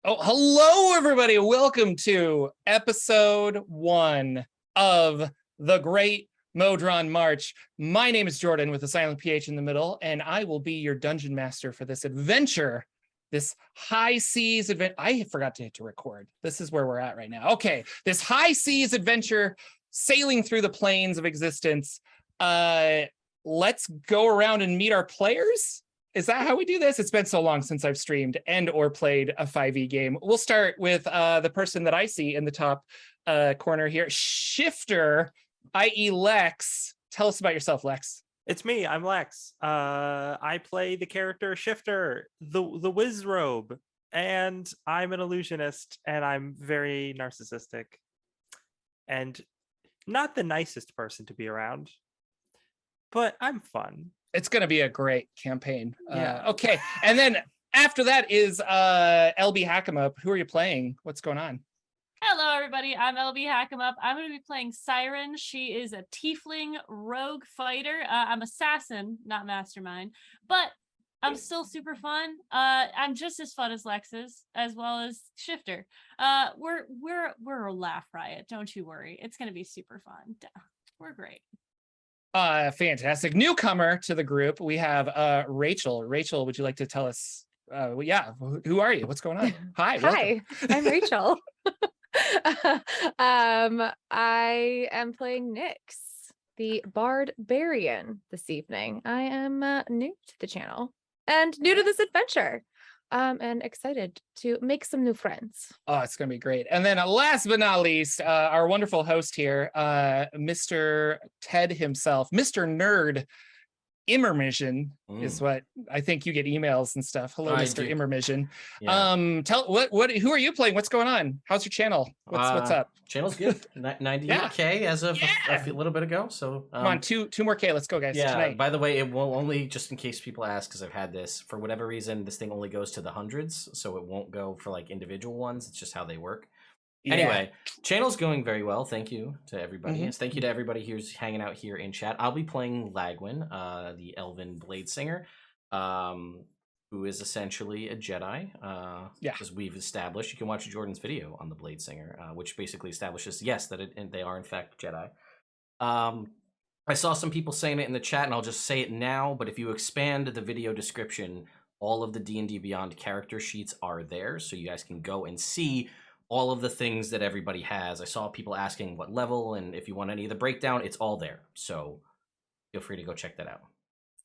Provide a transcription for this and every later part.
Oh, hello, everybody. Welcome to episode 1 of the Great Modron March. My name is Jordan with a silent PH in the middle, and I will be your dungeon master for this adventure, this high seas adventure. I forgot to hit to record. This is where we're at right now. Okay, this high seas adventure, sailing through the plains of existence. Let's go around and meet our players. Is that how we do this? It's been so long since I've streamed and or played a 5e game. We'll start with the person that I see in the top corner here. Shifter, i.e. Lex. Tell us about yourself, Lex. It's me. I'm Lex. I play the character Shifter, the Wiz Robe, and I'm an illusionist, and I'm very narcissistic and not the nicest person to be around, but I'm fun. It's going to be a great campaign. Yeah. Okay. And then after that is LB Hackemup. Who are you playing? What's going on? Hello, everybody. I'm LB Hackemup. I'm going to be playing Siren. She is a tiefling rogue fighter. I'm assassin, not mastermind, but I'm still super fun. I'm just as fun as Lex is, as well as Shifter. We're a laugh riot. Don't you worry. It's going to be super fun. We're great. Fantastic. Newcomer to the group, we have Rachel. Rachel, would you like to tell us, who are you? What's going on? Hi. Hi, I'm Rachel. I am playing Nyx, the Barbarian, this evening. I am new to the channel and new to this adventure. And excited to make some new friends. Oh, it's going to be great. And then last but not least, our wonderful host here, Mr. Ted himself, Mr. Nerd. Immersion is what I think you get emails and stuff. Hello, Mr. Immersion. Yeah. Who are you playing? What's going on? How's your channel? What's up? Channel's good. 98K as of a little bit ago. So come on, two more K. Let's go, guys. Yeah. Tonight. By the way, it will only, just in case people ask, because I've had this for whatever reason, this thing only goes to the hundreds, so it won't go for like individual ones. It's just how they work. Yeah. Anyway, channel's going very well. Thank you to everybody. Mm-hmm. Thank you to everybody who's hanging out here in chat. I'll be playing Lagwin, the Elven Blade Singer, who is essentially a Jedi. As we've established. You can watch Jordan's video on the Blade Singer, which basically establishes, yes, that they are in fact Jedi. I saw some people saying it in the chat, and I'll just say it now, but if you expand the video description, all of the D&D Beyond character sheets are there, so you guys can go and see all of the things that everybody has. I saw people asking what level, and if you want any of the breakdown, it's all there. So feel free to go check that out.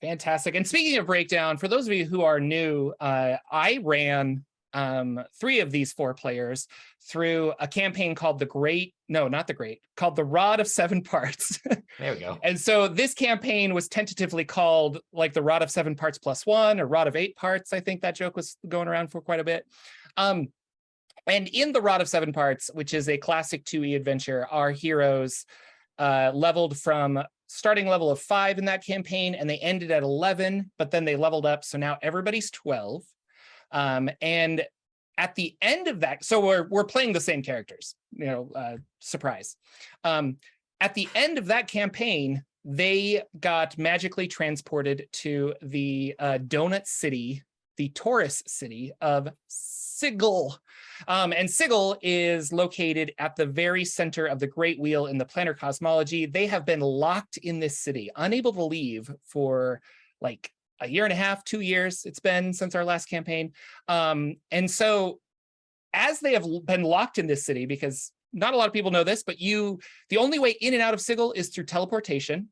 Fantastic. And speaking of breakdown, for those of you who are new, I ran 3 of these 4 players through a campaign called called The Rod of 7 Parts. There we go. And so this campaign was tentatively called like The Rod of 7 Parts plus 1 or Rod of 8 Parts. I think that joke was going around for quite a bit. And in The Rod of 7 Parts, which is a classic 2e adventure, our heroes leveled from starting level of 5 in that campaign, and they ended at 11, but then they leveled up, so now everybody's 12. And at the end of that, so we're playing the same characters, surprise. At the end of that campaign, they got magically transported to the donut city, the Taurus city of Sigil. And Sigil is located at the very center of the Great Wheel in the planar cosmology. They have been locked in this city, unable to leave for like a year and a half, 2 years. It's been since our last campaign. And so as they have been locked in this city, because not a lot of people know this, but the only way in and out of Sigil is through teleportation.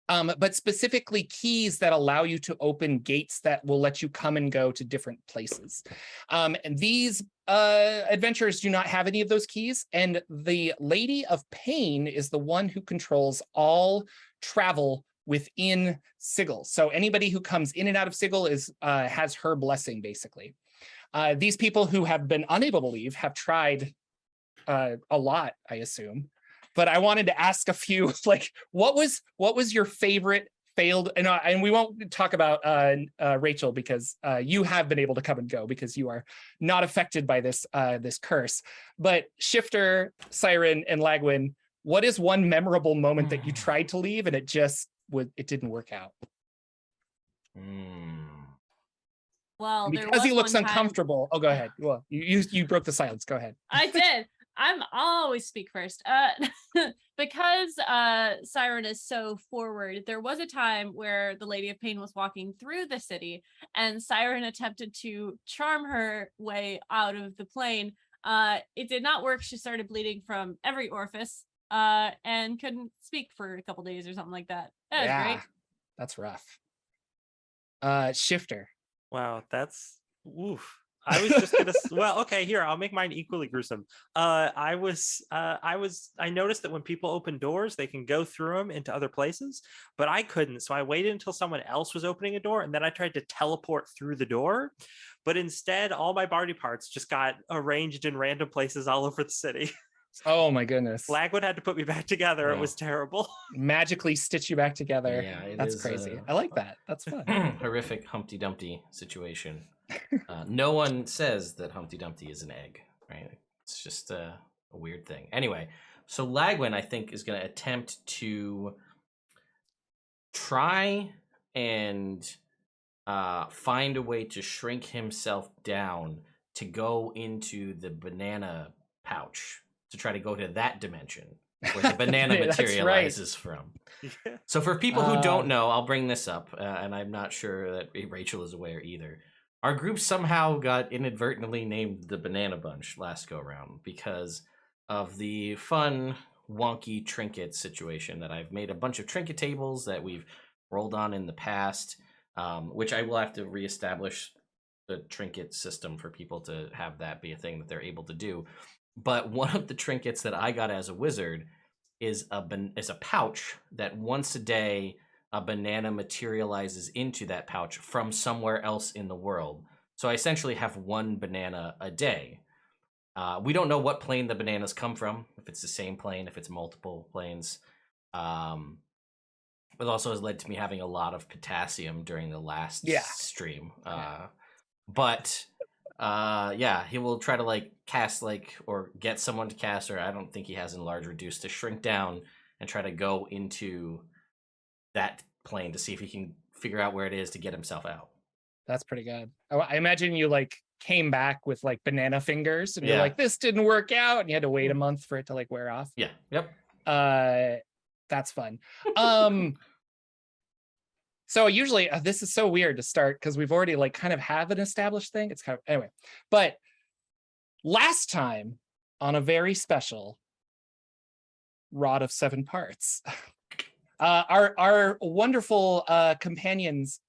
But specifically keys that allow you to open gates that will let you come and go to different places. And these adventurers do not have any of those keys. And the Lady of Pain is the one who controls all travel within Sigil. So anybody who comes in and out of Sigil has her blessing, basically. These people who have been unable to leave have tried a lot, I assume. But I wanted to ask a few, like, what was your favorite failed? And we won't talk about Rachel, because you have been able to come and go because you are not affected by this curse. But Shifter, Siren, and Lagwin, what is one memorable moment that you tried to leave and it didn't work out? Well, And there because he was looks one time- uncomfortable. Oh, go ahead. Well, you broke the silence. Go ahead. I did. I'm always speak first. Because Siren is so forward, there was a time where the Lady of Pain was walking through the city and Siren attempted to charm her way out of the plane. It did not work. She started bleeding from every orifice and couldn't speak for a couple days or something like that. That was great. That's rough. Shifter. Wow, that's oof. I was just gonna well, okay, here, I'll make mine equally gruesome. I noticed that when people open doors, they can go through them into other places, but I couldn't. So I waited until someone else was opening a door, and then I tried to teleport through the door. But instead, all my body parts just got arranged in random places all over the city. Oh my goodness. Flagwood had to put me back together. Wow. It was terrible. Magically stitch you back together. Yeah, That's crazy. I like that. That's fun. Horrific Humpty Dumpty situation. No one says that Humpty Dumpty is an egg, right? It's just a weird thing. Anyway, so Lagwin, I think, is going to attempt to try and find a way to shrink himself down to go into the banana pouch, to try to go to that dimension where the banana That's materializes from. Yeah. So for people who don't know, I'll bring this up, and I'm not sure that Rachel is aware either. Our group somehow got inadvertently named the Banana Bunch last go around because of the fun, wonky trinket situation that I've made a bunch of trinket tables that we've rolled on in the past, which I will have to reestablish the trinket system for people to have that be a thing that they're able to do. But one of the trinkets that I got as a wizard is a pouch that once a day a banana materializes into that pouch from somewhere else in the world. So I essentially have one banana a day. We don't know what plane the bananas come from, if it's the same plane, if it's multiple planes. But also has led to me having a lot of potassium during the last stream. But he will try to cast or get someone to cast, or I don't think he has enlarge reduce, to shrink down and try to go into that plane to see if he can figure out where it is to get himself out. That's pretty good. I imagine you came back with banana fingers and you're Yeah. like, this didn't work out, and you had to wait a month for it to wear off. Yeah. Yep. That's fun. So usually this is so weird to start because we've already kind of have an established thing. It's kind of anyway. But last time on a very special Rod of 7 Parts, our wonderful companions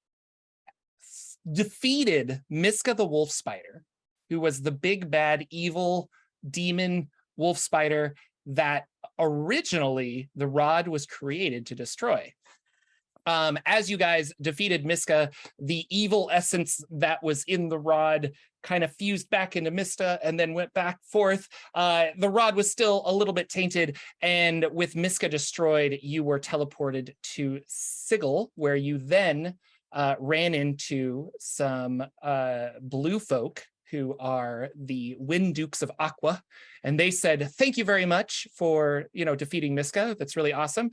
defeated Miska the wolf spider, who was the big bad evil demon wolf spider that originally the rod was created to destroy. As you guys defeated Miska, the evil essence that was in the rod kind of fused back into Miska and then went back forth. The rod was still a little bit tainted, and with Miska destroyed, you were teleported to Sigil, where you then ran into some blue folk who are the Wind Dukes of Aqua, and they said, thank you very much for defeating Miska. That's really awesome.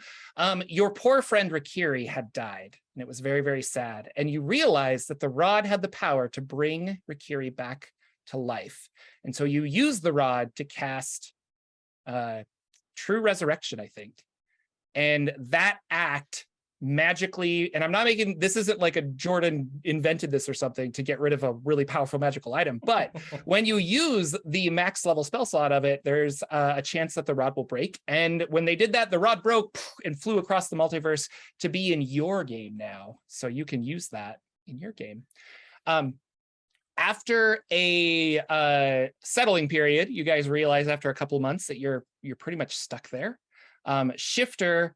Your poor friend Rikiri had died, and it was very, very sad. And you realized that the rod had the power to bring Rikiri back to life. And so you used the rod to cast True Resurrection, I think. And that act magically, and I'm not making, this isn't like a Jordan invented this or something to get rid of a really powerful magical item, but when you use the max level spell slot of it, there's a chance that the rod will break. And when they did that, the rod broke and flew across the multiverse to be in your game now. So you can use that in your game. After a settling period, you guys realize after a couple of months that you're pretty much stuck there. Shifter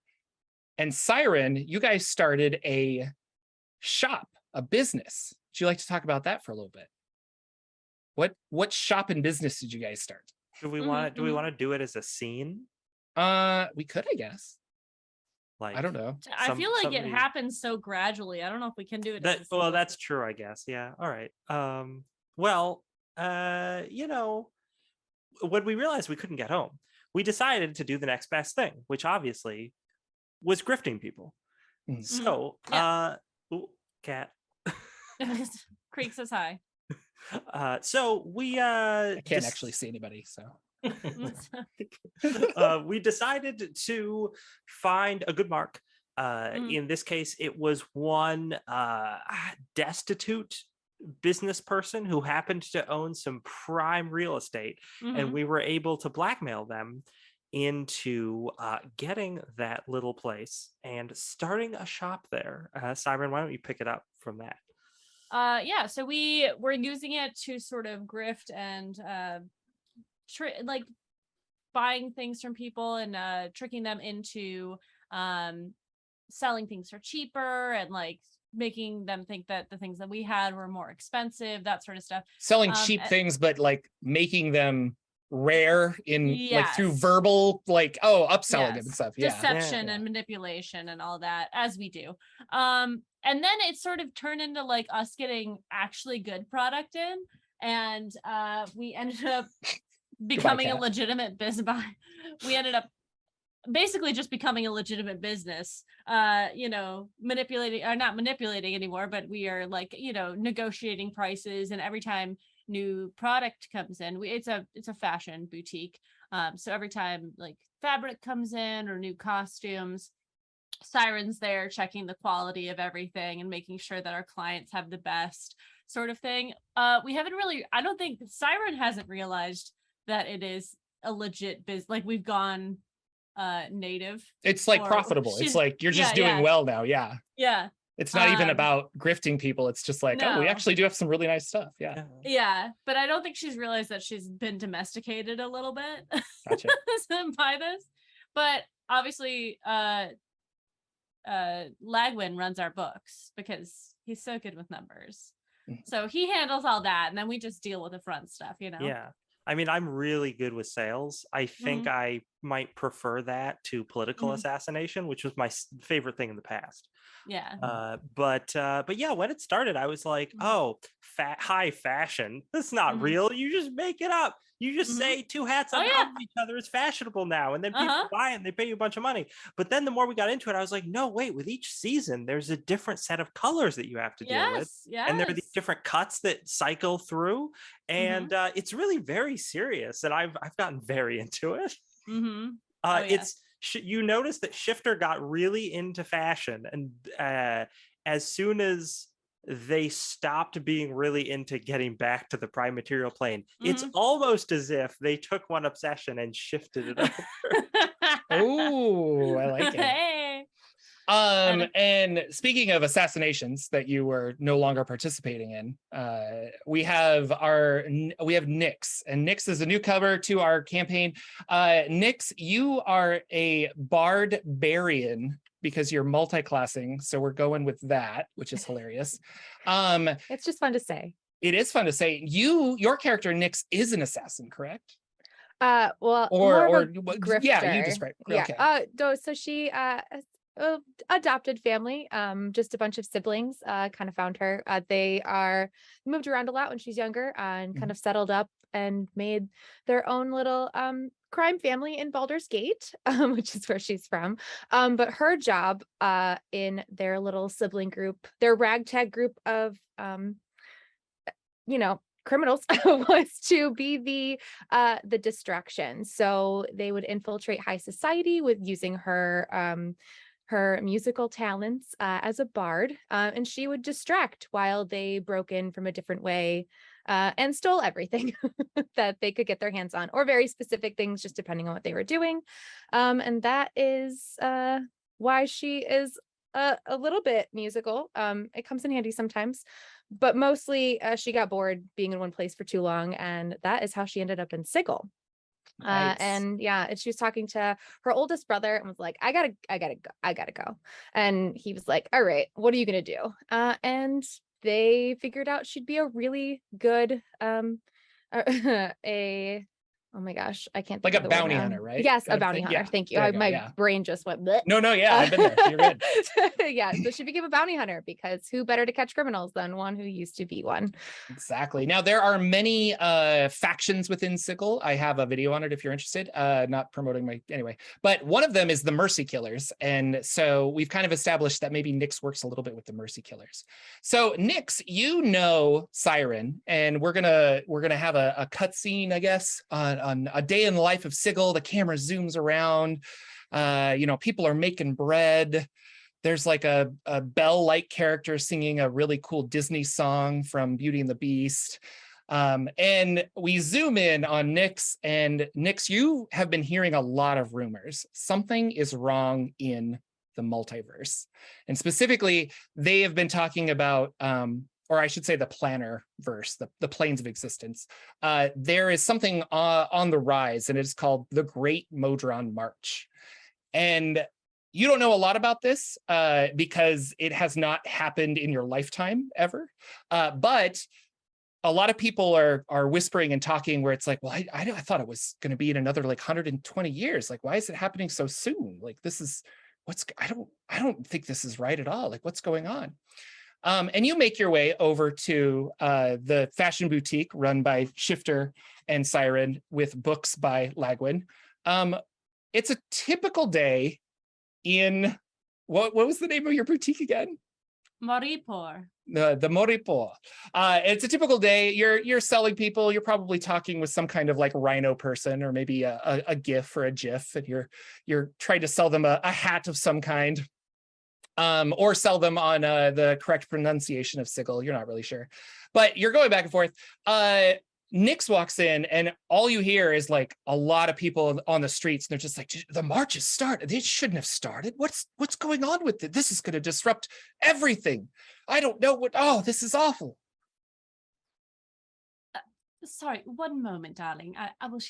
and Siren, you guys started a shop, a business. Would you like to talk about that for a little bit? What shop and business did you guys start? Do we want to do it as a scene? We could, I guess. Like, I don't know. I feel like it happens so gradually. I don't know if we can do it. Well, that's true, I guess. Yeah. All right. When we realized we couldn't get home, we decided to do the next best thing, which obviously was grifting people. So, cat. Creek says hi. So we I can't actually see anybody, so we decided to find a good mark. In this case, it was one destitute business person who happened to own some prime real estate, and we were able to blackmail them into getting that little place and starting a shop there. Siren, why don't you pick it up from that? Yeah, so we were using it to sort of grift and like buying things from people and tricking them into selling things for cheaper and like making them think that the things that we had were more expensive, that sort of stuff. selling cheap things, but like making them rare in like through verbal, like upselling them and stuff. Deception and manipulation and all that, as we do. And then it sort of turned into like us getting actually good product in, and we ended up becoming a legitimate business. We ended up basically just becoming a legitimate business, manipulating, or not manipulating anymore, but we are like, negotiating prices, and every time new product comes in, it's a fashion boutique. So every time like fabric comes in or new costumes, Siren's there checking the quality of everything and making sure that our clients have the best sort of thing. We haven't really, I don't think Siren hasn't realized that it is a legit business. Like we've gone native. It's like profitable. It's like you're just doing well now. Yeah. It's not even about grifting people. It's just like, we actually do have some really nice stuff. Yeah, but I don't think she's realized that she's been domesticated a little bit Gotcha. by this. But obviously Lagwin runs our books because he's so good with numbers. So he handles all that, and then we just deal with the front stuff, Yeah. I mean, I'm really good with sales. I think I might prefer that to political assassination, which was my favorite thing in the past. Yeah. But yeah, when it started, I was like, high fashion. That's not real. You just make it up. You just say two hats on top of each other is fashionable now, and then people buy it and they pay you a bunch of money. But then the more we got into it, I was like, no, wait, with each season, there's a different set of colors that you have to deal with. And there are these different cuts that cycle through. And it's really very serious. And I've gotten very into it. It's you notice that Shifter got really into fashion, and as soon as they stopped being really into getting back to the prime material plane, it's almost as if they took one obsession and shifted it over. Oh, I like it. Hey. And speaking of assassinations that you were no longer participating in, we have Nyx, and Nyx is a newcomer to our campaign. Nyx, you are a barbarian because you're multi-classing, so we're going with that, which is hilarious. It's just fun to say. It is fun to say. Your character Nyx is an assassin, correct? Well, or grifter. Yeah, you describe. Okay. So she adopted family, just a bunch of siblings kind of found her. They are moved around a lot when she's younger and kind of settled up and made their own little crime family in Baldur's Gate, which is where she's from. But her job in their little sibling group, their ragtag group of criminals, was to be the distraction. So they would infiltrate high society with using her musical talents as a bard, and she would distract while they broke in from a different way and stole everything that they could get their hands on, or very specific things, just depending on what they were doing. And that is why she is a little bit musical. It comes in handy sometimes, but mostly she got bored being in one place for too long, and that is how she ended up in Sigil. Nice. And she was talking to her oldest brother and was like, I gotta go. And he was like, all right, what are you gonna do? And they figured out she'd be a really good a Oh my gosh, I can't Like think a of the word bounty now. hunter, right? Yes, Kind a of bounty thing? hunter. Yeah. Thank you. There you go, My yeah. brain just went bleh. No, yeah, I've been there. You're good. Yeah, so she became a bounty hunter because who better to catch criminals than one who used to be one? Exactly. Now there are many factions within Sigil. I have a video on it if you're interested. Not promoting my anyway, but one of them is the Mercy Killers, and so we've kind of established that maybe Nyx works a little bit with the Mercy Killers. So Nyx, you know Siren, and we're gonna have a cutscene, I guess, on a day in the life of Sigil. The camera zooms around. People are making bread. There's like a Belle-like character singing a really cool Disney song from Beauty and the Beast. And we zoom in on Nyx, and Nyx, you have been hearing a lot of rumors. Something is wrong in the multiverse. And specifically, they have been talking about, or I should say the planner verse, the planes of existence. There is something on the rise, and it's called the Great Modron March. And you don't know a lot about this because it has not happened in your lifetime ever. But a lot of people are whispering and talking where it's like, well, I thought it was going to be in another like 120 years. Like, why is it happening so soon? Like, I don't think this is right at all. Like, what's going on? And you make your way over to the fashion boutique run by Shifter and Siren with books by Lagwin. It's a typical day in what was the name of your boutique again? Moripor. The Moripor. It's a typical day. You're selling people. You're probably talking with some kind of like rhino person, or maybe a GIF or a GIF, and you're trying to sell them a hat of some kind, or sell them on the correct pronunciation of Sigil. You're not really sure, but you're going back and forth. Nyx walks in, and all you hear is like a lot of people on the streets, and they're just like, the march has started. It shouldn't have started. What's going on with it? This is going to disrupt everything. I don't know this is awful. Sorry, one moment, darling. I will.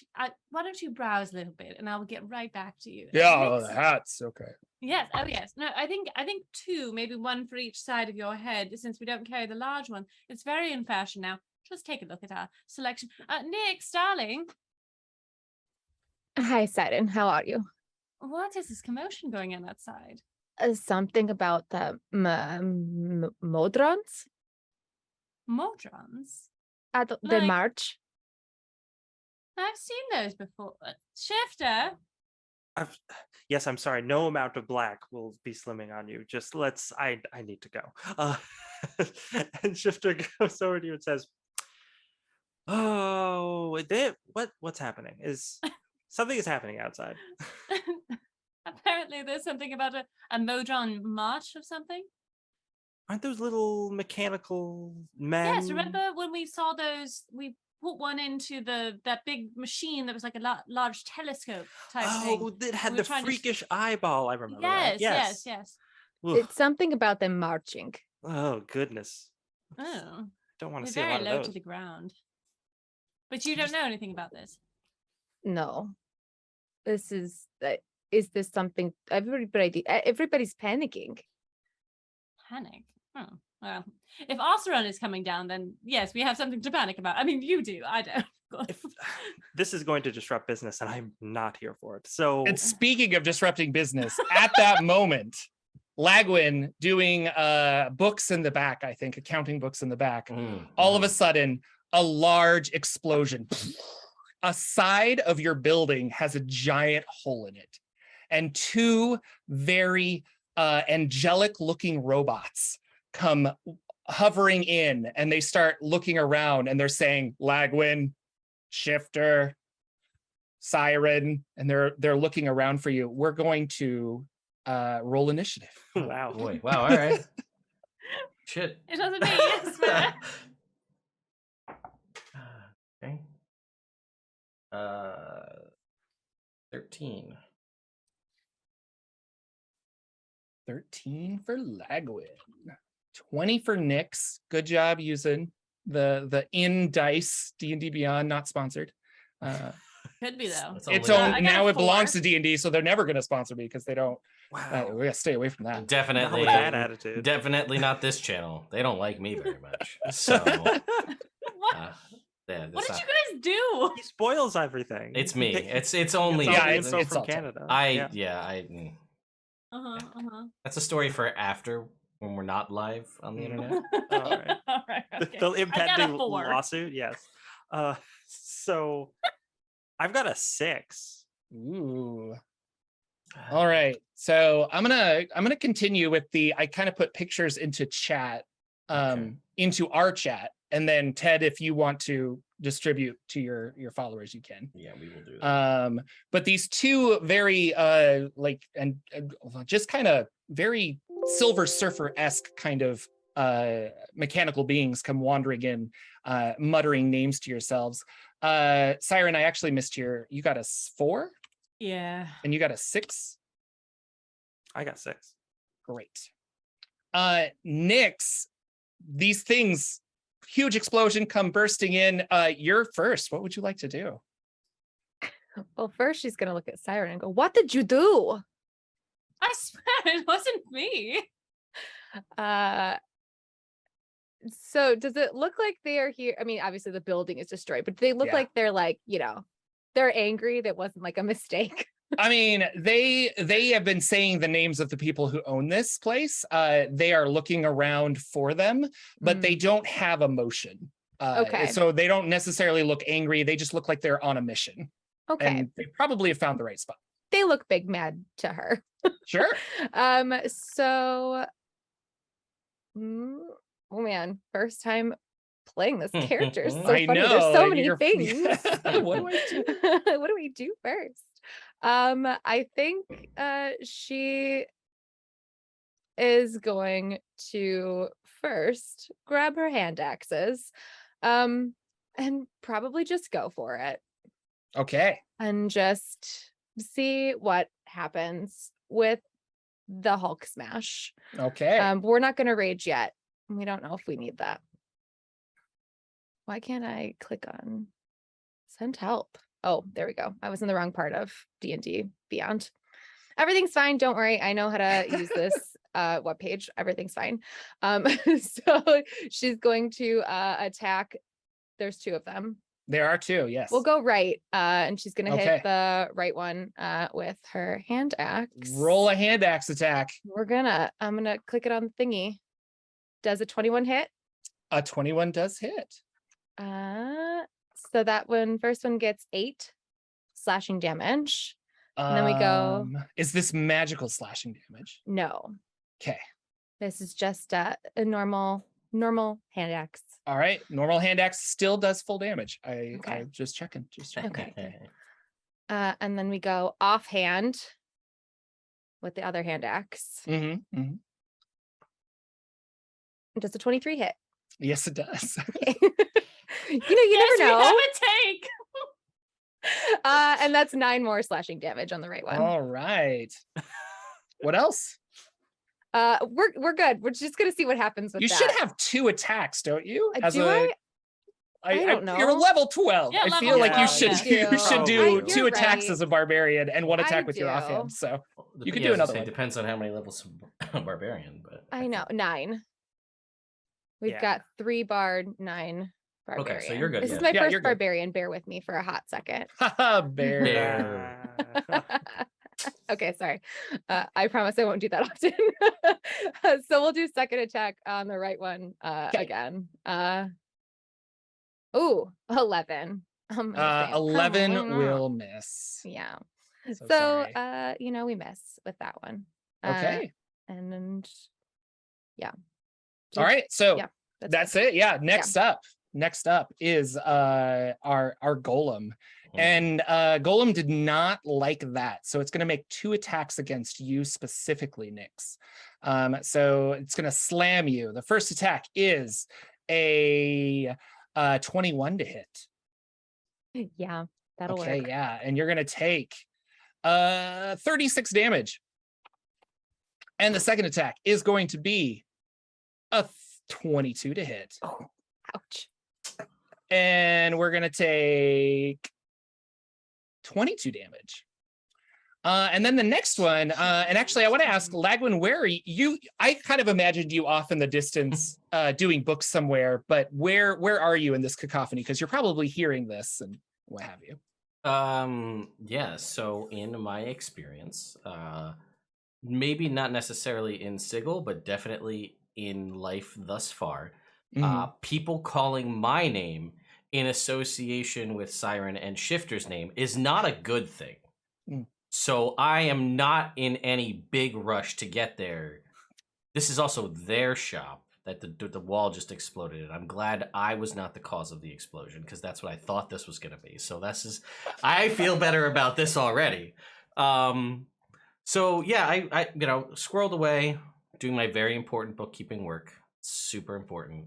Why don't you browse a little bit, and I will get right back to you. Yeah, the hat's okay. Yes. Oh, yes. No, I think two, maybe one for each side of your head, since we don't carry the large one. It's very in fashion now. Just take a look at our selection. Nyx, darling. Hi, Siren. How are you? What is this commotion going on outside? Something about the Modrons Modrons? at the Like- march. I've seen those before. Shifter. Yes, I'm sorry. No amount of black will be slimming on you. Just I need to go. And Shifter goes over to you and says, "Oh, what's happening? Something is happening outside." Apparently, there's something about a Modron March or something. Aren't those little mechanical men? Yes, remember when we saw those? We put one into that big machine that was like a large telescope type thing. Oh, that had We the were trying to freakish eyeball. I remember Yes, that. yes. Oof. It's something about them marching. Oh goodness. Oh, Don't want we're to see a very lot low of to those. the ground. But you don't know anything about this. No, this is this something everybody's panicking? Panic. Oh, well, if Oseron is coming down, then yes, we have something to panic about. I mean, you do. I don't. This is going to disrupt business, and I'm not here for it. So, And speaking of disrupting business, at that moment, Lagwin doing books in the back, I think, accounting books in the back, all of a sudden, a large explosion. A side of your building has a giant hole in it, and two very angelic looking robots come hovering in, and they start looking around, and they're saying, Lagwin, Shifter, Siren, and they're looking around for you. We're going to roll initiative. wow. Boy, wow, all right. Shit. It doesn't mean yes, but Okay. 13. 13 for Lagwin. 20 for Nyx. Good job using the in dice D&D Beyond, not sponsored. could be though. That's Its all own I got now a it belongs 4. to D&D, so they're never going to sponsor me because they don't. Wow. We gotta stay away from that. Not Definitely with that attitude. Definitely not this channel. They don't like me very much. So What? Yeah, What that's did not- you guys do? He spoils everything. It's me. He- It's only It's all Yeah, the me. info it's from all Ted. Canada. Uh-huh. That's a story for after when we're not live on the internet. All right. All right. The- Okay. The I got a impending 4. lawsuit, yes. So I've got a 6. Ooh. All right. So I'm gonna continue with I kind of put pictures into chat, Okay. into our chat, and then Ted, if you want to distribute to your followers, you can. Yeah, we will do that. But these two very just kind of very Silver Surfer-esque kind of mechanical beings come wandering in, muttering names to yourselves. Siren, I actually missed you got a 4 Yeah. and you got a 6. I got 6. Great. Nyx, these things, huge explosion come bursting in. You're first. What would you like to do? Well, first she's gonna look at Siren and go, "What did you do?" I swear it wasn't me. So does it look like they are here? I mean, obviously the building is destroyed, but do they look Yeah. like they're like, they're angry that wasn't like a mistake? I mean, they have been saying the names of the people who own this place. They are looking around for them, but they don't have emotion. Okay. So they don't necessarily look angry. They just look like they're on a mission. Okay. And they probably have found the right spot. They look big mad to her. Sure. So oh man, first time playing this character. It's so I funny. know, There's so many you're- things. What do I do? What do we do first? I think she is going to first grab her hand axes, and probably just go for it Okay. and just see what happens with the Hulk smash. Okay. But we're not going to rage yet. We don't know if we need that. Why can't I click on send help? Oh, there we go. I was in the wrong part of D&D Beyond. Everything's fine. Don't worry. I know how to use this webpage. Everything's fine. So she's going to attack. There's 2 of them. There are 2. Yes. We'll go right. And she's going to Okay. hit the right one with her hand axe. Roll a hand axe attack. I'm going to click it on the thingy. Does a 21 hit? A 21 does hit. So that first one gets 8 slashing damage. And then we go. Is this magical slashing damage? No, Okay. this is just a normal hand axe. All right. Normal hand axe still does full damage. I'm Okay. just checking. Okay. And then we go offhand with the other hand axe. Mm-hmm. Does a 23 hit? Yes, it does. You Yes, never we know. have a take. And that's 9 more slashing damage on the right one. All right. What else? We're good. We're just gonna see what happens with You that. should have 2 attacks, don't you? I don't know. You're level 12. Yeah, I level feel like you 12, should yeah. you should do I- 2 you're attacks right. as a barbarian and 1 I attack with your do. offhand. So you could Yeah, do I was gonna another say, one. depends on how many levels of barbarian, but I know 9. We've Yeah. got 3 bard, 9 barbarian. Okay, so you're good, This yeah. is my Yeah, you're first good. barbarian. Bear with me for a hot second. Haha, bear. Bear. Okay, sorry. I promise I won't do that often. So we'll do second attack on the right one again. 11. 11 will miss. Yeah. So So, sorry. we miss with that one. Okay. And yeah. All right. So yeah, that's it. Yeah. Next up is our golem. And golem did not like that. So it's going to make 2 attacks against you specifically, Nyx. So it's going to slam you. The first attack is a 21 to hit. Yeah, that'll Okay, work. yeah. And you're going to take 36 damage. And the second attack is going to be a 22 to hit. Oh, ouch. And we're going to take 22 damage. And then the next one, and actually I want to ask Lagwin, where are you? I kind of imagined you off in the distance doing books somewhere, but where are you in this cacophony? Because you're probably hearing this and what have you. Yeah, so in my experience, maybe not necessarily in Sigil, but definitely in life thus far, people calling my name in association with Siren and Shifter's name is not a good thing. So I am not in any big rush to get there. This is also their shop that the wall just exploded in. I'm glad I was not the cause of the explosion, because that's what I thought this was going to be. So I feel better about this already. So yeah, I squirreled away doing my very important bookkeeping work. Super important.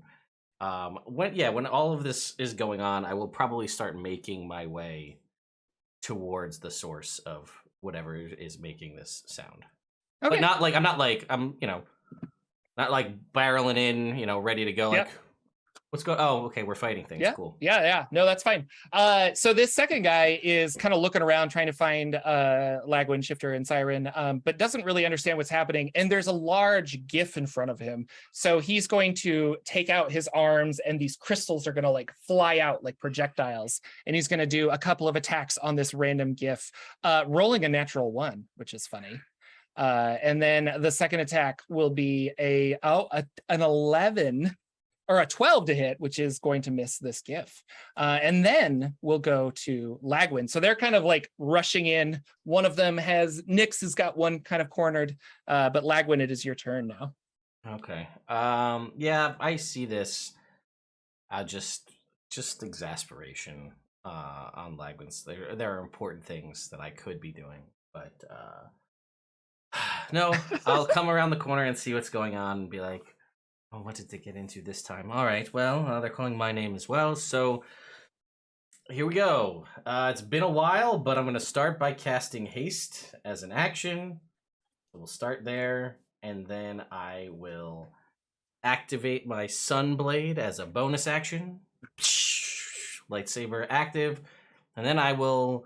When all of this is going on, I will probably start making my way towards the source of whatever is making this sound. Okay. But I'm not barreling in, ready to go. Like, what's going? Oh, okay, we're fighting things. Yeah. Cool. Yeah. No, that's fine. So this second guy is kind of looking around trying to find Lagwin, Shifter, and Siren, but doesn't really understand what's happening. And there's a large GIF in front of him. So he's going to take out his arms, and these crystals are going to like fly out like projectiles. And he's going to do a couple of attacks on this random GIF, rolling a natural 1, which is funny. And then the second attack will be an 11 or a 12 to hit, which is going to miss this GIF. And then we'll go to Lagwin. So they're kind of like rushing in. One of them Nyx has got one kind of cornered, but Lagwin, it is your turn now. Okay. Yeah, I see this. Just exasperation on Lagwin's. There are important things that I could be doing, but no, I'll come around the corner and see what's going on and be like, oh, what did they get into this time? All right, well, they're calling my name as well, so here we go. It's been a while, but I'm going to start by casting Haste as an action. We'll start there, and then I will activate my Sunblade as a bonus action. Lightsaber active, and then I will...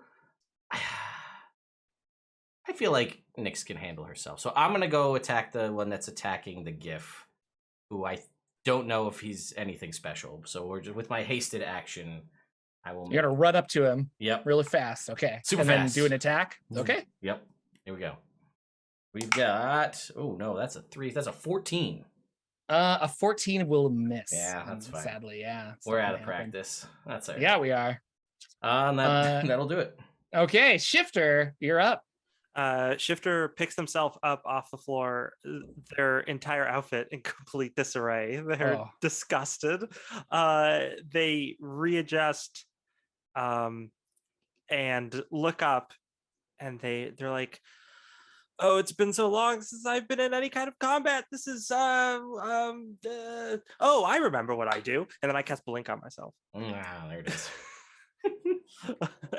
I feel like Nyx can handle herself, so I'm going to go attack the one that's attacking the GIF, who I don't know if he's anything special. So we're just with my hasted action. I will. You're gonna run up to him. Yep. Really fast. Okay. Super and fast. Then do an attack. Okay. Yep. Here we go. We've got. Oh no, that's a 3. That's a 14. A 14 will miss. Yeah, that's fine. Sadly, yeah. We're out of practice. That's all right. Yeah, we are. And that'll do it. Okay, Shifter, you're up. Shifter picks himself up off the floor, their entire outfit in complete disarray. They're disgusted. They readjust and look up, and they're like, oh, it's been so long since I've been in any kind of combat. This is oh, I remember what I do. And then I cast Blink on myself. There it is.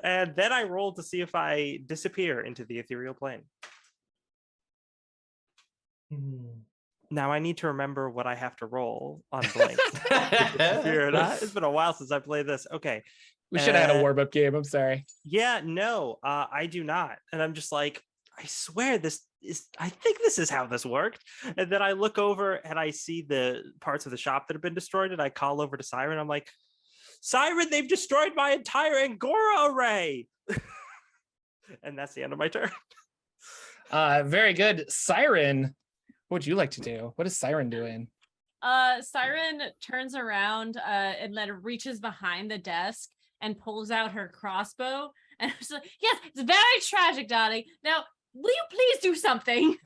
And then I roll to see if I disappear into the ethereal plane. Now I need to remember what I have to roll on Blink. It's been a while since I played this. Okay. We should have had a warm-up game. I'm sorry. Yeah, no, I do not. And I'm just like, I swear I think this is how this worked. And then I look over and I see the parts of the shop that have been destroyed, and I call over to Siren. I'm like, Siren, they've destroyed my entire Angora array. And that's the end of my turn. Very good. Siren, what would you like to do? What is Siren doing? Siren turns around and then reaches behind the desk and pulls out her crossbow. And she's like, yes, it's very tragic, darling. Now, will you please do something?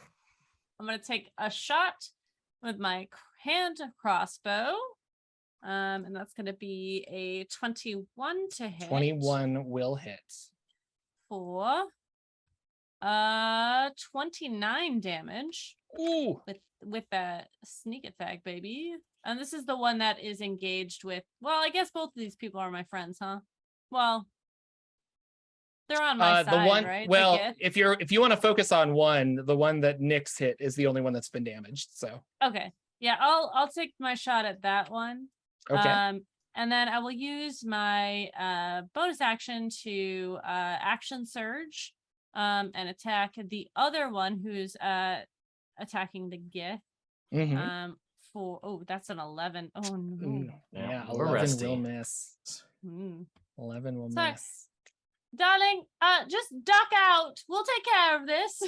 I'm going to take a shot with my hand crossbow. And that's going to be a 21 to hit. 21 will hit. For 29 damage. Ooh. With that sneak attack, baby. And this is the one that is engaged with, well, I guess both of these people are my friends, huh? Well, they're on my side, the one, right? well, if you want to focus on one, the one that Nyx hit is the only one that's been damaged. So okay. Yeah, I'll take my shot at that one. Okay. And then I will use my bonus action to action surge and attack the other one who's attacking the Gith. That's an 11. Oh no. Yeah, we're 11 rusty. will miss. 11 will miss. Sucks. Darling, just duck out. We'll take care of this.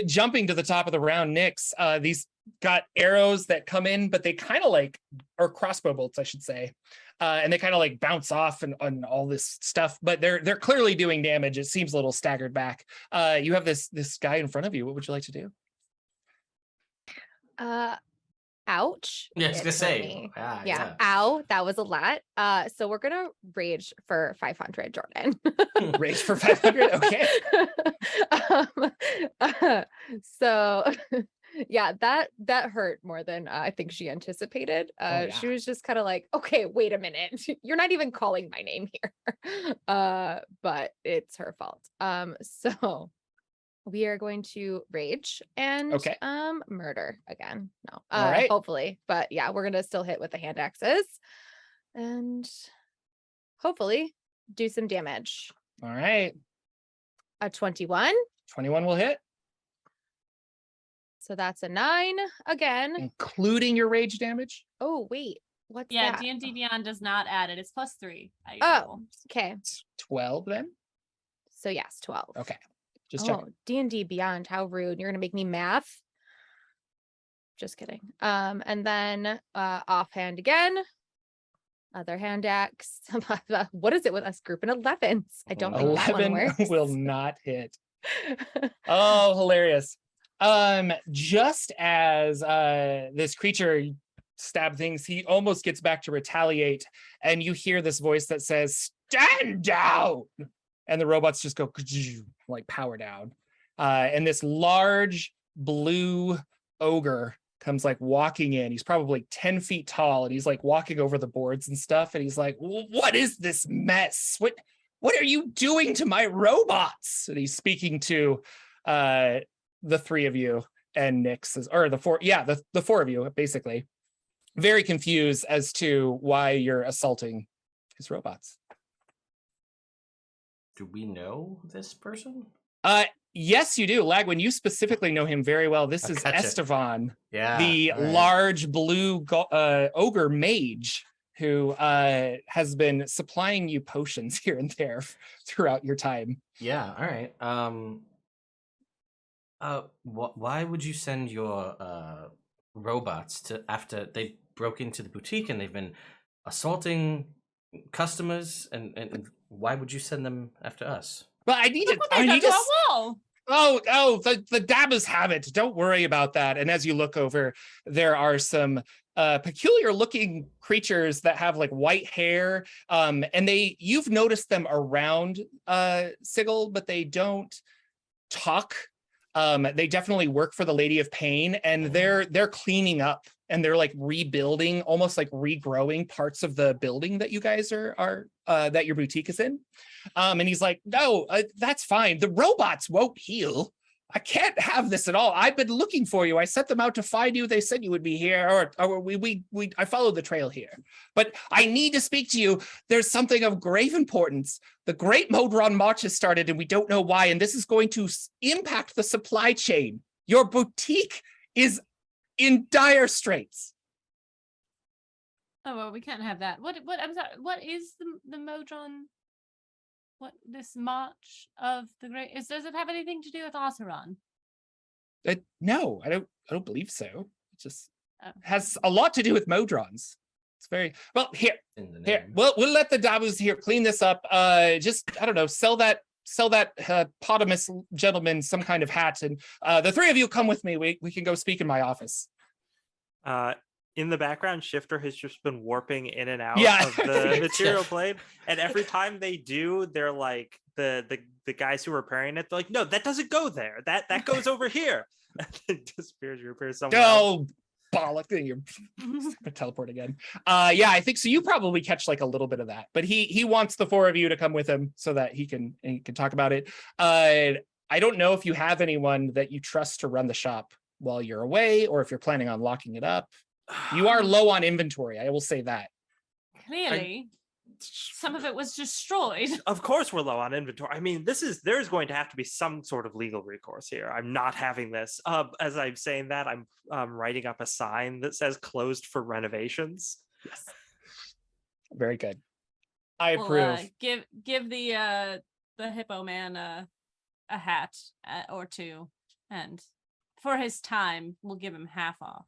Jumping to the top of the round, Nyx, these got arrows that come in, but they kind of like, or crossbow bolts, I should say. And they kind of like bounce off and all this stuff, but they're clearly doing damage. It seems a little staggered back. You have this guy in front of you. What would you like to do? Ouch. Yeah, I was it gonna hurt say. me. Yeah. Yeah. Ow, that was a lot. So we're gonna rage for 500, Jordan. Rage for 500. Okay. So yeah, that hurt more than I think she anticipated. She was just kind of like, okay, wait a minute. You're not even calling my name here. But it's her fault. So we are going to rage and murder again. No, all right. Hopefully, but yeah, we're gonna still hit with the hand axes and hopefully do some damage. All right. A 21. 21 will hit, So that's a 9 again, including your rage damage. Oh wait, what's Yeah, that? D&D Beyond does not add it. It's +3. Okay. It's 12 then. So yes, 12. Okay. Just check. Oh, D&D Beyond, how rude. You're gonna make me math. Just kidding. And then offhand again. Other hand axe. What is it with us grouping 11s? I don't think that one 11 works. will not hit. Oh, hilarious. Just as this creature stab things, he almost gets back to retaliate, and you hear this voice that says, "Stand down!" And the robots just go like power down. And this large blue ogre comes like walking in. He's probably 10 feet tall, and he's like walking over the boards and stuff. And he's like, "What is this mess? What are you doing to my robots?" And he's speaking to the three of you and Nyx, or the four. Yeah, the four of you, basically. Very confused as to why you're assaulting his robots. Do we know this person? Yes, you do. Lagwin, you specifically know him very well. This is Gotcha. Estevan, Yeah. the all right. large blue ogre mage who has been supplying you potions here and there throughout your time. Yeah, all right. Why would you send your robots to, after they broke into the boutique and they've been assaulting customers, and why would you send them after us? But I need to. Wall. The dabbers have it. Don't worry about that. And as you look over, there are some peculiar looking creatures that have like white hair. And you've noticed them around Sigil, but they don't talk. They definitely work for the Lady of Pain, and they're cleaning up, and they're like rebuilding, almost like regrowing parts of the building that you guys are that your boutique is in. And he's like, "No, that's fine. The robots won't heal. I can't have this at all. I've been looking for you. I sent them out to find you. They said you would be here, or I followed the trail here. But I need to speak to you. There's something of grave importance. The Great Modron March has started, and we don't know why. And this is going to impact the supply chain. Your boutique is in dire straits." Oh, well, we can't have that. What? I'm sorry. What is the Modron? What, this March of the Great? Does it have anything to do with Oseron? No, I don't believe so. It just has a lot to do with Modrons. It's very well here. We'll let the Dabus here clean this up. Just, I don't know, sell that potamus gentleman some kind of hat, and the three of you come with me. We can go speak in my office. In the background, Shifter has just been warping in and out Yeah. of the material plane, and every time they do, they're like the guys who are repairing it. They're like, "No, that doesn't go there. That goes over here." And it disappears. You repair somewhere else. Oh, bollock! You're teleport again. Yeah, I think so. You probably catch like a little bit of that, but he wants the four of you to come with him so that he can talk about it. I don't know if you have anyone that you trust to run the shop while you're away, or if you're planning on locking it up. You are low on inventory, I will say that. Clearly. some of it was destroyed. Of course we're low on inventory. I mean, there's going to have to be some sort of legal recourse here. I'm not having this. As I'm saying that, I'm writing up a sign that says closed for renovations. Yes. Very good. I We'll, approve. give the hippo man a hat or two, and for his time, we'll give him half off.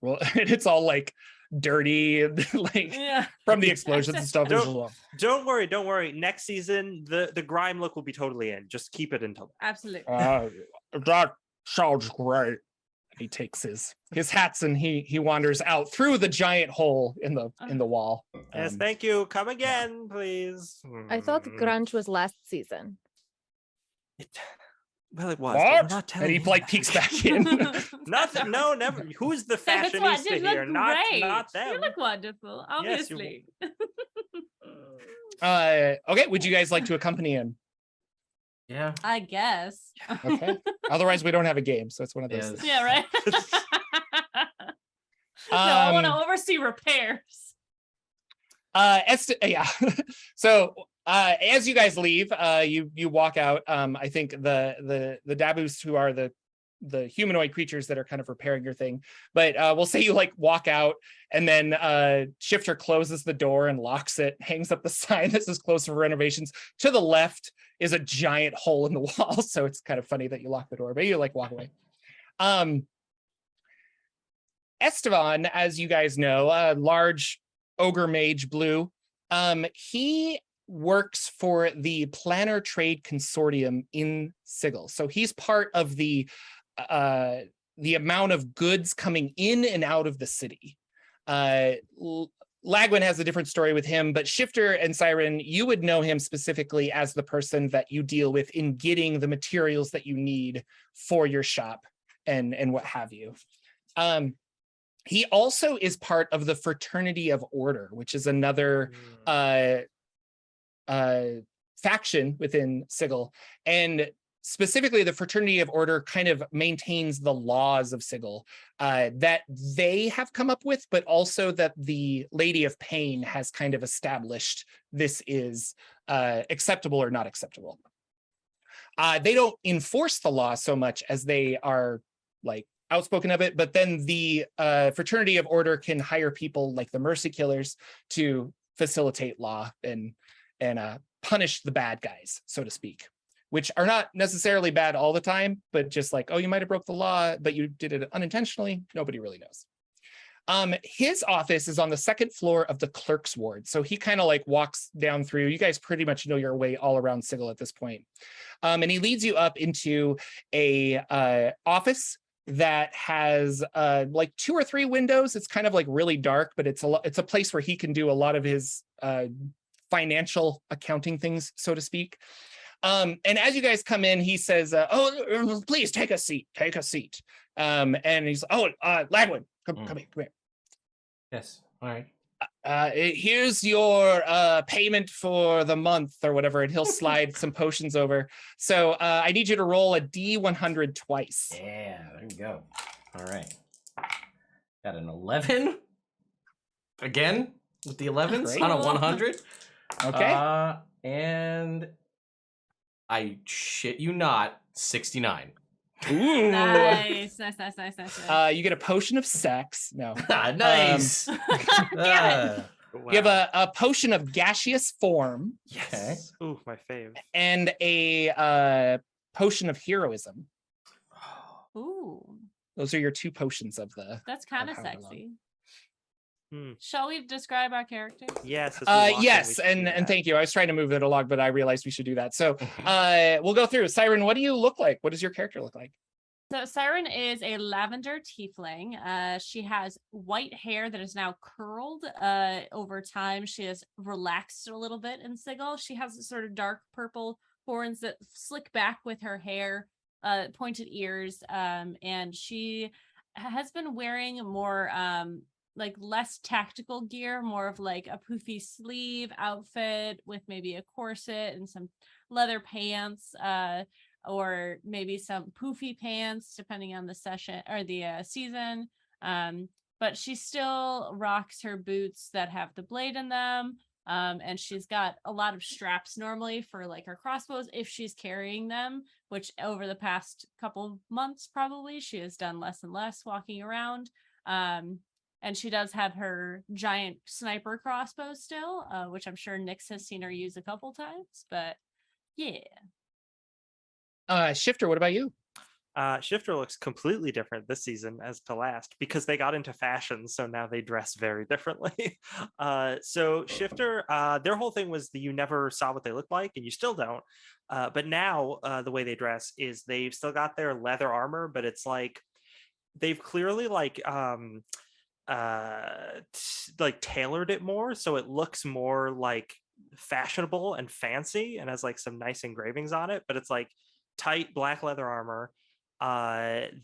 Well, it's all like dirty and like from the explosions and stuff. Don't worry. Next season, the grime look will be totally in. Just keep it until then. Absolutely. That sounds great. He takes his hats and he wanders out through the giant hole in the wall. Yes, thank you. Come again, please. I thought the grunge was last season. Well, it was. What? Not And he like peeks back in. Never. Who's the fashionista here? Not them. You look wonderful, obviously. Okay, would you guys like to accompany him? Yeah. I guess. Okay. Otherwise, we don't have a game, so it's one of those. Things. Yeah, right. No, I want to oversee repairs. Yeah. So as you guys leave, you walk out. I think the Dabus, who are the humanoid creatures that are kind of repairing your thing, but we'll say you like walk out, and then Shifter closes the door and locks it, hangs up the sign that says closed for renovations. To the left is a giant hole in the wall, so it's kind of funny that you lock the door, but you like walk away. Estevan, as you guys know, a large ogre mage blue, he works for the Planner Trade Consortium in Sigil. So he's part of the amount of goods coming in and out of the city. Lagwin has a different story with him, but Shifter and Siren, you would know him specifically as the person that you deal with in getting the materials that you need for your shop and what have you. He also is part of the Fraternity of Order, which is another faction within Sigil. And specifically, the Fraternity of Order kind of maintains the laws of Sigil that they have come up with, but also that the Lady of Pain has kind of established this is acceptable or not acceptable. They don't enforce the law so much as they are like outspoken of it, but then the Fraternity of Order can hire people like the Mercy Killers to facilitate law and punish the bad guys, so to speak, which are not necessarily bad all the time, but just like, oh, you might have broke the law, but you did it unintentionally. Nobody really knows. His office is on the second floor of the clerk's ward. So he kind of like walks down through. You guys pretty much know your way all around Sigil at this point. And he leads you up into a office that has like 2 or 3 windows. It's kind of like really dark, but it's a place where he can do a lot of his financial accounting things, so to speak. And as you guys come in, he says, oh, please take a seat. And he's, Lagwin, come here. Yes. All right. Here's your payment for the month or whatever, and he'll slide some potions over. So I need you to roll a D100 twice. Yeah, there you go. All right. Got an 11. Again, with the 11s Great. on a 100. Okay. And I shit you not, 69. Ooh. Nice. You get a potion of sex. No. Nice. Yeah. Wow. You have a potion of gaseous form. Yes. Okay. Ooh, my fave. And a potion of heroism. Ooh, Those are your 2 potions of the. that's kind of how long. sexy. Shall we describe our characters? Yes. as we walk in, Yes, we should and do that. thank you. I was trying to move it along, but I realized we should do that. So we'll go through. Siren, what do you look like? What does your character look like? So Siren is a lavender tiefling. She has white hair that is now curled over time. She has relaxed a little bit in Sigil. She has sort of dark purple horns that slick back with her hair, pointed ears, and she has been wearing more like less tactical gear, more of like a poofy sleeve outfit with maybe a corset and some leather pants, or maybe some poofy pants, depending on the session or the season. but she still rocks her boots that have the blade in them. And she's got a lot of straps normally for like her crossbows if she's carrying them, which over the past couple months probably she has done less and less walking around. And she does have her giant sniper crossbow still, which I'm sure Nyx has seen her use a couple times, but yeah. Shifter, what about you? Shifter looks completely different this season as to last because they got into fashion, so now they dress very differently. So Shifter, their whole thing was that you never saw what they looked like, and you still don't. But now the way they dress is they've still got their leather armor, but it's like they've clearly like tailored it more, so it looks more like fashionable and fancy, and has like some nice engravings on it. But it's like tight black leather armor.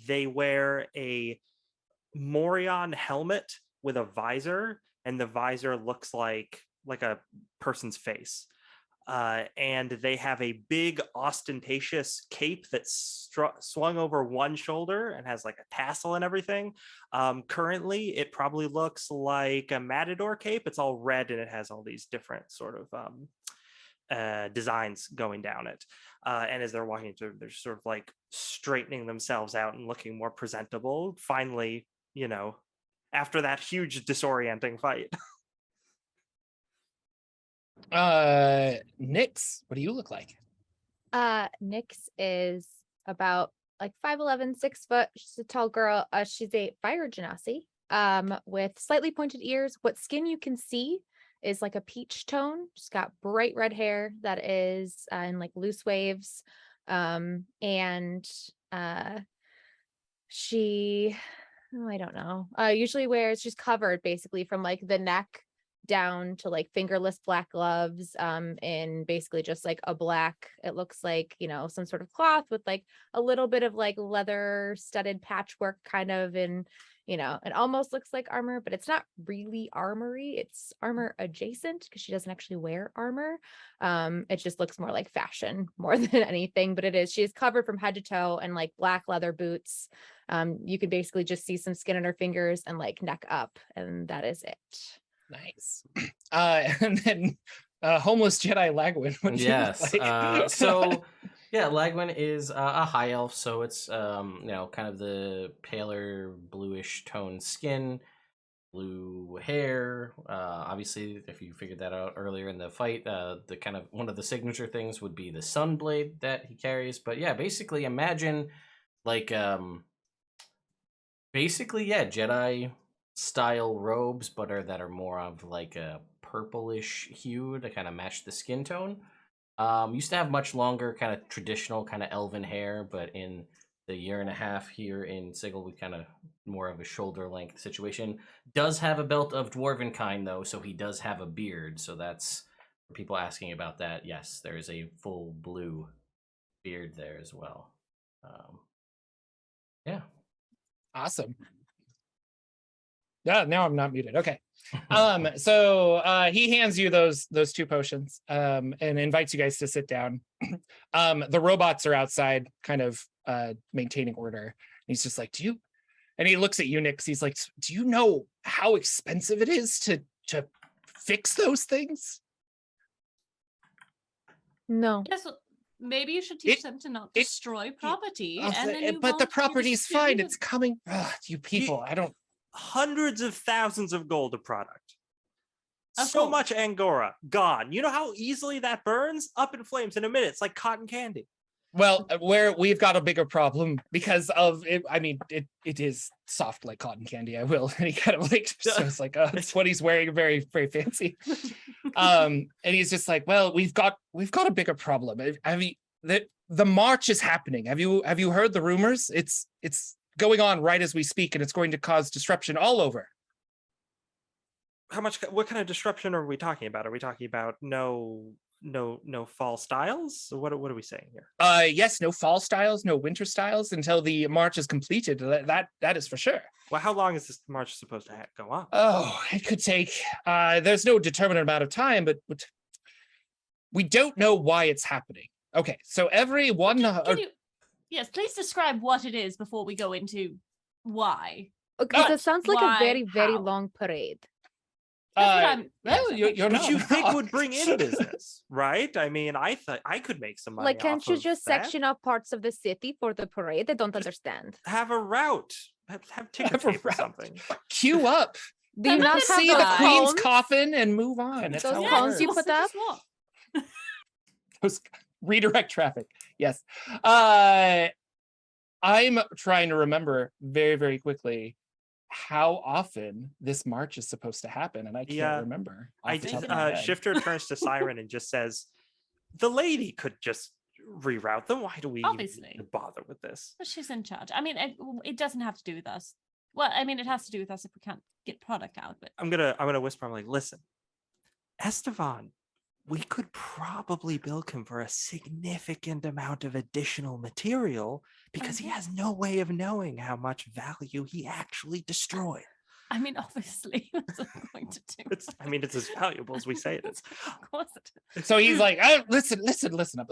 They wear a Morion helmet with a visor, and the visor looks like a person's face. And they have a big ostentatious cape that's swung over one shoulder and has like a tassel and everything. Currently, it probably looks like a matador cape. It's all red and it has all these different sort of designs going down it. And as they're walking through, they're sort of like straightening themselves out and looking more presentable. Finally, you know, after that huge disorienting fight. Nyx, what do you look like? Nyx is about like 5'11", 6 foot. She's a tall girl. She's a fire genasi, with slightly pointed ears. What skin you can see is like a peach tone. She's got bright red hair that is in like loose waves. And she, I don't know, usually wears, she's covered basically from like the neck down to like fingerless black gloves, in basically just like a black, it looks like, you know, some sort of cloth with like a little bit of like leather studded patchwork kind of, and you know, it almost looks like armor, but it's not really armory. It's armor adjacent because she doesn't actually wear armor. It just looks more like fashion more than anything, but it is. She is covered from head to toe in like black leather boots. You can basically just see some skin on her fingers and like neck up, and that is it. Nice. And then homeless Jedi Lagwin. What do you look like? So yeah, Lagwin is a high elf, so it's you know, kind of the paler bluish toned skin, blue hair. Obviously, if you figured that out earlier in the fight, the kind of one of the signature things would be the sun blade that he carries. But yeah, basically imagine like Jedi style robes, but that are more of like a purplish hue to kind of match the skin tone. Used to have much longer kind of traditional kind of elven hair, but in the year and a half here in Sigil, we kind of more of a shoulder length situation. Does have a belt of dwarven kind though, so he does have a beard. So that's for people asking about that. Yes, there is a full blue beard there as well. Yeah. Awesome. Yeah, now I'm not muted. Okay. So he hands you those 2 potions, and invites you guys to sit down. The robots are outside kind of maintaining order. And he's just like, and he looks at you, Nyx. He's like, do you know how expensive it is to fix those things? No. Yes, maybe you should teach them to not destroy property. But the property's fine. It's coming. You people, I don't. Hundreds of thousands of gold a product. Of So course. much Angora gone. You know how easily that burns? Up in flames in a minute. It's like cotton candy. Well, we've got a bigger problem because of it. I mean, it is soft like cotton candy. I will. And he kind of like, so it's like, it's what he's wearing, very, very fancy. And he's just like, well, we've got a bigger problem. Have you, the march is happening. Have you heard the rumors? It's going on right as we speak, and it's going to cause disruption all over. What kind of disruption are we talking about? Are we talking about no fall styles? What are we saying here? Yes, no fall styles, no winter styles until the march is completed. That is for sure. Well, how long is this march supposed to go on? Oh, it could take, there's no determinate amount of time, but we don't know why it's happening. Okay, so every one... Yes, please describe what it is before we go into why. Because No. it sounds like a very, Why? very How? long parade. That's what I'm. well, yes, you're Which not you think wrong. would bring in business, right? I mean, I thought I could make some money. Like, can't off you of just that. section off parts of the city for the parade? I don't Just- understand. Have a route. Have ticker Have a tape or route. something. Queue up. Do you Some not of have See them the those die. queen's cones? coffin and move on. That's Those how it cones you works. put up? Just walk. Those redirect traffic. Yes. I'm trying to remember very, very quickly how often this march is supposed to happen, and I can't Yeah. remember. I off the think top of my head. Shifter turns to Siren and just says, "The lady could just reroute them. Why do we even Obviously. need to bother with this?" But she's in charge. I mean, it doesn't have to do with us. Well, I mean, it has to do with us if we can't get product out. But I'm gonna whisper. I'm like, "Listen, Estevan, we could probably bilk him for a significant amount of additional material because he has no way of knowing how much value he actually destroyed." I mean, obviously, that's what I'm going to do. It's as valuable as we say it is. Of course it is. So he's like, oh, listen up.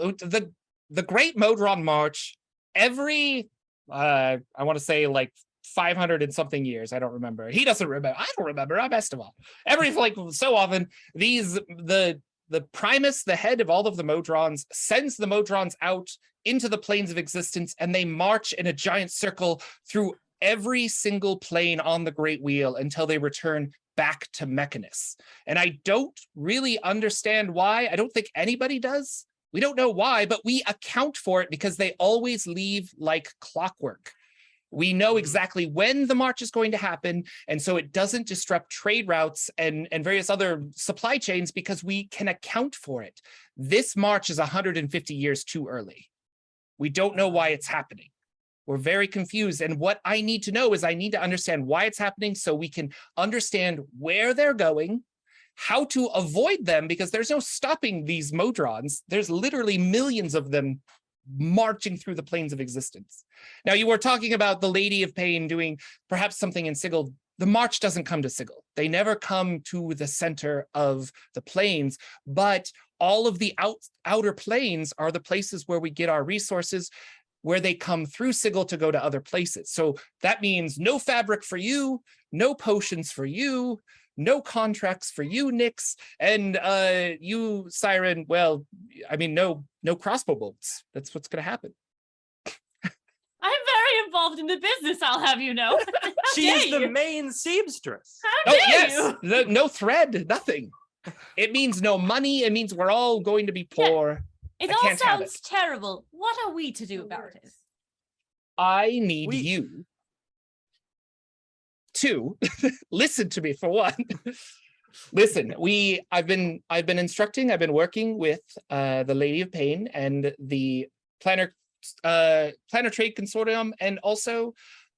The Great Modron March, every I want to say like 500 and something years. I don't remember. He doesn't remember. I don't remember. I'm Esteban. Every like so often, the Primus, the head of all of the Modrons, sends the Modrons out into the planes of existence, and they march in a giant circle through every single plane on the Great Wheel until they return back to Mechanus. And I don't really understand why. I don't think anybody does. We don't know why, but we account for it because they always leave like clockwork. We know exactly when the march is going to happen, and so it doesn't disrupt trade routes and various other supply chains because we can account for it. This march is 150 years too early. We don't know why it's happening. We're very confused, and what I need to know is I need to understand why it's happening so we can understand where they're going, how to avoid them, because there's no stopping these Modrons. There's literally millions of them marching through the planes of existence. Now, you were talking about the Lady of Pain doing perhaps something in Sigil. The march doesn't come to Sigil. They never come to the center of the planes, but all of the outer planes are the places where we get our resources, where they come through Sigil to go to other places. So that means no fabric for you, no potions for you, no contracts for you, Nyx, and you, Siren, well, I mean, no crossbow bolts. That's what's going to happen. I'm very involved in the business, I'll have you know. How She dare is the you? main seamstress. How Oh, dare yes, you? no thread, nothing. It means no money. It means we're all going to be poor. It I all can't have sounds terrible. What are we to do about it? I need We- you to listen to me for one. Listen, I've been working with the Lady of Pain and the Planner Trade Consortium and also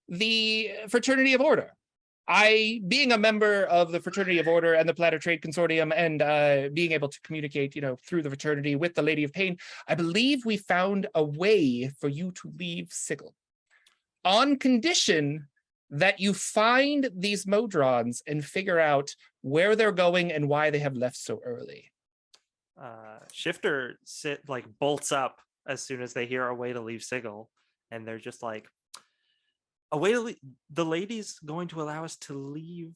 the Fraternity of Order. Being a member of the Fraternity of Order and the Planner Trade Consortium and being able to communicate, through the fraternity with the Lady of Pain, I believe we found a way for you to leave Sigil, on condition that you find these Modrons and figure out where they're going and why they have left so early. Shifter bolts up as soon as they hear a way to leave Sigil, and they're just like, "A way to leave? The lady's going to allow us to leave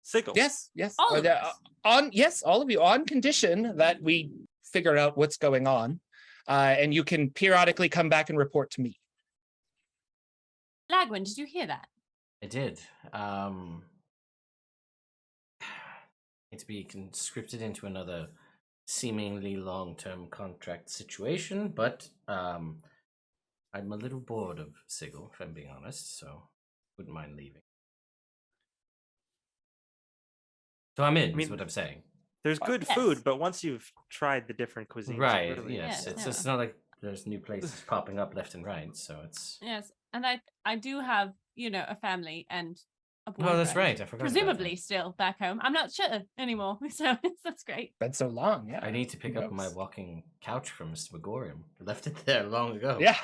Sigil." Yes. All of us. All of you, on condition that we figure out what's going on, and you can periodically come back and report to me. Lagwin, did you hear that? I did. It's being conscripted into another seemingly long-term contract situation, but I'm a little bored of Sigil, if I'm being honest, so wouldn't mind leaving. So I'm in, is what I'm saying. There's good Yes. food, but once you've tried the different cuisines, it Right, really- yes. Yeah, It's not like there's new places popping up left and right, so it's... Yes, and I do have, a family and a boyfriend. Oh, that's right, I forgot about Presumably that. still back home. I'm not sure anymore, so that's great. Been so long, yeah. I need to pick Who up my knows? walking couch from Mr. Megorium. I left it there long ago. Yeah.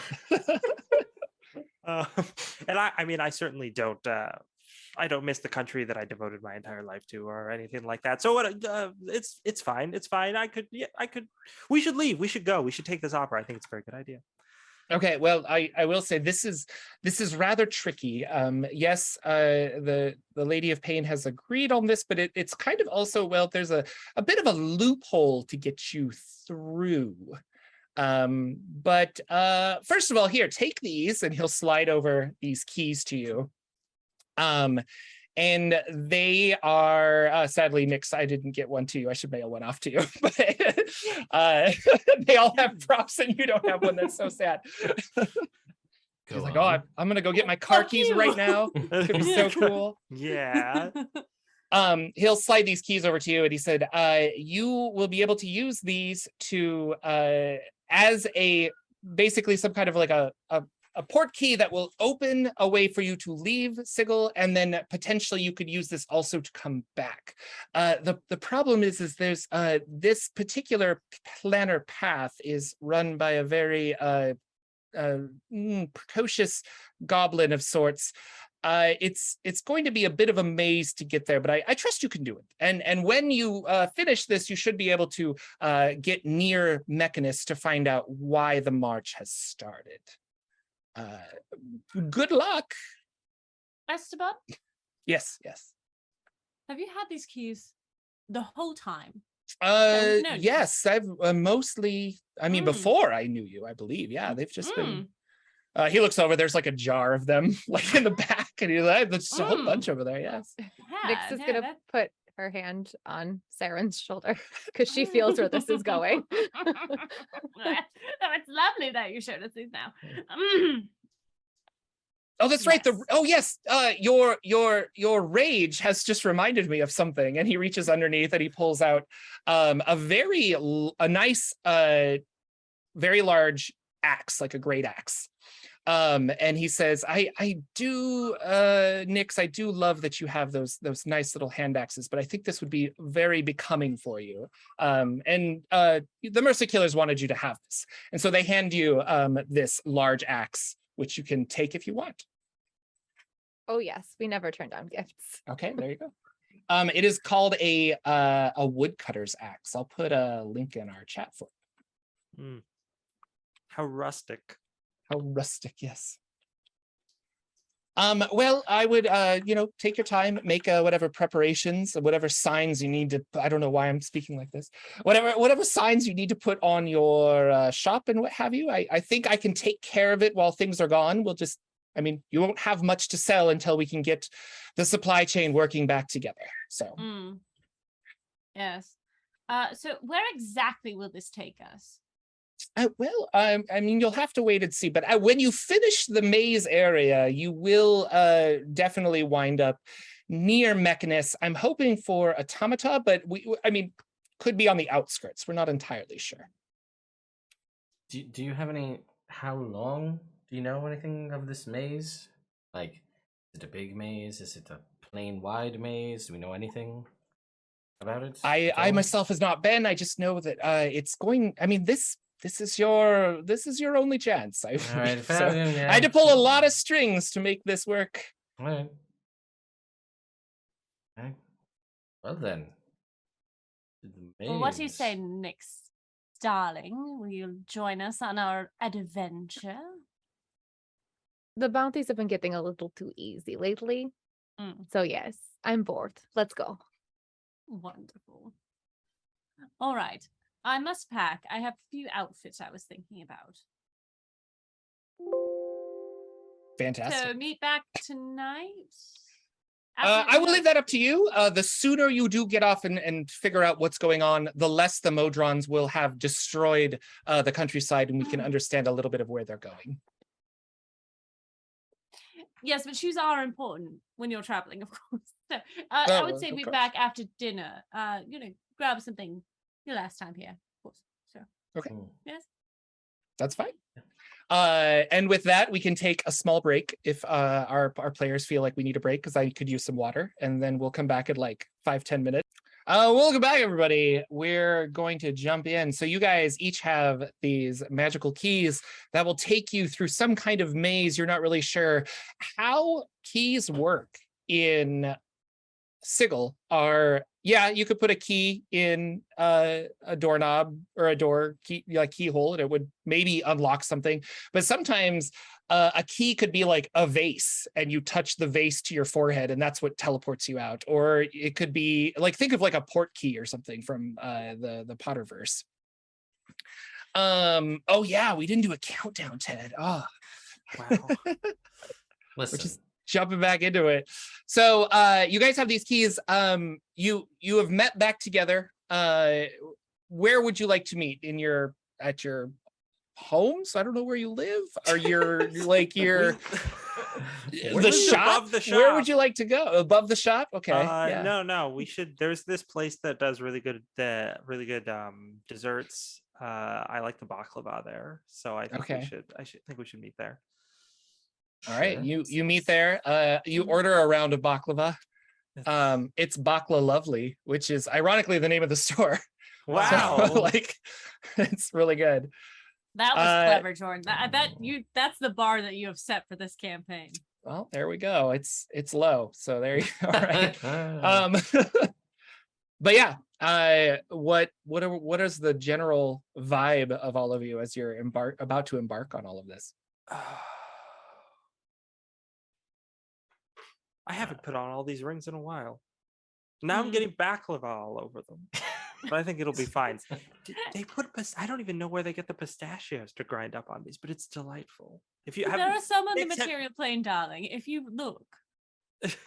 And I certainly don't. I don't miss the country that I devoted my entire life to, or anything like that. So what? It's fine. It's fine. I could. We should leave. We should go. We should take this opera. I think it's a very good idea. Okay, well, I will say this is rather tricky. Yes, the Lady of Pain has agreed on this, but it's kind of also, well, there's a bit of a loophole to get you through. But first of all, here, take these, and he'll slide over these keys to you. And they are, sadly, Nix, I didn't get one to you. I should mail one off to you. But they all have props and you don't have one. That's so sad. He's like, oh, I'm going to go get my car keys right now. It's going to be so cool. Yeah. He'll slide these keys over to you, and he said, you will be able to use these to, as basically some kind of like a port key that will open a way for you to leave Sigil, and then potentially you could use this also to come back. The problem is there's this particular planar path is run by a very precocious goblin of sorts. It's going to be a bit of a maze to get there, but I trust you can do it. And when you finish this, you should be able to get near Mechanist to find out why the march has started. Good luck. Esteban, Yes. have you had these keys the whole time? Yes, I've mostly, I mean, before I knew you, I believe. Yeah, they've just been. He looks over, there's like a jar of them like in the back, and he's like, there's a whole bunch over there. Yes. Nix is gonna put her hand on Siren's shoulder because she feels where this is going. It's lovely that you showed us these now. Oh, that's right. Yes. Your rage has just reminded me of something. And he reaches underneath and he pulls out a nice, very large axe, like a great axe. And he says, I do, Nix, I do love that you have those nice little hand axes, but I think this would be very becoming for you. And the Mercy Killers wanted you to have this. And so they hand you this large axe, which you can take if you want. Oh yes, we never turn down gifts. Okay, there you go. It is called a woodcutter's axe. I'll put a link in our chat for it. How rustic. How rustic, yes. Well, I would, take your time, make whatever preparations, whatever signs you need to, I don't know why I'm speaking like this, whatever signs you need to put on your shop and what have you. I think I can take care of it while things are gone. You won't have much to sell until we can get the supply chain working back together, so. Yes. So where exactly will this take us? You'll have to wait and see, but when you finish the maze area, you will definitely wind up near Mechanist. I'm hoping for Automata, but could be on the outskirts. We're not entirely sure. Do you have how long? Do you know anything of this maze? Like, is it a big maze? Is it a plain wide maze? Do we know anything about it? I myself has not been. I just know that it's going, this is your only chance. I had to pull a lot of strings to make this work. All right. Well then. Well, what do you say, Nix, darling? Will you join us on our adventure? The bounties have been getting a little too easy lately. So yes, I'm bored. Let's go. Wonderful. All right. I must pack. I have a few outfits I was thinking about. Fantastic. So meet back tonight? I will leave that up to you. The sooner you do get off and figure out what's going on, the less the Modrons will have destroyed the countryside, and we can understand a little bit of where they're going. Yes, but shoes are important when you're traveling, of course. So I would say meet back after dinner. Grab something your last time here, of course. So okay. Yes. That's fine. And with that, we can take a small break if our players feel like we need a break, because I could use some water, and then we'll come back in like 5-10 minutes. Welcome back, everybody. We're going to jump in. So you guys each have these magical keys that will take you through some kind of maze. You're not really sure how keys work in Sigil. yeah, you could put a key in a doorknob or a door key, like keyhole, and it would maybe unlock something. But sometimes a key could be like a vase, and you touch the vase to your forehead, and that's what teleports you out. Or it could be like, think of like a port key or something from the Potterverse. Oh yeah, we didn't do a countdown, Ted. Oh, Wow. Listen, we're just jumping back into it. So you guys have these keys. You have met back together. Where would you like to meet? At your homes? I don't know where you live. Or your like your the shop? Above the shop. Where would you like to go? Above the shop? Okay. Yeah. No, we should. There's this place that does really good desserts. I like the baklava there, so I think Okay. we should meet there. All right. sure. You meet there. You order a round of baklava. It's Bakla Lovely, which is ironically the name of the store. Wow. So, like, it's really good. That was clever, Jordan. That's the bar that you have set for this campaign. Well, there we go. It's low. So there you go. All right. But yeah, what is the general vibe of all of you as you're about to embark on all of this? I haven't put on all these rings in a while. Now I'm getting baklava all over them, but I think it'll be fine. They put I don't even know where they get the pistachios to grind up on these, but it's delightful. If you There are some on the Nix, material plane, darling. If you look.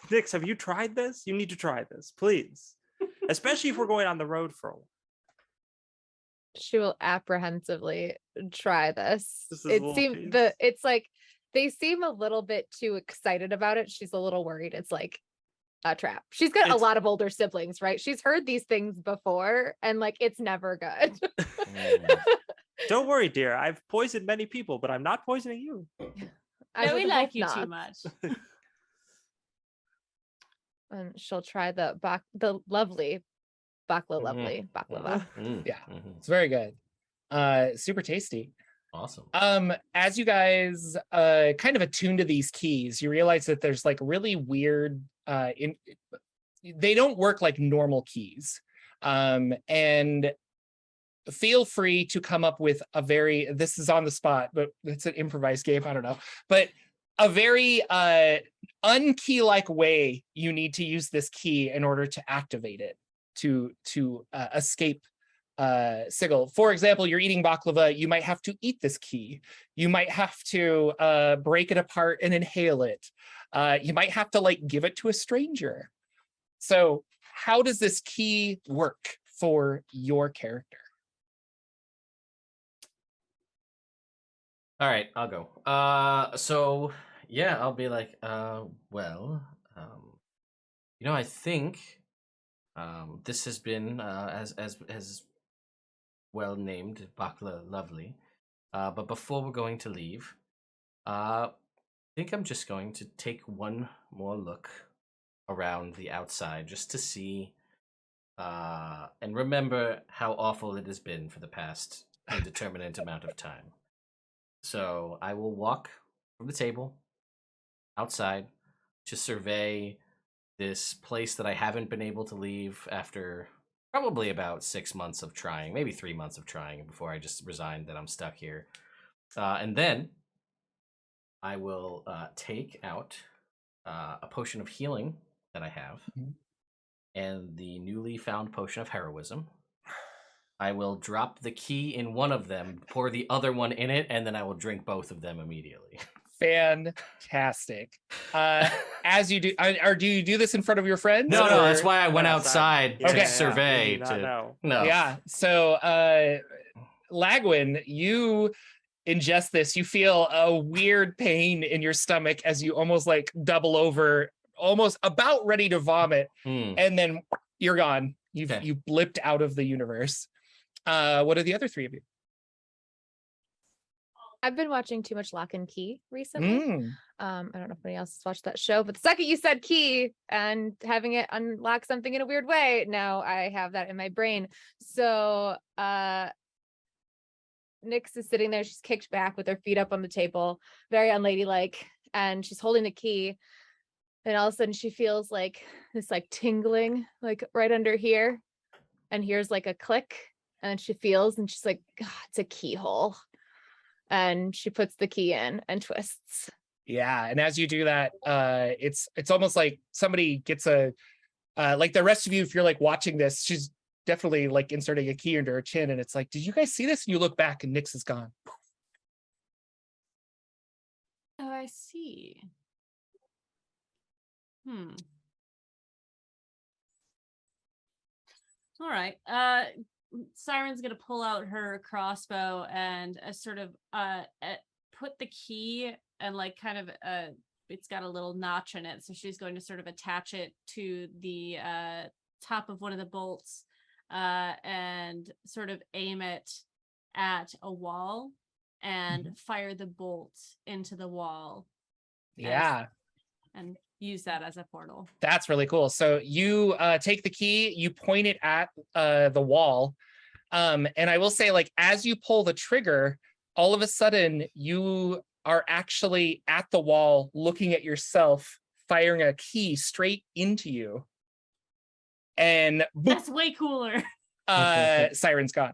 Nix, have you tried this? You need to try this, please. Especially if we're going on the road for a while. She will apprehensively try this. Just this It little seems piece. it's like they seem a little bit too excited about it. She's a little worried it's like a trap. She's got a lot of older siblings, right? She's heard these things before, and like it's never good. Don't worry, dear. I've poisoned many people, but I'm not poisoning you. I No, we would like hope you too not. much. And she'll try the lovely baklava. Yeah. It's very good. Super tasty. Awesome. As you guys kind of attune to these keys, you realize that there's like really weird they don't work like normal keys. And feel free to come up with this is on the spot, but it's an improvised game, I don't know. But a very unkey-like way you need to use this key in order to activate it to escape sigil. For example, you're eating baklava, you might have to eat this key. You might have to break it apart and inhale it. You might have to like give it to a stranger. So how does this key work for your character? All right, I'll go. So yeah, I'll be like, I think this has been as well named Bakla Lovely. But before we're going to leave, I think I'm just going to take one more look around the outside just to see and remember how awful it has been for the past indeterminate amount of time. So I will walk from the table outside to survey this place that I haven't been able to leave after probably about 6 months of trying, maybe 3 months of trying before I just resigned that I'm stuck here. And then I will take out a potion of healing that I have and the newly found potion of heroism. I will drop the key in one of them, pour the other one in it, and then I will drink both of them immediately. Fantastic. As you do, or do you do this in front of your friends? No, or? that's why I went outside to Okay. survey. No. Yeah. So, Lagwin, you ingest this. You feel a weird pain in your stomach as you almost like double over, almost about ready to vomit, and then you're gone. You blipped out of the universe. What are the other three of you? I've been watching too much Lock and Key recently. I don't know if anybody else has watched that show, but the second you said key and having it unlock something in a weird way, now I have that in my brain. So Nyx is sitting there. She's kicked back with her feet up on the table, very unladylike, and she's holding the key. And all of a sudden she feels like this like tingling like right under here, and here's like a click, and she feels and she's like, God, it's a keyhole. And she puts the key in and twists. Yeah, and as you do that, it's almost like somebody gets a like the rest of you, if you're like watching this, she's definitely like inserting a key under her chin, and it's like, did you guys see this? And you look back and Nyx is gone. Oh, I see. All right. Siren's gonna pull out her crossbow and sort of put the key and like kind of it's got a little notch in it, so she's going to sort of attach it to the top of one of the bolts and sort of aim it at a wall and fire the bolt into the wall. Yeah. And use that as a portal. That's really cool. So you take the key, you point it at the wall. And I will say, like, as you pull the trigger, all of a sudden you are actually at the wall looking at yourself, firing a key straight into you. And boop, that's way cooler. Siren's gone.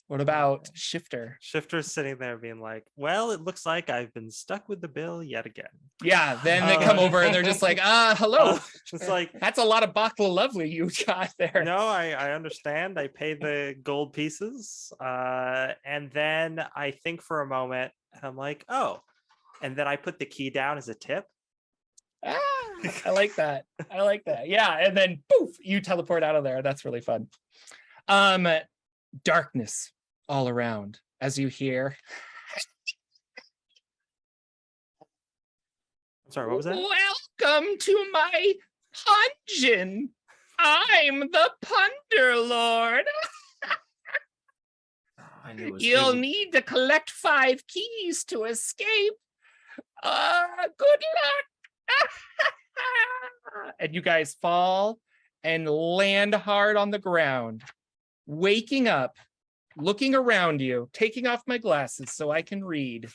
What about Shifter? Shifter's sitting there being like, well, it looks like I've been stuck with the bill yet again. Yeah, then they come over and they're just like, hello. It's like, that's a lot of Bacla Lovely you got there. No, I understand. I pay the gold pieces. And then I think for a moment, and I'm like, oh. And then I put the key down as a tip. I like that. I like that. Yeah, and then poof, you teleport out of there. That's really fun. Darkness all around as you hear. Sorry, what was that? Welcome to my dungeon. I'm the Punder Lord. I knew it was You'll really... need to collect 5 keys to escape. Good luck. And you guys fall and land hard on the ground. Waking up, looking around you, taking off my glasses so I can read.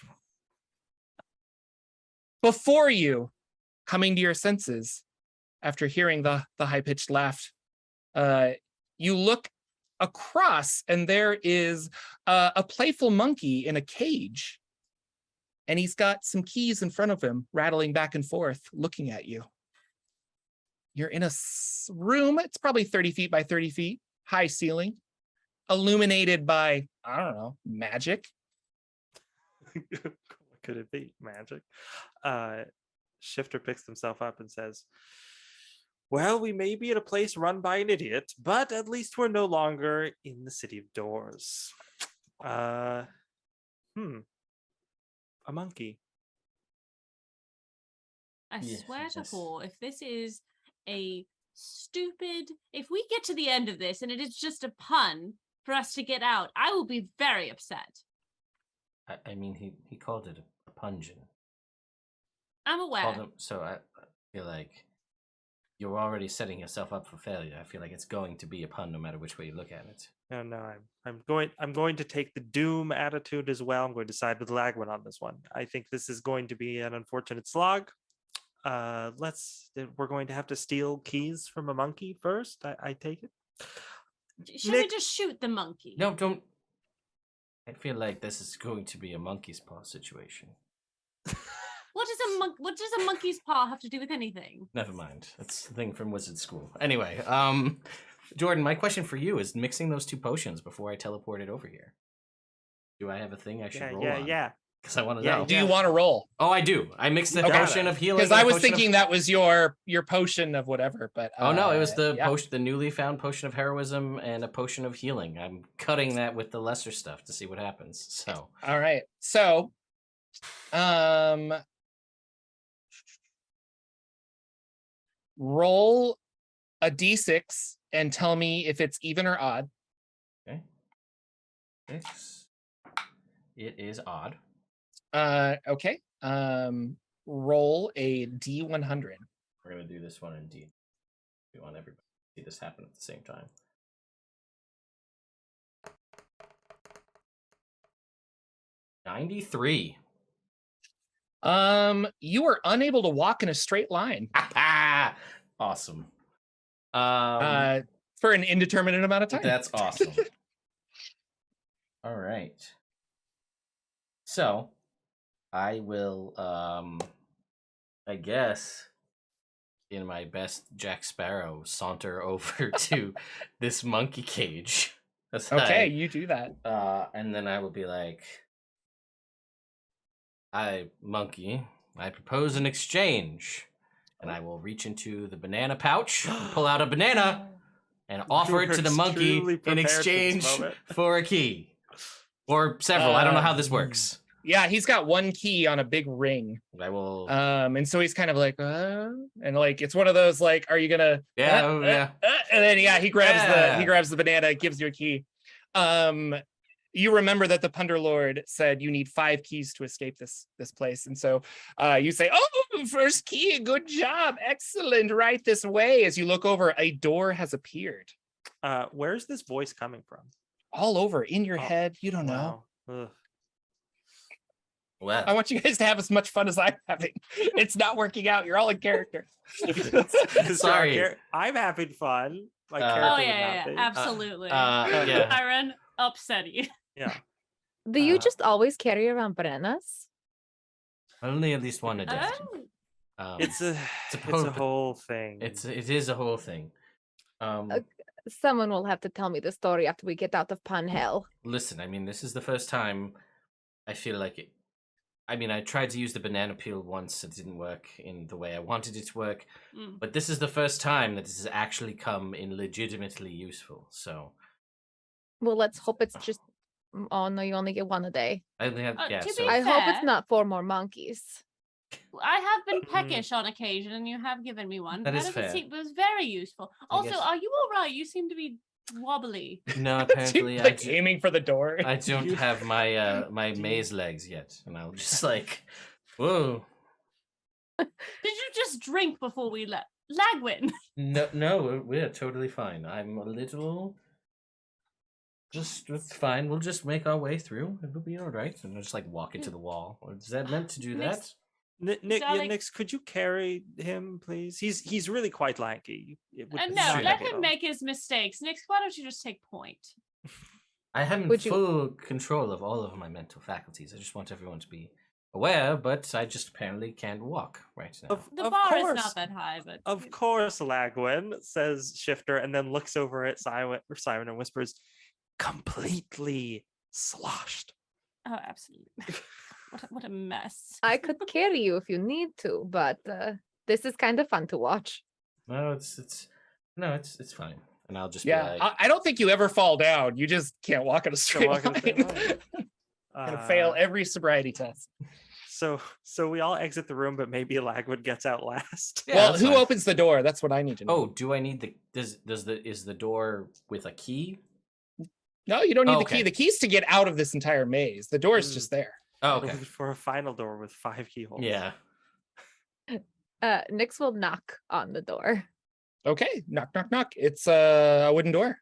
Before you, coming to your senses, after hearing the high-pitched laugh, you look across and there is a playful monkey in a cage. And he's got some keys in front of him, rattling back and forth, looking at you. You're in a room, it's probably 30 feet by 30 feet, high ceiling, illuminated by, I don't know, magic. What could it be? Magic. Shifter picks himself up and says, well, we may be at a place run by an idiot, but at least we're no longer in the city of doors. A monkey. I Yes, swear to yes. God, if this is a stupid, if we get to the end of this and it is just a pun for us to get out, I will be very upset. I mean, he called it a pungent. I'm aware. So I feel like you're already setting yourself up for failure. I feel like it's going to be a pun no matter which way you look at it. No, I'm going to take the doom attitude as well. I'm going to side with Lagwin on this one. I think this is going to be an unfortunate slog. We're going to have to steal keys from a monkey first. I take it. Should we just shoot the monkey? No, don't. I feel like this is going to be a monkey's paw situation. What does a monkey's paw have to do with anything? Never mind. That's the thing from wizard school. Anyway, Jordan, my question for you is mixing those 2 potions before I teleport it over here. Do I have a thing I should roll on? Yeah. Because I want to know. Do you want to roll? Oh, I do. I mixed the Okay. potion of healing. Because and I the was potion thinking that was your potion of whatever, but Oh no, it was the yeah. potion, the newly found potion of heroism and a potion of healing. I'm cutting that with the lesser stuff to see what happens. So All right. So, roll a d6 and tell me if it's even or odd. okay. 6. It is odd. Okay. Roll a d100. We're gonna do this one in D. We want everybody to see this happen at the same time. 93. You are unable to walk in a straight line Awesome. for an indeterminate amount of time. That's awesome. All right. So, I will, I guess, in my best Jack Sparrow, saunter over to this monkey cage. Okay, you do that. And then I will be like, monkey, I propose an exchange. And I will reach into the banana pouch, and pull out a banana, and offer it to the monkey in exchange for a key. Or several. I don't know how this works. Yeah, he's got one key on a big ring. I will. And so he's kind of like, and like it's one of those like, are you gonna? Yeah. And then he grabs the banana, gives you a key. You remember that the Punder Lord said you need 5 keys to escape this place, and so you say, "Oh, first key, good job, excellent, right this way." As you look over, a door has appeared. Where's this voice coming from? All over in your head. You don't know. Ugh. Well, I want you guys to have as much fun as I'm having. It's not working out. You're all in character. sorry. I'm having fun. My Oh character yeah, would not be. absolutely. Yeah. Siren, upsetty. Yeah. Do you just always carry around bananas? Only at least one a day. It's a whole thing. It is a whole thing. Someone will have to tell me the story after we get out of Pun Hell. Listen, I mean, this is the first time I feel like it. I mean, I tried to use the banana peel once. It didn't work in the way I wanted it to work. But this is the first time that this has actually come in legitimately useful. So. Well, let's hope it's just. Oh no, you only get one a day. I only have, To so be I hope it's fair, not 4 more monkeys. I have been peckish on occasion, and you have given me one. That is doesn't fair. seem- it was very useful. Also, guess- are you all right? You seem to be wobbly. no, apparently like aiming for the door. I don't have my my maze legs yet, and I'll just like, whoa. Did you just drink before we left? Lagwin. No, we're totally fine. I'm a little. It's fine. We'll just make our way through. It'll be all right. And I'll just like walk into the wall. Is that meant to do that? Nix, could you carry him, please? He's really quite lanky. No, let him make his mistakes. Nix, why don't you just take point? I have full control of all of my mental faculties. I just want everyone to be aware, but I just apparently can't walk right now. The bar is not that high, but of course, Lagwin, says Shifter, and then looks over at Siren and whispers, completely sloshed. Oh, absolutely. What a mess. I could carry you if you need to, but this is kind of fun to watch. No, it's fine. And I'll just Yeah, be like, I don't think you ever fall down. You just can't walk in a straight line. Gonna fail every sobriety test. So we all exit the room, but maybe Lagwood gets out last. Yeah, well, that's who fine. opens the door? That's what I need to know. Oh, do I need is the door with a key? No, you don't need the Okay. key. The key's to get out of this entire maze. The door is just there. Oh, okay. For a final door with 5 keyholes. Yeah. Nix will knock on the door. Okay, knock, knock, knock. It's a wooden door.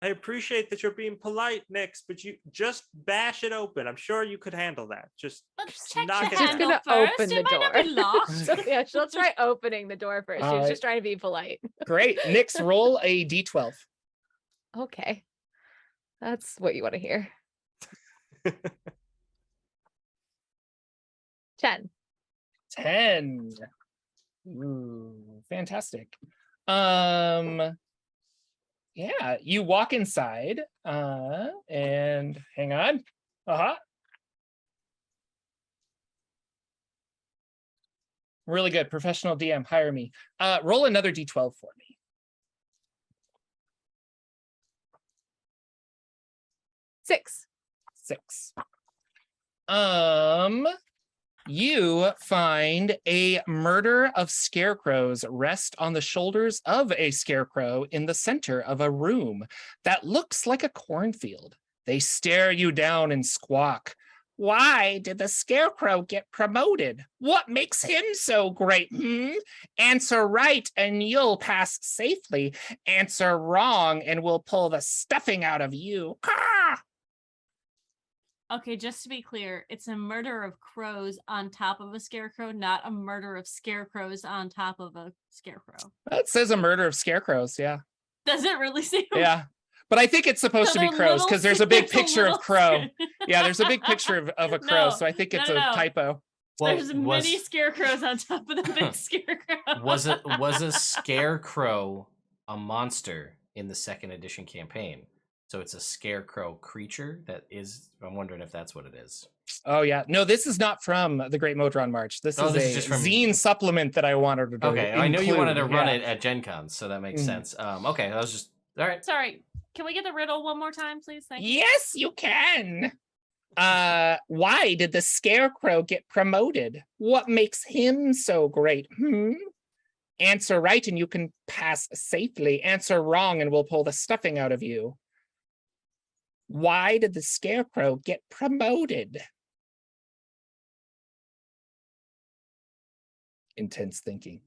I appreciate that you're being polite, Nix, but you just bash it open. I'm sure you could handle that. Just Let's check knock the it She's down. handle gonna first. open It the might not be door. locked. So, yeah, she'll try opening the door first. She's just trying to be polite. Great. Nix, roll a d12. Okay. That's what you want to hear. 10. 10. Ooh, fantastic. Yeah, you walk inside and hang on. Really good. Professional DM, hire me. Roll another d12 for me. 6. 6. You find a murder of scarecrows rest on the shoulders of a scarecrow in the center of a room that looks like a cornfield. They stare you down and squawk. Why did the scarecrow get promoted? What makes him so great? Answer right and you'll pass safely. Answer wrong and we'll pull the stuffing out of you. Caw! Okay, just to be clear, it's a murder of crows on top of a scarecrow, not a murder of scarecrows on top of a scarecrow. It says a murder of scarecrows. Yeah. Does it really say? Yeah. But I think it's supposed So to be they're crows little because there's a big there's a picture of little crow. Yeah, there's a big picture of a crow. No, So I think it's no, a no. typo. Well, There's many scarecrows on top of the big scarecrow. was a scarecrow a monster in the second edition campaign? So it's a scarecrow creature that is. I'm wondering if that's what it is. Oh yeah. No, this is not from the Great Modron March. This is This a is just from- zine supplement that I wanted to Okay, I know you wanted to include, run yeah. it at Gen Con, so that makes Mhm. sense. Okay, that was just all right. Sorry, can we get the riddle one more time, please? Thank you. Yes, you can. Why did the scarecrow get promoted? What makes him so great? Answer right and you can pass safely. Answer wrong and we'll pull the stuffing out of you. Why did the scarecrow get promoted? Intense thinking.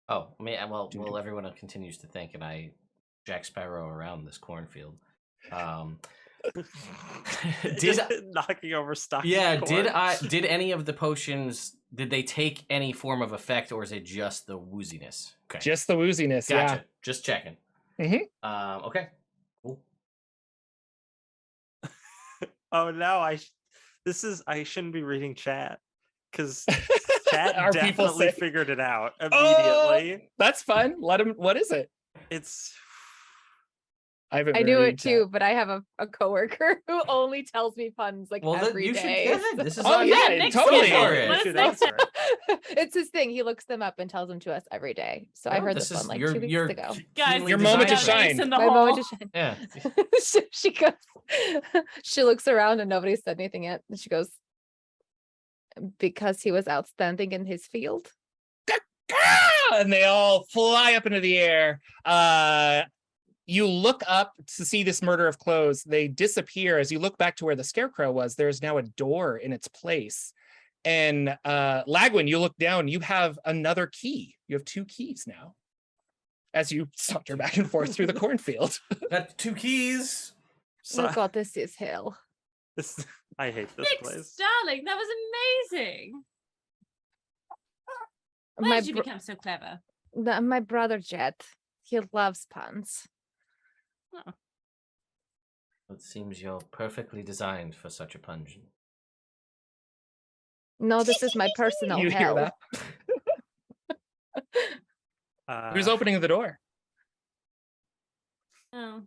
Oh, I mean, well, everyone continues to think, and I Jack Sparrow around this cornfield. Just knocking over stock. Yeah, did any of the potions, did they take any form of effect, or is it just the wooziness? Okay. Just the wooziness, Gotcha. yeah. Just checking. Okay. Cool. Oh no, I shouldn't be reading chat because chat Are people definitely saying- figured it out Oh! immediately. That's fun. Let him. What is it? It's I haven't. I been knew reading it too, but I have a coworker who only tells me puns like Well, then every you should day. get it. This is Oh, on yeah, you. Nick's totally. good. Go for it. What Should is Nick's- answer it. It's his thing. He looks them up and tells them to us every day. So I Oh, heard this one like 2 weeks ago. Guys, keenly Your moment to designed. shine. Ace in the My hole. moment to shine. Yeah. she goes, she looks around and nobody said anything yet. And she goes, because he was outstanding in his field. And they all fly up into the air. You look up to see this murder of clothes. They disappear as you look back to where the scarecrow was. There's now a door in its place. And Lagwin, you look down, you have another key. You have 2 keys now. As you saunter back and forth through the cornfield. Got 2 keys. So, Oh God, this is hell. I hate this Nick's place. darling, that was amazing. Why My did you bro- become so clever? my brother Jet, he loves puns. It seems you're perfectly designed for such a pungent. No, this is my personal You hell. hear that? Who's opening the door? Oh.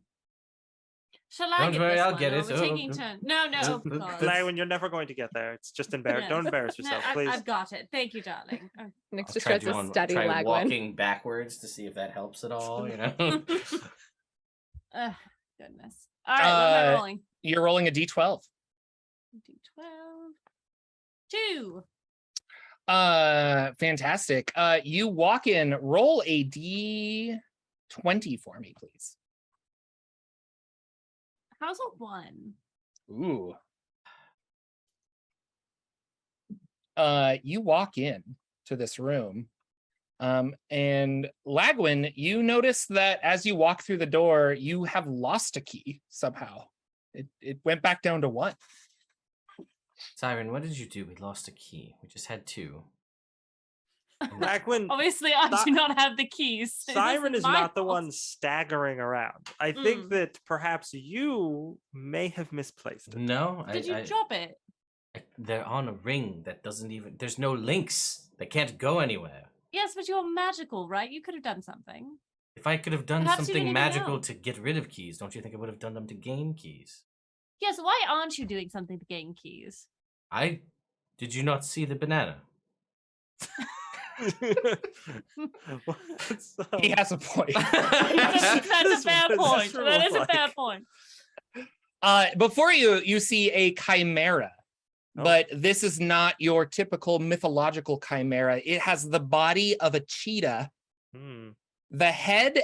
Shall I Don't get worry, this I'll one, get or it. we're taking turns? No, oh, God. Lywin, you're never going to get there. It's just embarrassing. Don't embarrass No, yourself, I- please. I've got it. Thank you, darling. Oh. Nick's I'll just try tries to doing- study try Lagwin. walking backwards to see if that helps at all, you know? Ugh, goodness. All right, what am I rolling? You're rolling a D12. D12. 2. Fantastic. You walk in, roll a D20 for me, please. How's a 1? Ooh. You walk in to this room. And Lagwin, you notice that as you walk through the door, you have lost a key somehow. It went back down to 1. Siren, what did you do? We lost a key. We just had 2. Lagwin, Obviously, I Si- do not have the keys. This Siren is my not the fault. one staggering around. I think that perhaps you may have misplaced it. No, Did you drop it? they're on a ring that doesn't even. There's no links. They can't go anywhere. Yes, but you're magical, right? You could have done something. If I could have done Perhaps you something didn't magical know. to get rid of keys, don't you think I would have done them to gain keys? Yes, why aren't you doing something to gain keys? Did you not see the banana? What's, He has a point. That's a This fair one- point. this one That was is a fair like- point. Before you see a chimera, Oh. but this is not your typical mythological chimera. It has the body of a cheetah, the head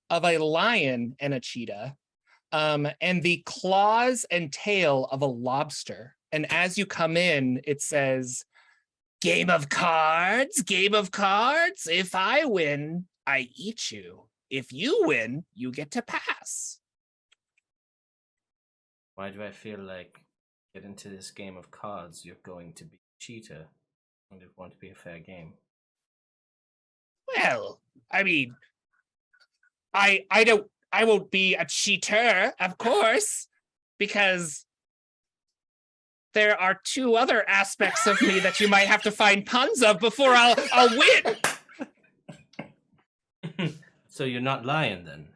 of a lion and a cheetah, and the claws and tail of a lobster. And as you come in, it says, game of cards. If I win, I eat you. If you win, you get to pass. Why do I feel like get into this game of cards, you're going to be a cheater and it won't be a fair game? Well, I mean, I won't be a cheater, of course, because there are two other aspects of me that you might have to find puns of before I'll win. So you're not lying then?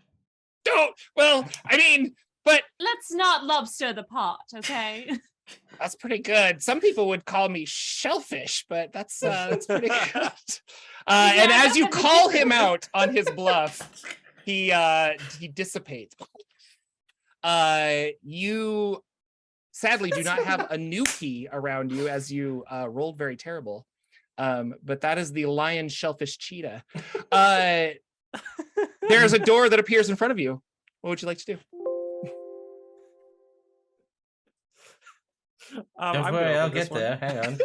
Don't. Well, I mean, but Let's not lobster the pot, okay? that's pretty good. Some people would call me shellfish, but that's pretty good. And as you call him out on his bluff, he dissipates. You sadly do not have a new key around you, as you rolled very terrible. But that is the lion shellfish cheetah. There's a door that appears in front of you. What would you like to do? Don't worry, I'll get there. Hang on.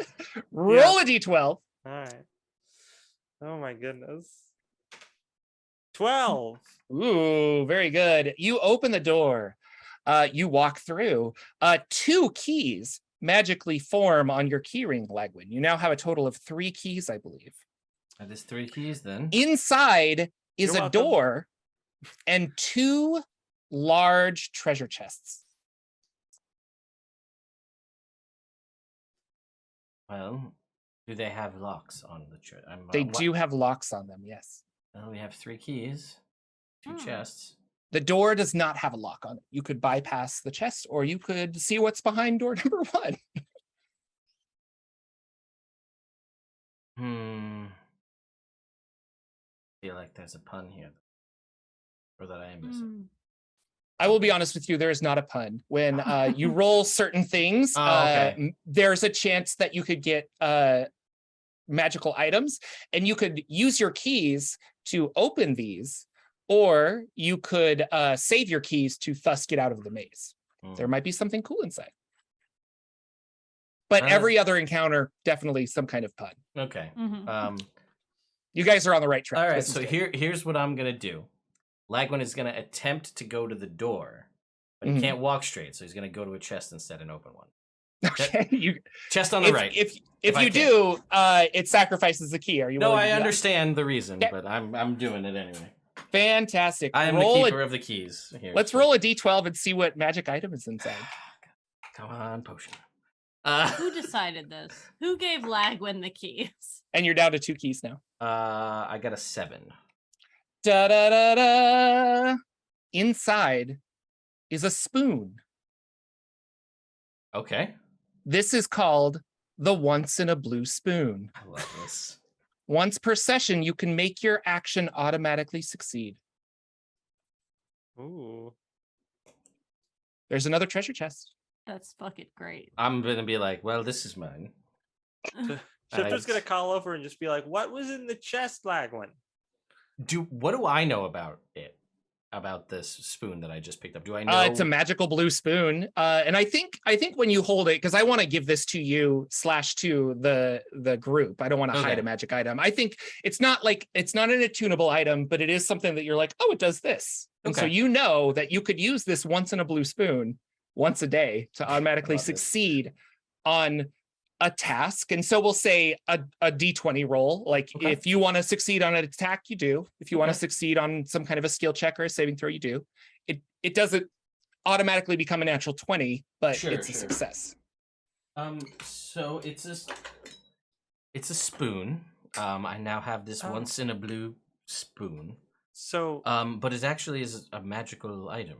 Roll a d12. All right. Oh my goodness. 12. Ooh, very good. You open the door. You walk through. Two keys magically form on your keyring, Lagwin. You now have a total of 3 keys, I believe. That is 3 keys then. Inside is You're a welcome. door and 2 large treasure chests. Well, do they have locks on the chest? They do have locks on them, yes. Well, we have 3 keys, 2 chests. The door does not have a lock on it. You could bypass the chest, or you could see what's behind door number 1. I feel like there's a pun here. Or that I am missing. I will be honest with you, there is not a pun. When you roll certain things, okay. There's a chance that you could get magical items, and you could use your keys to open these, or you could save your keys to thus get out of the maze. There might be something cool inside. But every other encounter, definitely some kind of pun. Okay. You guys are on the right track. All right, This is so good. here's what I'm going to do. Lagwin is going to attempt to go to the door, but he can't walk straight, so he's going to go to a chest instead and open one. Okay. Chest on the right. If I you can. do, it sacrifices the key. Are you? No, willing to I do that? understand the reason, Okay. but I'm doing it anyway. Fantastic. I am the keeper of the keys. Here, Let's roll a d12 and see what magic item is inside. Come on, potion. Who decided this? Who gave Lagwin the keys? And you're down to 2 keys now. I got a 7. Da da da da. Inside is a spoon. Okay. This is called the Once in a Blue Spoon. I love this. Once per session, you can make your action automatically succeed. Ooh. There's another treasure chest. That's fucking great. I'm going to be like, well, this is mine. Shifter's going to call over and just be like, what was in the chest, Lagwin? What do I know about it? About this spoon that I just picked up? Do I know? It's a magical blue spoon, and I think when you hold it, because I want to give this to you / to the group. I don't want to hide a magic item. I think it's not an attunable item, but it is something that you're like, oh, it does this, and so you know that you could use this once in a blue spoon once a day to automatically succeed on a task. And so we'll say a d20 roll. Like if you want to succeed on an attack, you do. If you want to succeed on some kind of a skill check or a saving throw, you do. It doesn't automatically become a natural 20, but it's a success. So it's a spoon. I now have this once in a blue spoon. So but it actually is a magical item.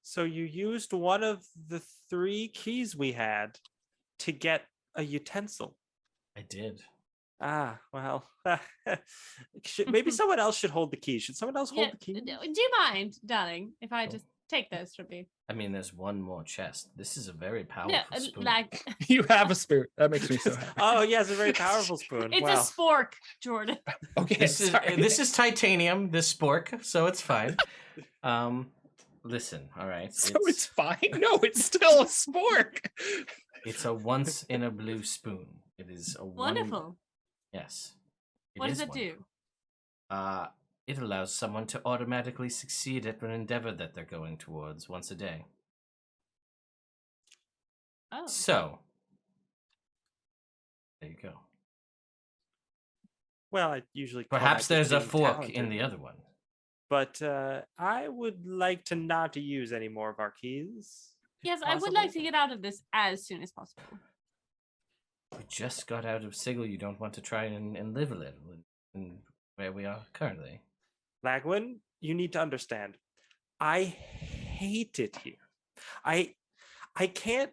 So you used one of the 3 keys we had to get a utensil. I did. Ah, well, maybe someone else should hold the key. Should someone else hold the key? Do you mind, darling, if I just take this from you? I mean, there's one more chest. This is a very powerful spoon. Like You have a spoon. That makes me so happy. Oh, yeah, it's a very powerful spoon. it's Wow. a spork, Jordan. Okay, This is titanium, this spork, so it's fine. Listen, all right. So it's fine. No, it's still a spork. It's a once in a blue spoon. It is a Wonderful. Yes. What does it do? It allows someone to automatically succeed at an endeavor that they're going towards once a day. Oh. So there you go. Well, I usually call Perhaps that just there's a being fork talented. in the other one. But I would like to not use any more of our keys. Yes, if I would like to possible. get out of this as soon as possible. We just got out of Sigil. You don't want to try and live a little in where we are currently. Lagwin, you need to understand. I hate it here. I can't.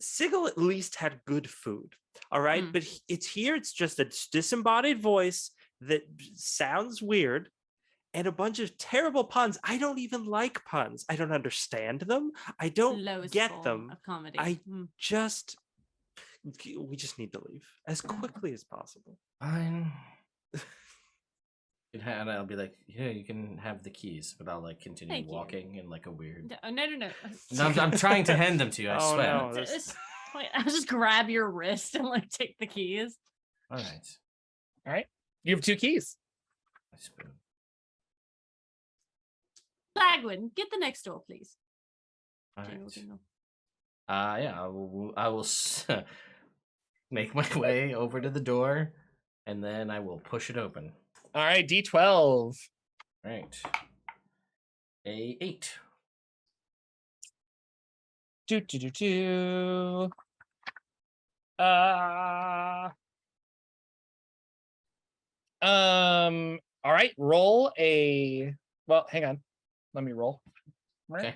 Sigil at least had good food, all right. Mm. But it's here. It's just a disembodied voice that sounds weird, and a bunch of terrible puns. I don't even like puns. I don't understand them. I don't Lowest get form them. of comedy. We just need to leave as quickly as possible. Fine. And I'll be like, yeah, you can have the keys, but I'll like continue Thank you. walking in like a weird. No. No, I'm trying to hand them to you. I Oh, swear. no. Wait, I'll just grab your wrist and like take the keys. All right. All right. You have 2 keys. I suppose. Lagwin, get the next door, please. All Jingle, right. jingle. Yeah, I will make my way over to the door, and then I will push it open. All right, D12. All right. A 8. Do. All right, roll a. Well, hang on. Let me roll. Right. Okay.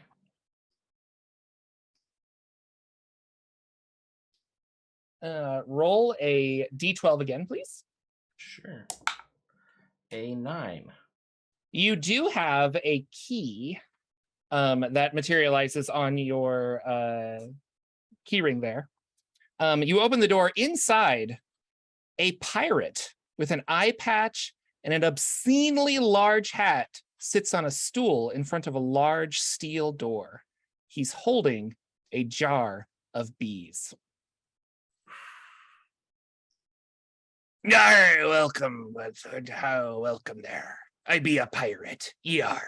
Roll a D12 again, please. Sure. A 9. You do have a key that materializes on your keyring there. You open the door. Inside, a pirate with an eye patch and an obscenely large hat sits on a stool in front of a large steel door. He's holding a jar of bees. Yar, welcome, Wizard. How welcome there. I be a pirate. Yar.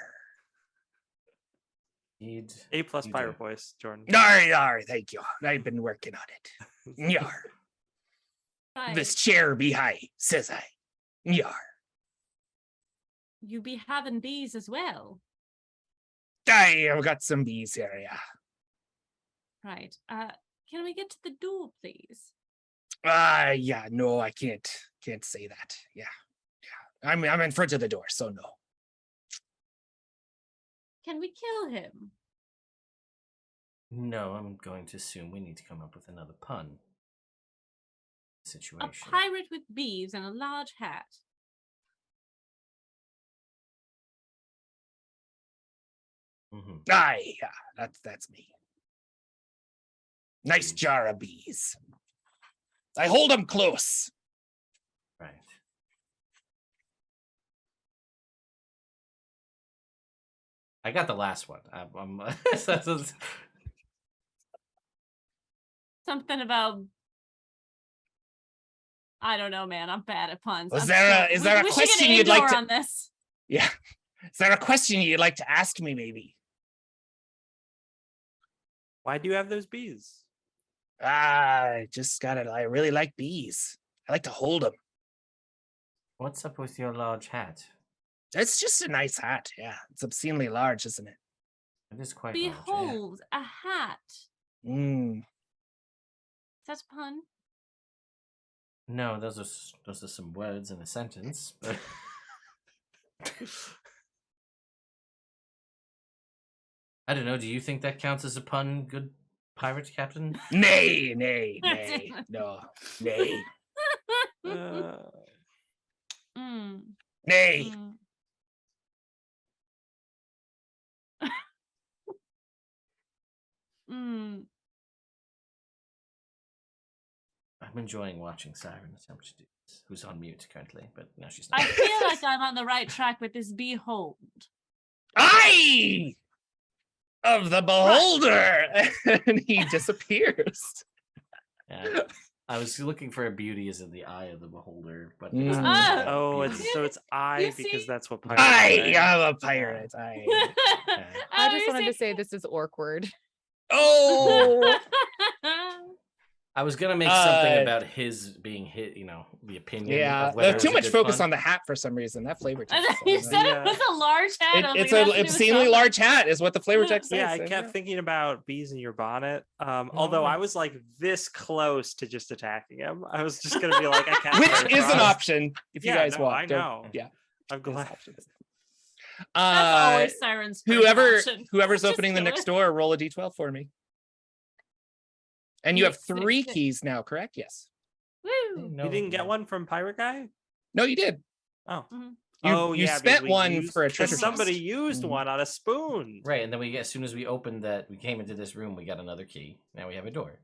Need A+ you pirate do. voice, Jordan. Yar, thank you. I've been working on it. Yar. Hi. This chair be high, says I. Yar. You be having bees as well. I've got some bees here, yeah. Right. Can we get to the door, please? Yeah, no, I can't say that. Yeah. I'm in front of the door, so no. Can we kill him? No, I'm going to assume we need to come up with another pun. A Situation. pirate with bees and a large hat. Mm-hmm. Aye, yeah, that's me. Nice jar of bees. I hold them close. Right. I got the last one. I'm Something about. I don't know, man. I'm bad at puns. Is I'm there so- is there a we should get question an you'd like indoor to? on this? Yeah. Is there a question you'd like to ask me? Maybe. Why do you have those bees? I just got it. I really like bees. I like to hold them. What's up with your large hat? It's just a nice hat. Yeah, it's obscenely large, isn't it? It is quite large. Yeah. Behold, a hat. Mm. Is that a pun? No, those are some words in a sentence. But I don't know. Do you think that counts as a pun, good pirate captain? Nay, no, nay, Mm, nay. mm. Mm. I'm enjoying watching Siren attempt to do this, who's on mute currently, but now she's not. I feel like I'm on the right track with this behold. Eye of the beholder, and he disappears. Yeah. I was looking for a beauty as in the eye of the beholder, but Mm. it's not Oh, beauty. it's I You because see? that's what pirates I say. am a pirate. I. I just wanted to say this is awkward. Oh, I was gonna make something about his being hit, the opinion. Yeah, of whether it was too a much good focus pun. on the hat for some reason. That flavor text. You says, said Yeah. it was a large hat. I was it's like, an it has to do with obscenely something. large hat, is what the flavor text says. Yeah, I so, kept thinking about bees in your bonnet. Although I was like this close to just attacking him. I was just gonna be like, I can't. Which play is an Frost. option if you Yeah, guys no, want. I Don't- know. Yeah, I'm there's glad. options. That's always Siren's first option. Whoever's Just opening the do next it. door, roll a d12 for me. And you have Nick, 3 Nick. keys now, correct? Yes. Woo. You didn't get one from Pirate Guy? No, you did. Oh. Mhm. You yeah, spent because we one used- for a because treasure somebody chest. used Mhm. one on a spoon. Right, and then as soon as we opened we came into this room, we got another key. Now we have a door.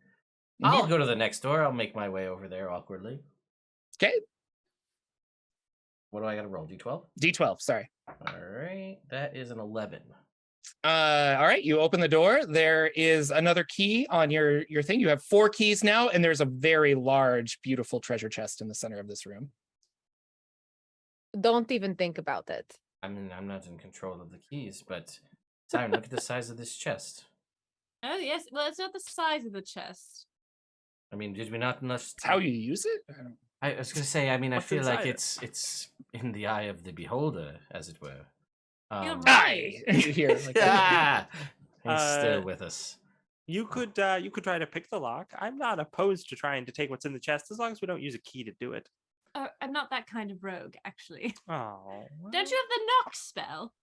Mhm. I'll go to the next door. I'll make my way over there awkwardly. Okay, What do I got to roll? D12. d12. Sorry. All right, that is an 11. All right, you open the door. There is another key on your thing. You have 4 keys now, and there's a very large, beautiful treasure chest in the center of this room. Don't even think about it. I mean, I'm not in control of the keys, but Siren, look at the size of this chest. Oh yes. Well, it's not the size of the chest. I mean, did we not? That's how you use it? I don't- I was gonna say. I mean, I What's feel like inside it? it's in the eye of the beholder, as it were. You're right. Aye. Here, like, Ah! He's still Uh, with us. You could try to pick the lock. I'm not opposed to trying to take what's in the chest as long as we don't use a key to do it. I'm not that kind of rogue, actually. Oh. Don't you have the knock spell?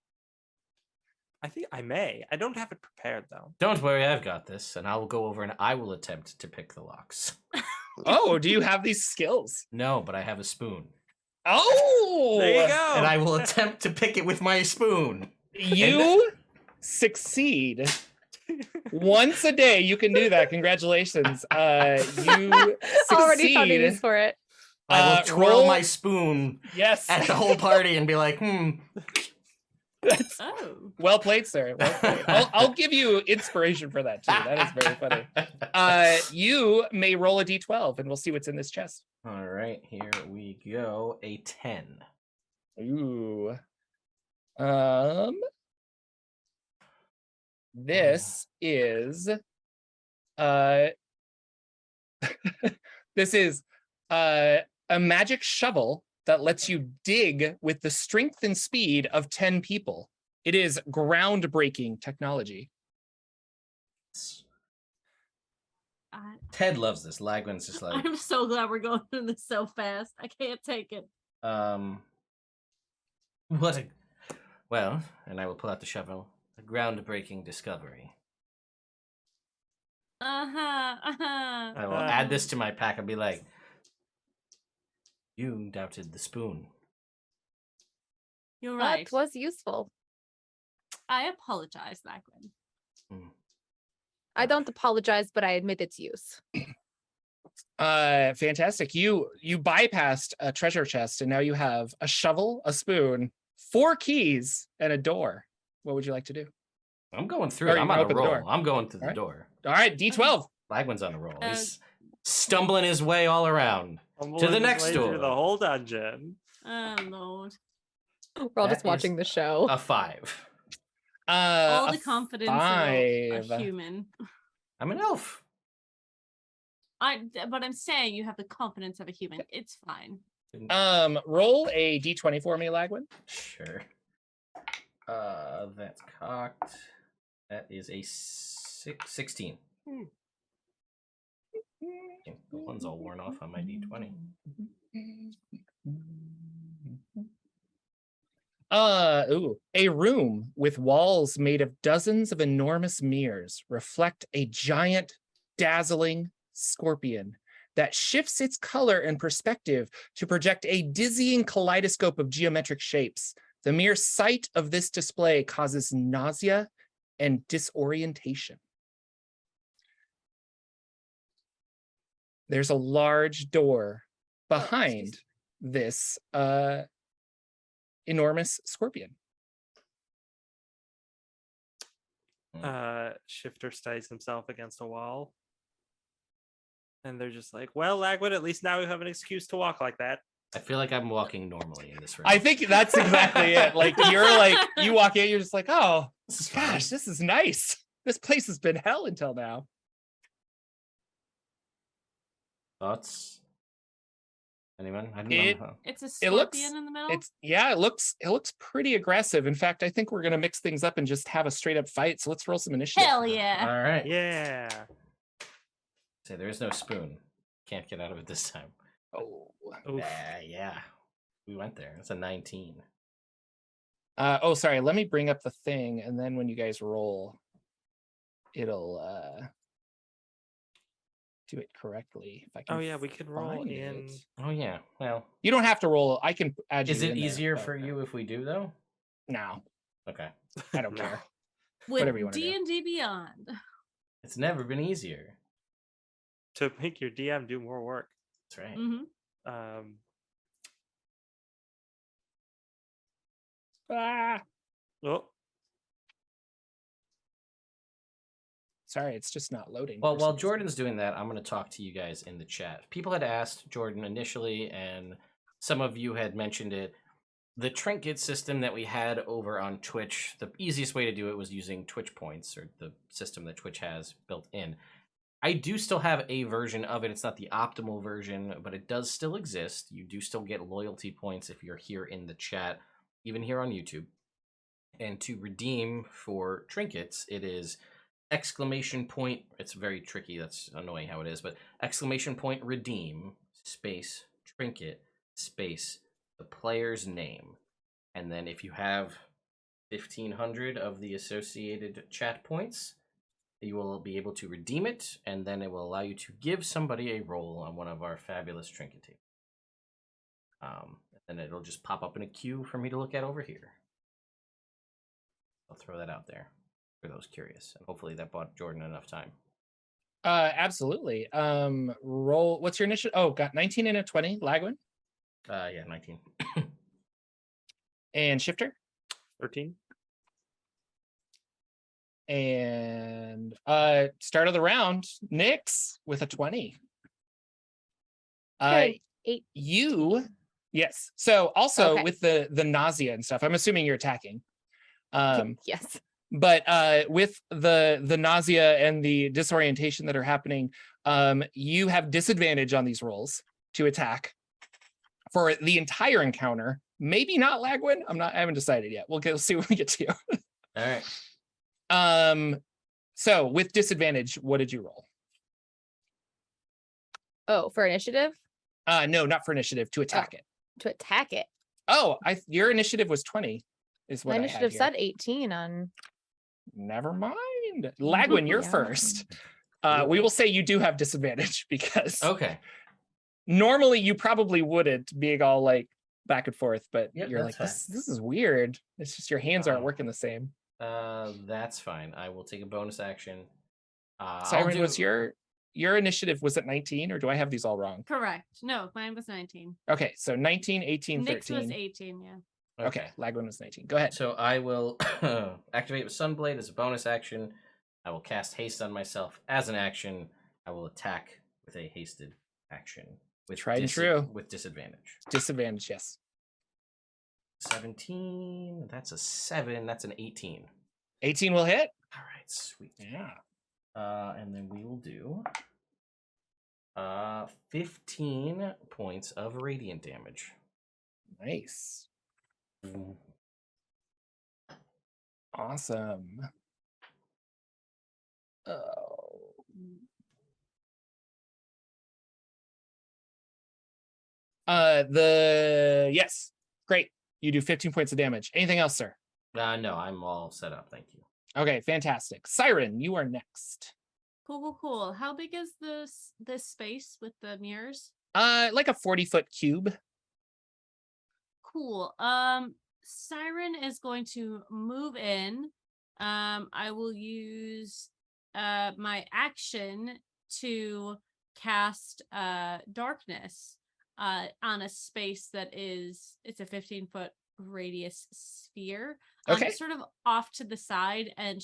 I think I may. I don't have it prepared though. Don't worry, I've got this, and I will go over and I will attempt to pick the locks. Oh, do you have these skills? No, but I have a spoon, Oh, There you go. and I will attempt to pick it with my spoon. You succeed. Once a day, you can do that. Congratulations. You Already found a succeed. use for it. I will twirl roll- my spoon Yes. at the whole party and be like, Oh. Well played, sir. Well played. I'll give you inspiration for that too. That is very funny. You may roll a d12 and we'll see what's in this chest. All right, here we go. A 10. Ooh. This is this is a magic shovel that lets you dig with the strength and speed of 10 people. It is groundbreaking technology. Ted loves this. Lagwin's just like, I'm so glad we're going through this so fast. I can't take it. what a, well, and I will pull out the shovel. A groundbreaking discovery. I will add this to my pack and be like, you doubted the spoon. You're That right. was useful. I apologize, Lachlan. I don't apologize, but I admit its use. Fantastic. You bypassed a treasure chest and now you have a shovel, a spoon, 4 keys, and a door. What would you like to do? I'm going through Or it. you I'm can on a open the roll. door. I'm going through All the right. door. All right, d12. Lagwin's on a roll. Uh, He's stumbling his way all around. Fumbling the his next way door. through the whole dungeon. Oh Lord. We're all That just watching is the show. A 5. All A the confidence of a 5. human. I'm an elf. But I'm saying you have the confidence of a human. It's fine. Roll a d20 for me, Lagwin. Sure. That's cocked. That is a 16. Okay, the one's all worn off on my d20. A room with walls made of dozens of enormous mirrors reflect a giant, dazzling scorpion that shifts its color and perspective to project a dizzying kaleidoscope of geometric shapes. The mere sight of this display causes nausea and disorientation. There's a large door behind this enormous scorpion. Shifter stays himself against a wall. And they're just like, well, Lagwin, at least now we have an excuse to walk like that. I feel like I'm walking normally in this room. I think that's exactly it. Like you walk in, you're just like, oh this is fine. gosh, this is nice. This place has been hell until now. Thoughts? Anyone? I It- don't know. It's a It looks- scorpion in the middle. it looks pretty aggressive. In fact, I think we're gonna mix things up and just have a straight up fight. So let's roll some initiative. Hell yeah. All right. Yeah. Say there is no spoon. Can't get out of it this time. Oh. Oof. Yeah. We went there. It's a 19. Sorry. Let me bring up the thing, and then when you guys roll, it'll do it correctly. If I can. Oh yeah, we could roll find in. it. Oh yeah. Well, You don't have to roll. I can add. is you it in there, easier but for you if we do though? No, Okay. I don't No. care. With whatever you wanna do. D&D Beyond. It's never been easier. To make your DM do more work. That's right. hmm Um, Ah, oh, sorry, it's just not loading. Well, for while some reason. Jordan's doing that, I'm going to talk to you guys in the chat. People had asked Jordan initially, and some of you had mentioned it. The trinket system that we had over on Twitch, the easiest way to do it was using Twitch points, or the system that Twitch has built in. I do still have a version of it. It's not the optimal version, but it does still exist. You do still get loyalty points if you're here in the chat, even here on YouTube. And to redeem for trinkets, it is exclamation point. It's very tricky. That's annoying how it is, but exclamation point redeem space trinket space the player's name. And then if you have 1,500 of the associated chat points, you will be able to redeem it, and then it will allow you to give somebody a roll on one of our fabulous trinket tables. And it'll just pop up in a queue for me to look at over here. I'll throw that out there for those curious, and hopefully that bought Jordan enough time. Absolutely. Roll. What's your initiative? Oh, got 19 and a 20. Lagwin Yeah, 19. and Shifter 13. and start of the round. Nyx with a 20. Okay, 8. Yes. So also Okay. with the nausea and stuff, I'm assuming you're attacking. Yes. But with the nausea and the disorientation that are happening, you have disadvantage on these rolls to attack for the entire encounter. Maybe not Lagwin. I haven't decided yet. We'll see when we get to you. All right. So with disadvantage, what did you roll? Oh, for initiative? No, not for initiative, to attack it. To attack it. Oh, your initiative was 20, is what My I had initiative here. said 18 on. Never mind. Lagwin, you're Yeah. first. We will say you do have disadvantage because Okay. normally you probably wouldn't, being all like back and forth, but Yep, you're that's like, this is weird. It's just your hands aren't working the same. That's fine. I will take a bonus action. Siren, was your initiative was at 19, or do I have these all wrong? Correct. No, mine was 19. Okay, so 19, 18, Nyx 13. was 18, yeah. Okay, Lagwin was 19. Go ahead. So I will activate with Sunblade as a bonus action. I will cast haste on myself as an action. I will attack with a hasted action. With Tried and true. With disadvantage. Disadvantage, yes. 17. That's a 7. That's an 18. 18 will hit. All right, sweet. Yeah. And then we will do 15 points of radiant damage. Nice. Awesome. Oh. Yes. Great. You do 15 points of damage. Anything else, sir? No, I'm all set up. Thank you. Okay, fantastic. Siren, you are next. Cool. How big is this space with the mirrors? Like a 40-foot cube. Cool. Siren is going to move in. I will use my action to cast darkness on a space that it's a 15-foot radius sphere. Okay. Sort of off to the side, and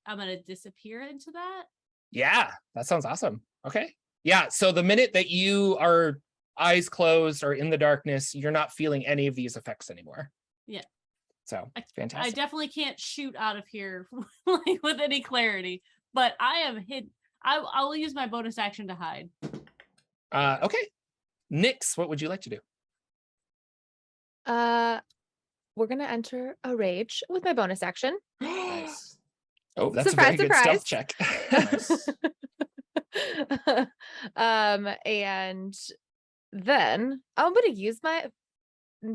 I'm gonna disappear into that. Yeah, that sounds awesome. Okay. Yeah, so the minute that you are eyes closed or in the darkness, you're not feeling any of these effects anymore. Yeah. So I fantastic. definitely can't shoot out of here like with any clarity, but I am hidden. I will use my bonus action to hide. Okay. Nyx, what would you like to do? We're gonna enter a rage with my bonus action. Nice. Oh, that's Surprise, a very good stealth check. Nice. And then I'm gonna use my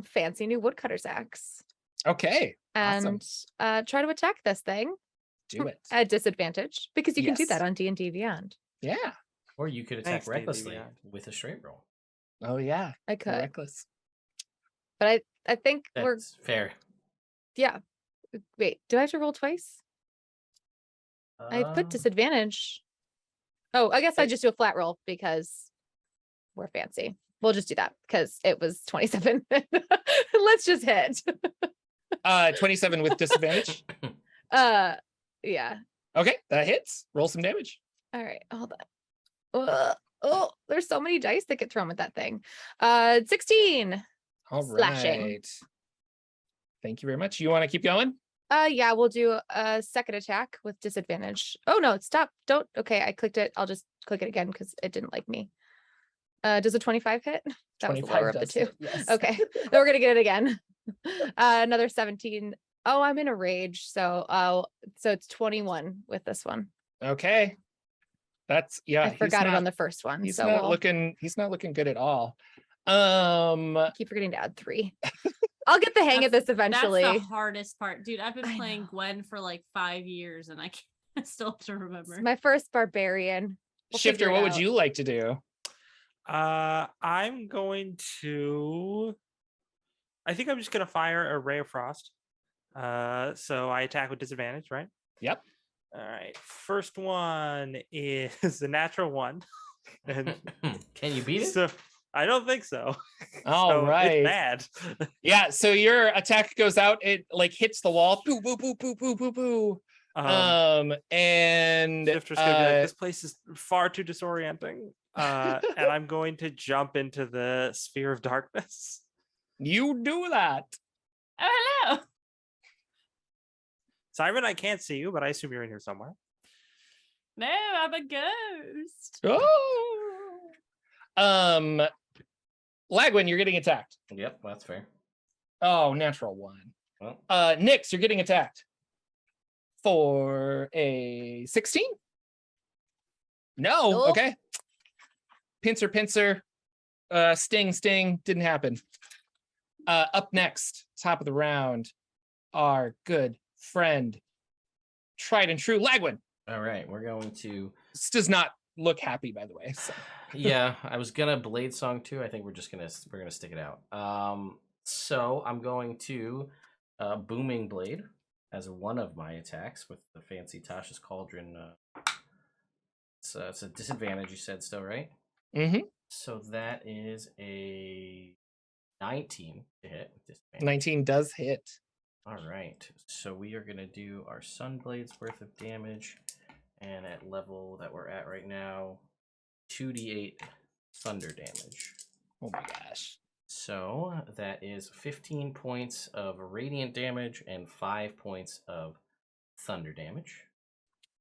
fancy new woodcutter's axe Okay. Awesome. and try to attack this thing Do it. at disadvantage because you can do Yes. that on D&D Beyond. Yeah. Or you could attack Thanks, Davey, recklessly yeah. with a straight roll. Oh yeah. I could, Reckless. but I think That's fair. yeah. Wait, do I have to roll twice? I put Um, disadvantage. Oh, I guess I just do a flat roll because we're fancy. We'll just do that because it was 27. Let's just hit. 27 with disadvantage. Yeah. Okay, that hits. Roll some damage. All right, hold on. Oh, there's so many dice that get thrown with that thing. 16. All Slashing. right. Thank you very much. You want to keep going? Yeah, we'll do a second attack with disadvantage. Oh no, stop. Don't. Okay, I clicked it. I'll just click it again because it didn't like me. Does a 25 hit? That was the 25 lower of the does two. hit, yes. Okay, then we're gonna get it again. Another 17. Oh, I'm in a rage, so it's 21 with this one. Okay. That's I forgot it on the first one. He's So not we'll looking good at all. keep forgetting to add 3. I'll get the hang of this eventually. That's the hardest part, dude. I've been I playing know. Gwen for like 5 years, and I can't still have to remember. It's my first barbarian. We'll Shifter, figure it what would out. you like to do? I'm going to. I think I'm just gonna fire a ray of frost. So I attack with disadvantage, right? Yep. All right. First one is a natural 1. And Can you beat it? so I don't think so. All So right. It's bad. Yeah, so your attack goes out, it like hits the wall. Boo, boo, boo, boo, boo, boo, boo. And Shifter's gonna be like, this place is far too disorienting. And I'm going to jump into the sphere of darkness. you do that. Oh, hello. Siren, I can't see you, but I assume you're in here somewhere. No, I'm a ghost. Oh. Lagwin, you're getting attacked. Yep, that's fair. Oh, natural 1. Well, Nyx, you're getting attacked. For a 16? No. Nope. Okay. Pincer. Sting. Didn't happen. Up next, top of the round, our good friend, tried and true Lagwin. all right, we're going to. This does not look happy, by the way. So. Yeah, I was gonna blade song too. I think we're gonna stick it out. So I'm going to booming blade as one of my attacks with the fancy Tasha's Cauldron. It's a disadvantage. You said still, right? Mm-hmm. So that is a 19 to hit. With disadvantage. 19 does hit. All right, so we are gonna do our Sunblade's worth of damage, and at level that we're at right now, 2d8 thunder damage. Oh my gosh. So that is 15 points of radiant damage and 5 points of thunder damage.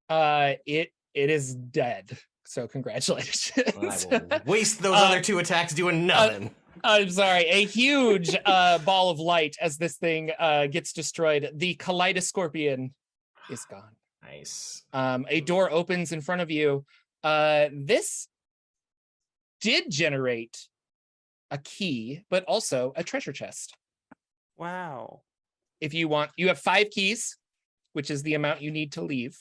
It is dead. So congratulations. I will waste those other 2 attacks doing nothing. I'm sorry. A huge ball of light as this thing gets destroyed. The Kaleidoscorpion is gone. Nice. A door opens in front of you. This did generate a key, but also a treasure chest. Wow. If you want, you have 5 keys, which is the amount you need to leave.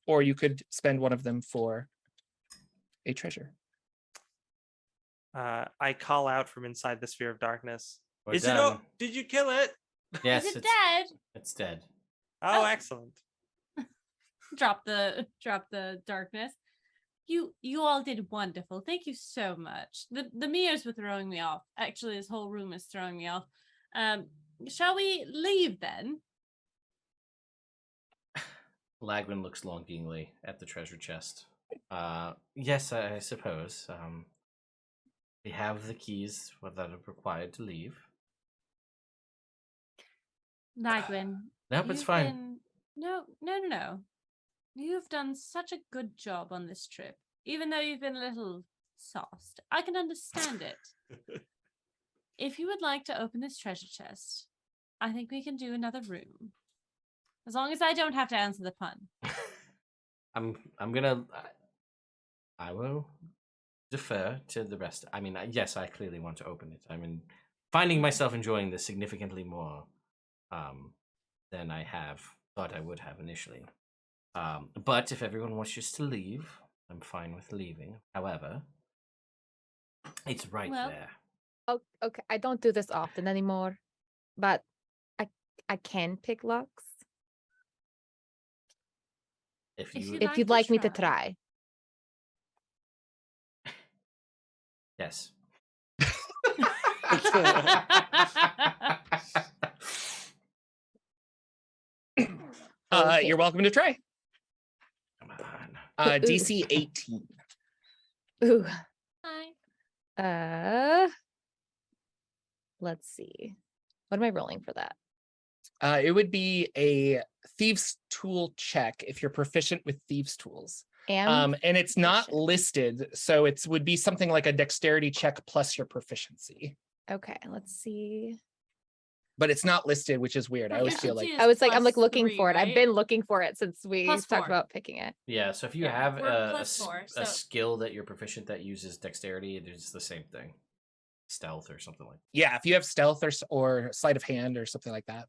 Or you could spend one of them for a treasure. I call out from inside the sphere of darkness. We're Is done. it? Did you kill it? Yes, Is it it's dead? It's dead. Oh, Oh. excellent. Drop the darkness. You all did wonderful. Thank you so much. The mirrors were throwing me off. Actually, this whole room is throwing me off. Shall we leave then? Lagwin looks longingly at the treasure chest. Yes, I suppose. We have the keys that are required to leave. Nigwin. Nope, it's fine. No. You've done such a good job on this trip. Even though you've been a little sauced. I can understand it. If you would like to open this treasure chest, I think we can do another room. As long as I don't have to answer the pun. I will defer to the rest. I mean, yes, I clearly want to open it. Finding myself enjoying this significantly more than I have thought I would have initially. But if everyone wishes to leave, I'm fine with leaving. However, it's right there. Oh, okay. I don't do this often anymore, but I can pick locks. If If you'd like me to try. Yes. Okay. You're welcome to try. Come on. DC 18. Ooh. Hi. Let's see. What am I rolling for that? It would be a thieves tool check if you're proficient with thieves tools. And it's not proficient. listed, so it would be something like a dexterity check plus your proficiency. Okay, let's see. But it's not listed, which is weird. I always feel like Proficiency is I'm like looking +3, for it. I've right? been looking for it since we +4. talked about picking it. Yeah, so if you Yeah, have we're a +4, a so- skill that you're proficient that uses dexterity, it's the same thing. Stealth or something like that. yeah, if you have stealth or sleight of hand or something like that.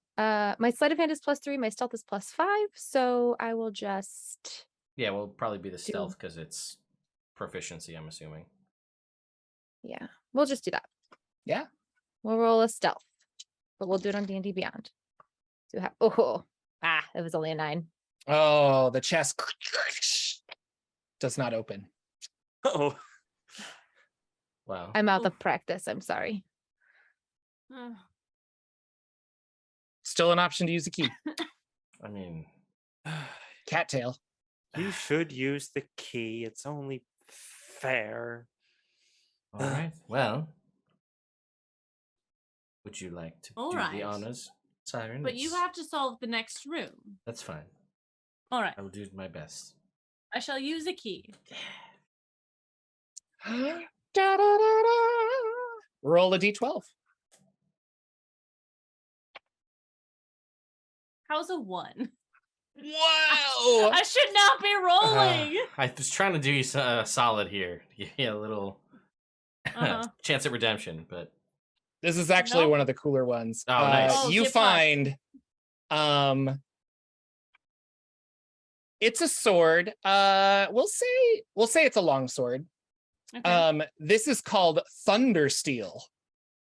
My sleight of hand is +3, my stealth is +5, so I will just Yeah, well, probably be the stealth because it's proficiency, I'm assuming. yeah, we'll just do that. Yeah. We'll roll a stealth, but we'll do it on D&D Beyond. So we have it was only a 9. Oh, the chest does not open. Oh, Wow. I'm out of practice. I'm sorry. Still an option to use a key. I mean, Cattail. you should use the key. It's only fair. all right. Well, would you like to All do right. the honors, Siren? But you have to solve the next room. That's fine. All right. I will do my best. I shall use a key. Roll a d12. How's a 1? Wow. I should not be rolling. I was trying to do you a solid here. Yeah, a little Uh-huh. chance at redemption, but This is actually Nope. one of the cooler ones. Oh, nice. Oh, You get fucked. find it's a sword. We'll say it's a long sword. Okay. This is called Thundersteel.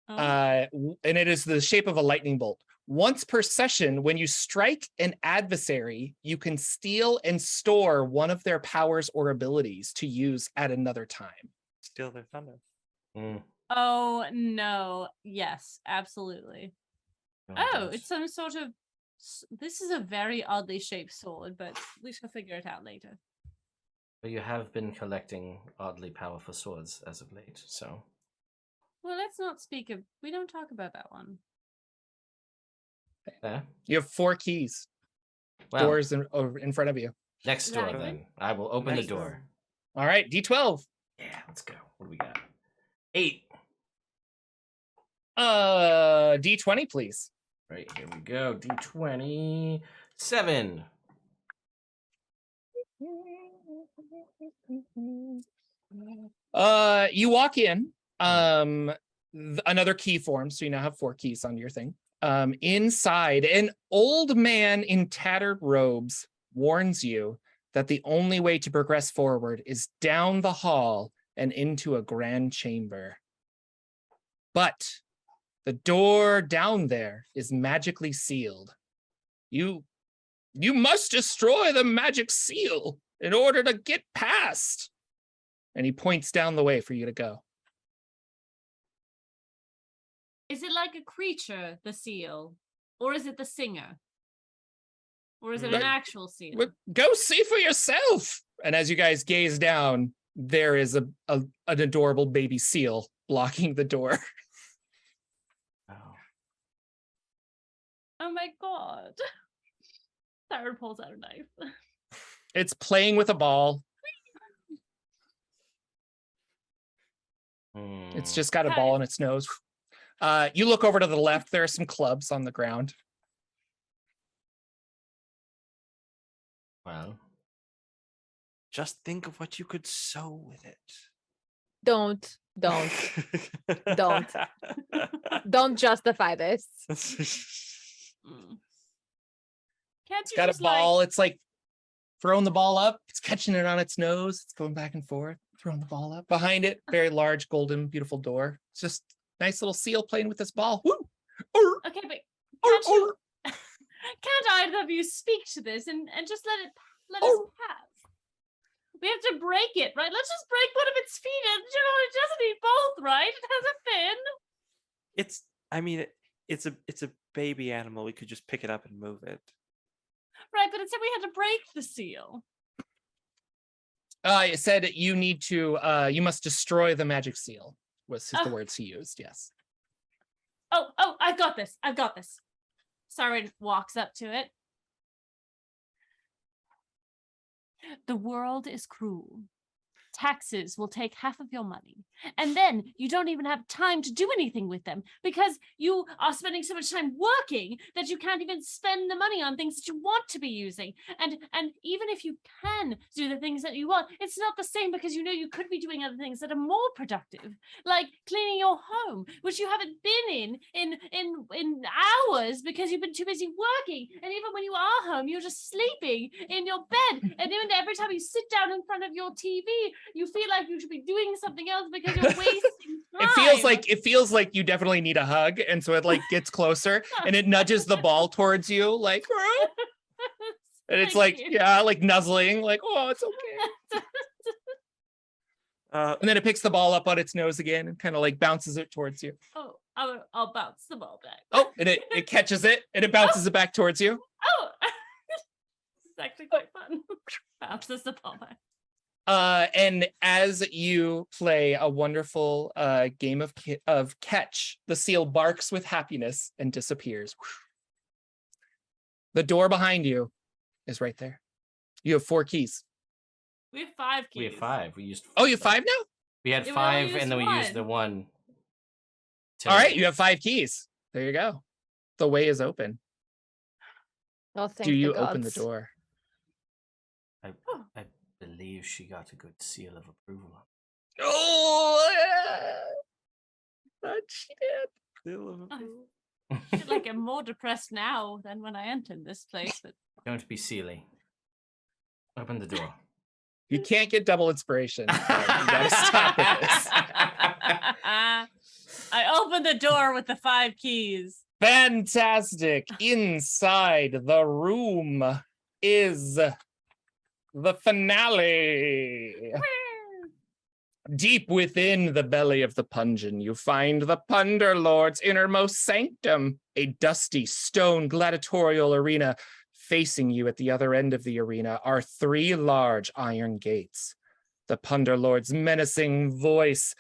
Oh. And it is the shape of a lightning bolt. Once per session, when you strike an adversary, you can steal and store one of their powers or abilities to use at another time. Steal their thunder. Oh no. Yes, absolutely. Oh, it's some sort of. This is a very oddly shaped sword, but we shall figure it out later. But you have been collecting oddly powerful swords as of late, so. Well, let's not speak of. We don't talk about that one. Yeah. You have 4 keys. Well, Doors in front of you. next door Exactly. then. I will open Next the door. door. All right, d12. Yeah, let's go. What do we got? 8. D20, please. Right, here we go. D20. 7. You walk in. Another key forms, so you now have 4 keys on your thing. Inside, an old man in tattered robes warns you that the only way to progress forward is down the hall and into a grand chamber. But the door down there is magically sealed. You must destroy the magic seal in order to get past. And he points down the way for you to go. Is it like a creature, the seal, or is it the singer, or is it an Like- actual seal? Well, go see for yourself. And as you guys gaze down, there is an adorable baby seal blocking the door. Oh. Oh my god! Siren pulls out a knife. It's playing with a ball. It's just got a ball on its nose. You look over to the left. There are some clubs on the ground. Well, Just think of what you could sew with it. Don't Don't justify this. Mm. Can't It's you got a just ball. It's like throwing the ball up. It's catching it on its nose. It's going back and forth, throwing the ball up. Behind it, very large, golden, beautiful door. It's just nice little seal playing with this ball. Woo! Okay, but can't you? Can't either of you speak to this and just let us pass? We have to break it, right? Let's just break one of its feet, and it doesn't need both, right? It has a fin. It's a baby animal. We could just pick it up and move it. Right, but it said we had to break the seal. It said you need to. You must destroy the magic seal. Was the words he used? Yes. Oh, I've got this. Siren walks up to it. The world is cruel. Taxes will take half of your money. And then you don't even have time to do anything with them because you are spending so much time working that you can't even spend the money on things that you want to be using. And even if you can do the things that you want, it's not the same because you know you could be doing other things that are more productive, like cleaning your home, which you haven't been in hours because you've been too busy working. And even when you are home, you're just sleeping in your bed. And then every time you sit down in front of your TV, you feel like you should be doing something else because you're wasting time. It feels like you definitely need a hug, and so it like gets closer and it nudges the ball towards you, like, and it's like, yeah, like nuzzling, like, oh, it's okay. And then it picks the ball up on its nose again and kind of like bounces it towards you. Oh, I'll bounce the ball back. Oh, and it catches it and it bounces it back towards you. Oh, this is actually quite fun. Bounces the ball back. And as you play a wonderful game of catch, the seal barks with happiness and disappears. The door behind you is right there. You have 4 keys. We have 5 keys. we have 5. We used. Oh, you have 5 now? We had Yeah, we 5, only and then we used used the one. All right, you have 5 keys. There you go. The way is open. Well, thank Do you the open the gods. door? I believe she got a good seal of approval. Oh, but she did. I feel like I'm more depressed now than when I entered this place. But Don't be silly. Open the door. You can't get double inspiration. So you gotta stop with this. I opened the door with the 5 keys. Fantastic. Inside the room is the finale. Deep within the belly of the pungeon, you find the Punder Lord's innermost sanctum, a dusty stone gladiatorial arena. Facing you at the other end of the arena are 3 large iron gates. The Punder Lord's menacing voice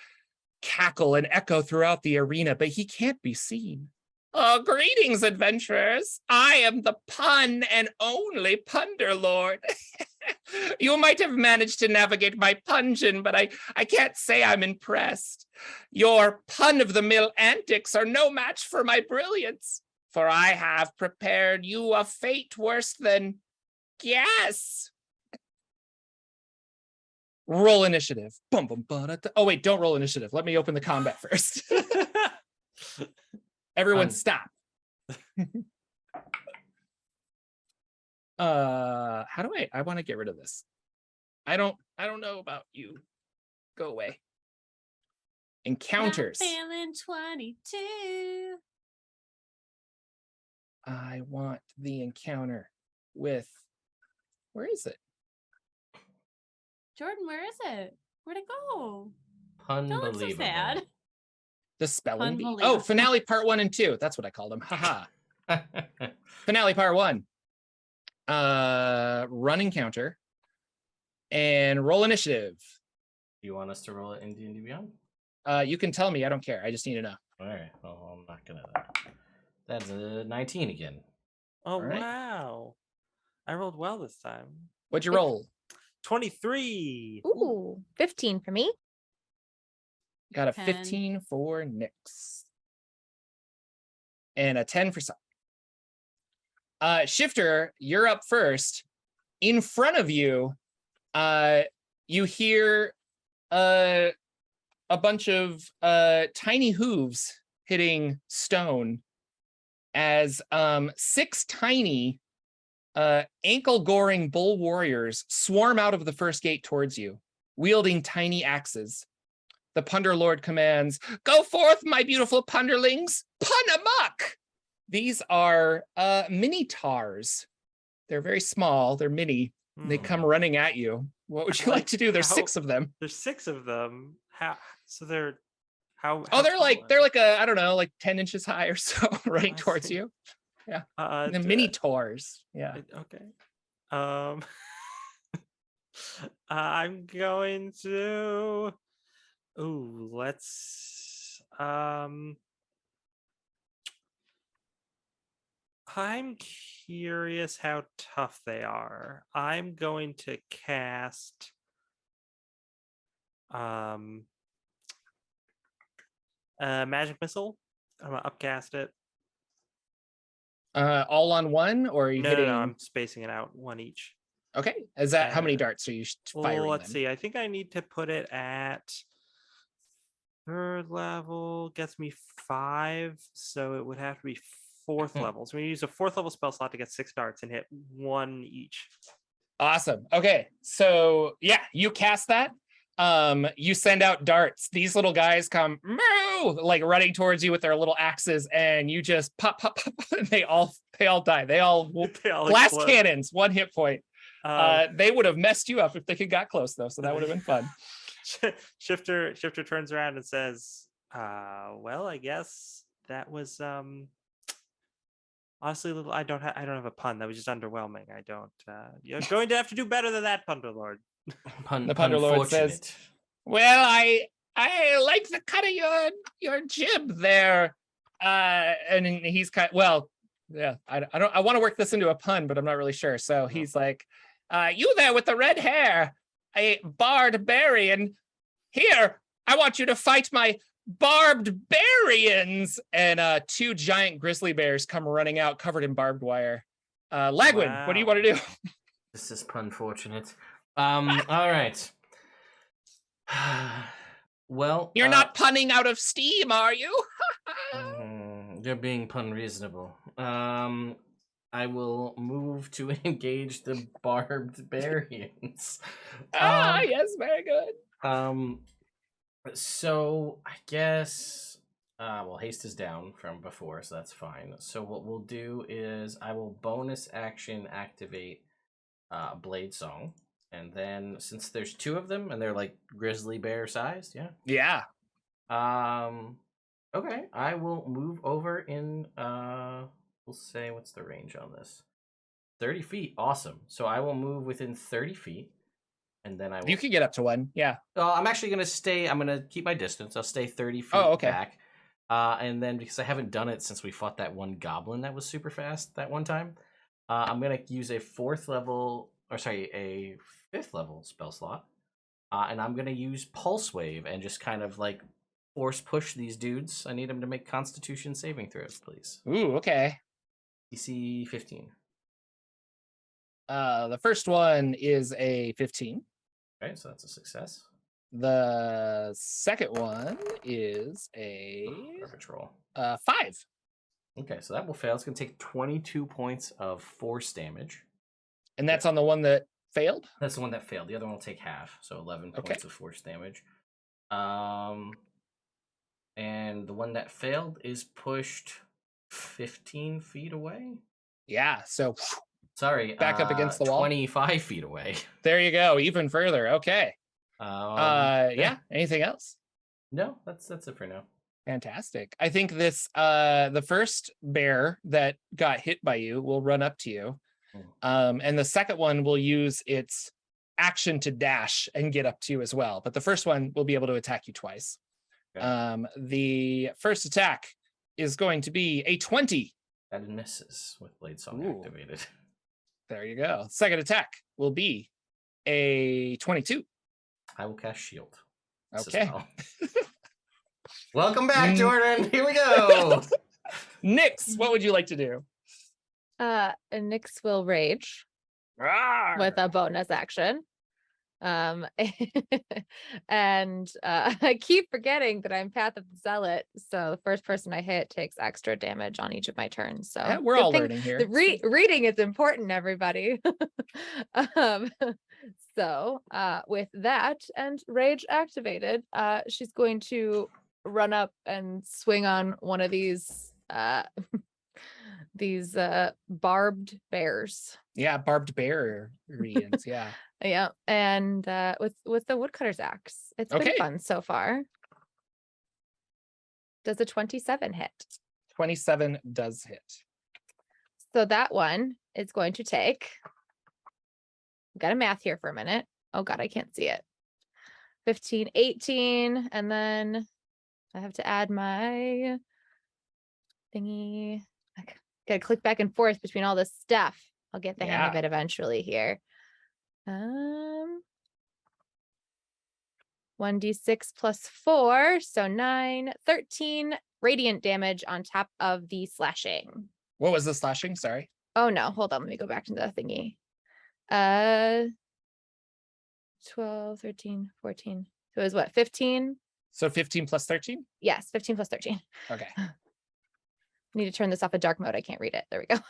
cackle and echo throughout the arena, but he can't be seen. Oh, greetings, adventurers. I am the pun and only Punder Lord. You might have managed to navigate my pungeon, but I can't say I'm impressed. Your pun-of-the-mill antics are no match for my brilliance, for I have prepared you a fate worse than guess. Roll initiative. Bum, bum, ba-da-da. Oh, wait, don't roll initiative. Let me open the combat first. Everyone stop. How do I want to get rid of this. I don't know about you. Go away. Encounters. I'm feeling 22. I want the encounter with, where is it? Jordan, where is it? Where'd it go? Don't look so Unbelievable. sad. The spelling bee. Oh, Unbelievable. finale part 1 and 2. That's what I called them. Haha. Finale part 1. Run encounter and roll initiative. Do you want us to roll it in D&D Beyond? You can tell me. I don't care. I just need to know. All right. Well, I'm not gonna. That's a 19 again. Oh, right. wow. I rolled well this time. What'd you roll? 23. Ooh, 15 for me. Got a 10. 15 for Nyx. And a 10 for Simon. Shifter, you're up first. In front of you, you hear a bunch of tiny hooves hitting stone as 6 tiny ankle-goring bull warriors swarm out of the first gate towards you, wielding tiny axes. The Punder Lord commands, "Go forth, my beautiful Punderlings, pun amok!" These are mini tars. They're very small. They're mini. They come running at you. What would you like to do? There's 6 of them. There's 6 of them. How? So they're how? Oh, they're tall like are they're like I don't know, like 10 inches high or so, running I towards see. you. Yeah. The Mini tars. Yeah. Okay. I'm going to. Ooh, let's. I'm curious how tough they are. I'm going to cast. Magic missile. I'm gonna upcast it. All on one, or are you No, hitting? no, I'm spacing it out, one each. Okay. Is that how many darts are you firing? Let's then? see. I think I need to put it at 3rd level. Gets me 5, so it would have to be 4th level. So we use a 4th level spell slot to get 6 darts and hit 1 each. Awesome. Okay. So yeah, you cast that. You send out darts. These little guys come like running towards you with their little axes, and you just pop, pop, pop, and they all die. They all blast explode. cannons, 1 hit point. They would have messed you up if they could got close though, so that would have been fun. Shifter turns around and says, well, I guess that was honestly a little. I don't have a pun. That was just underwhelming. I don't you're going to have to do better than that, Punder Lord. The Punder Lord says, "Well, I like the cut of your jib there." And he's yeah, I want to work this into a pun, but I'm not really sure. So he's like, "You there with the red hair, a barbarian? Here, I want you to fight my barbed barians." And 2 giant grizzly bears come running out, covered in barbed wire. Lagwin, what do you want to do? This is pun fortunate. All right. Well, You're not punning out of steam, are you? You're being pun reasonable. I will move to engage the barbed barians. Yes, very good. So I guess well, haste is down from before, so that's fine. So what we'll do is I will bonus action activate Blade Song. And then since there's 2 of them and they're like grizzly bear sized, Yeah. Okay, I will move over in we'll say, what's the range on this? 30 feet. Awesome. So I will move within 30 feet. And then I will... You can get up to 1. Yeah. I'm actually going to stay... I'm going to keep my distance. I'll stay 30 feet back. And then because I haven't done it since we fought that one goblin that was super fast that one time, I'm going to use a 4th level... Or sorry, a 5th level spell slot. And I'm going to use Pulse Wave and just kind of like force push these dudes. I need them to make Constitution saving throws, please. Ooh, okay. DC 15. The first one is a 15. Okay, so that's a success. The second one is a Garbage roll. 5. Okay, so that will fail. It's going to take 22 points of force damage. And that's on the one that failed? That's the one that failed. The other one will take half, so 11 points of force damage. And the one that failed is pushed 15 feet away. Yeah, so sorry, back up against the wall. 25 feet away. There you go, even further. Okay. Yeah. Anything else? No, that's it for now. Fantastic. I think this the first bear that got hit by you will run up to you. And the second one will use its action to dash and get up to you as well. But the first one will be able to attack you twice. Okay. The first attack is going to be a 20. That misses with Blade Song activated. There you go. Second attack will be a 22. I will cast Shield. Okay. Well. Welcome back, Jordan. Here we go. Nyx, what would you like to do? And Nyx will rage Rawr. with a bonus action. And I keep forgetting that I'm Path of the Zealot, so the first person I hit takes extra damage on each of my turns. So Yeah, we're good all thing learning here. the reading is important, everybody. um, so with that and rage activated, she's going to run up and swing on one of these barbed bears. Yeah, barbed bear readings. Yeah. Yeah, and with the woodcutter's axe. It's been Okay. fun so far. Does a 27 hit? 27 does hit. So that one is going to take. Got a math here for a minute. Oh God, I can't see it. 15, 18, and then I have to add my thingy. I gotta click back and forth between all this stuff. I'll get the hang of Yeah. it eventually here. 1d6 plus 4, so 9, 13 radiant damage on top of the slashing. What was the slashing? Sorry. Oh no, hold on, let me go back to the thingy. 12, 13, 14. So it was what, 15? So 15 plus 13? Yes, 15 plus 13. Okay. Need to turn this off of dark mode. I can't read it. There we go.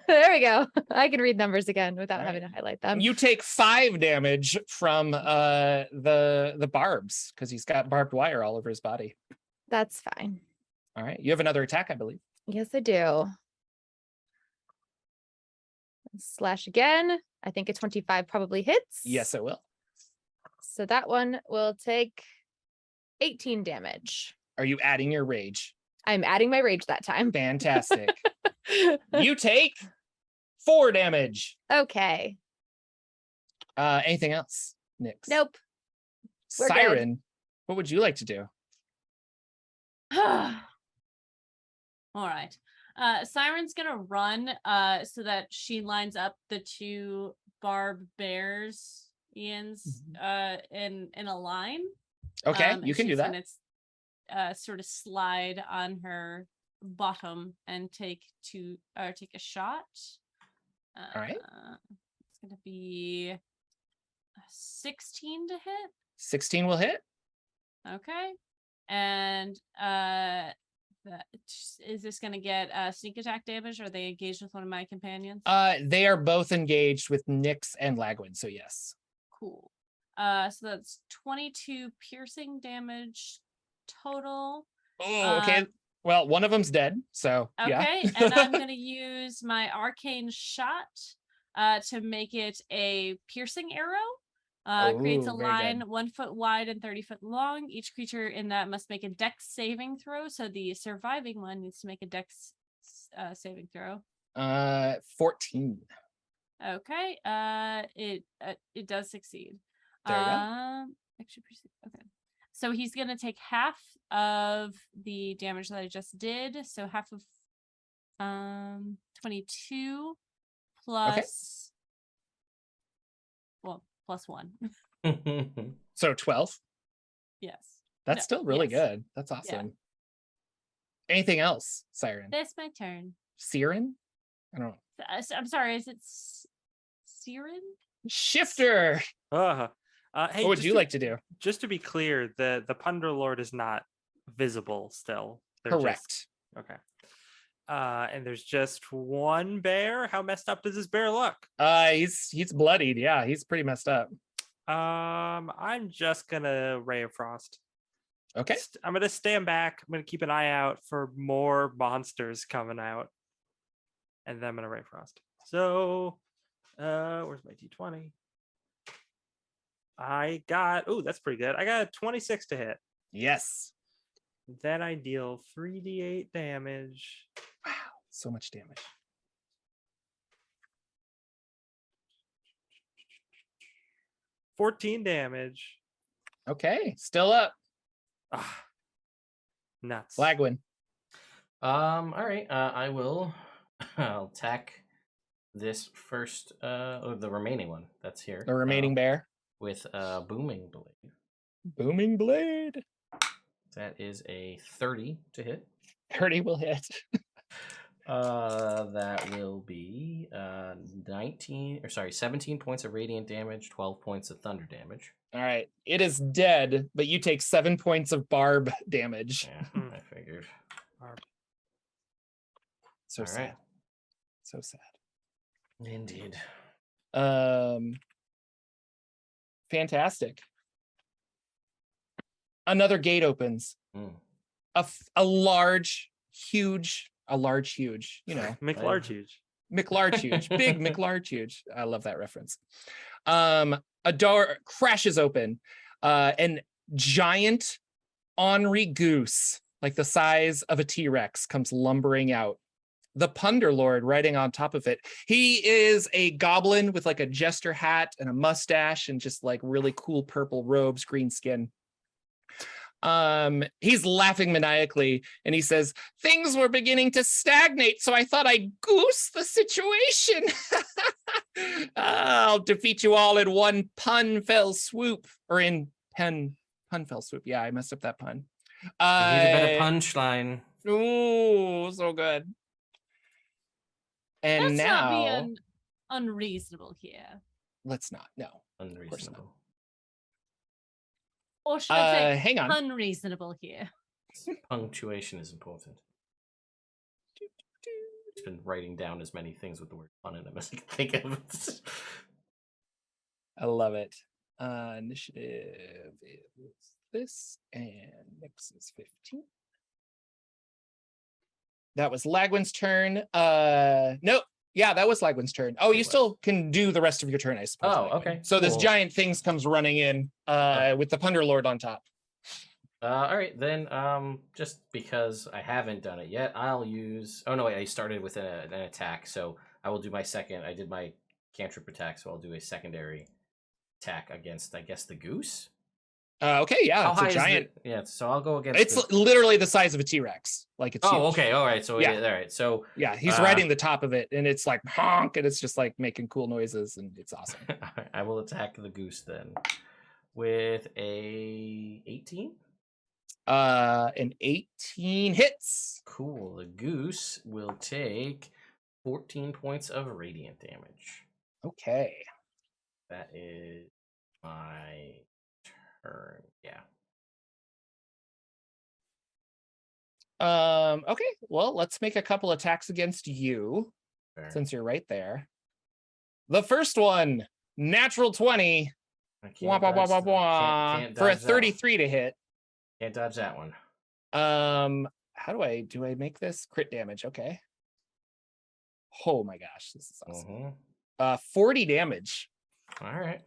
There we go. I can read numbers again without having to highlight them. You take 5 damage from the barbs because he's got barbed wire all over his body. That's fine. All right. You have another attack, I believe. Yes, I do. Slash again. I think a 25 probably hits. Yes, it will. So that one will take 18 damage. Are you adding your rage? I'm adding my rage that time. Fantastic. You take 4 damage. Okay. Anything else, Nyx? Nope. We're good. Siren, what would you like to do? All right. Siren's gonna run so that she lines up the 2 barbed bears, Ian's, in a line. Okay, you can do that. It's sort of slide on her bottom and take a shot. All right. It's gonna be a 16 to hit. 16 will hit. Okay. And is this gonna get sneak attack damage? Or are they engaged with one of my companions? They are both engaged with Nyx and Lagwin, so yes. Cool. So that's 22 piercing damage total. Oh, okay. Well, one of them's dead, so yeah. Okay, and I'm gonna use my arcane shot to make it a piercing arrow. Creates a very line good. 1 foot wide and 30 foot long. Each creature in that must make a dex saving throw. So the surviving one needs to make a dex saving throw. 14. Okay. It does succeed. There you go. Actually, okay. So he's gonna take half of the damage that I just did. So half of 22 plus plus 1. So 12. Yes. That's No, still really yes. good. That's awesome. Anything else, Siren? That's my turn. Siren? I don't know. I'm sorry, is it Siren? Shifter. Hey, What would you like to do? Just to be clear, the Plunder Lord is not visible still. They're Correct. Okay. And there's just one bear. How messed up does this bear look? He's bloodied. Yeah, he's pretty messed up. I'm just gonna Ray of Frost. Okay. I'm gonna stand back. I'm gonna keep an eye out for more monsters coming out, and then I'm gonna Ray of Frost. So, where's my D20? I got. Oh, that's pretty good. I got a 26 to hit. Yes. Then I deal 3d8 damage. Wow, so much damage. 14 damage. Okay, still up. Nuts. Lagwin. All right. I will. I'll attack this first. The remaining one that's here. The remaining bear. With booming blade. Booming blade. That is a 30 to hit. 30 will hit. That will be 17 points of radiant damage, 12 points of thunder damage. All right. It is dead, but you take 7 points of barb damage. Yeah, I figured. So All sad. right. So sad. Indeed. Fantastic. Another gate opens. Mm. A large, huge, you know, McLarge huge. McLarge huge, big McLarge huge. I love that reference. A door crashes open. And giant ornery goose, like the size of a T-Rex, comes lumbering out. The Punder Lord riding on top of it. He is a goblin with like a jester hat and a mustache and just like really cool purple robes, green skin. He's laughing maniacally and he says, "Things were beginning to stagnate, so I thought I'd goose the situation. I'll defeat you all in one pun fell swoop." Or in pun fell swoop. Yeah, I messed up that pun. You need a better punchline. Ooh, so good. And Let's now, not be unreasonable here. let's not. No. Unreasonable. Or should I say Hang on. unreasonable here? Punctuation is important. I've been writing down as many things with the word pun in them as I can think of. I love it. Initiative is this, and Nix is 15. That was Lagwin's turn. Nope. Yeah, that was Lagwin's turn. Oh, you still can do the rest of your turn, I suppose. Oh, Lagwin. okay, So this cool. giant things comes running in with the Punder Lord on top. All right, then, just because I haven't done it yet, I'll use... Oh, no, wait, I started with an attack, so I will do my second... I did my cantrip attack, so I'll do a secondary attack against, I guess, the goose? Okay, yeah, How it's high a is giant. Yeah, so I'll go against... It's literally the size of a T-Rex. Like it's Oh, huge. okay, all right, so Yeah. all right, so... Yeah, he's riding the top of it, and it's like honk, and it's just like making cool noises, and it's awesome. I will attack the goose then with a 18. An 18 hits. Cool. The goose will take 14 points of radiant damage. Okay. That is my turn. Yeah. Okay, well, let's make a couple attacks against you, Fair. since you're right there. The first one, natural 20. I Wah, wah, wah, wah, wah, can't for a dodge that one. 33 to hit. Can't dodge that one. How do I make this crit damage? Okay. Oh my gosh, this is awesome. 40 damage All right.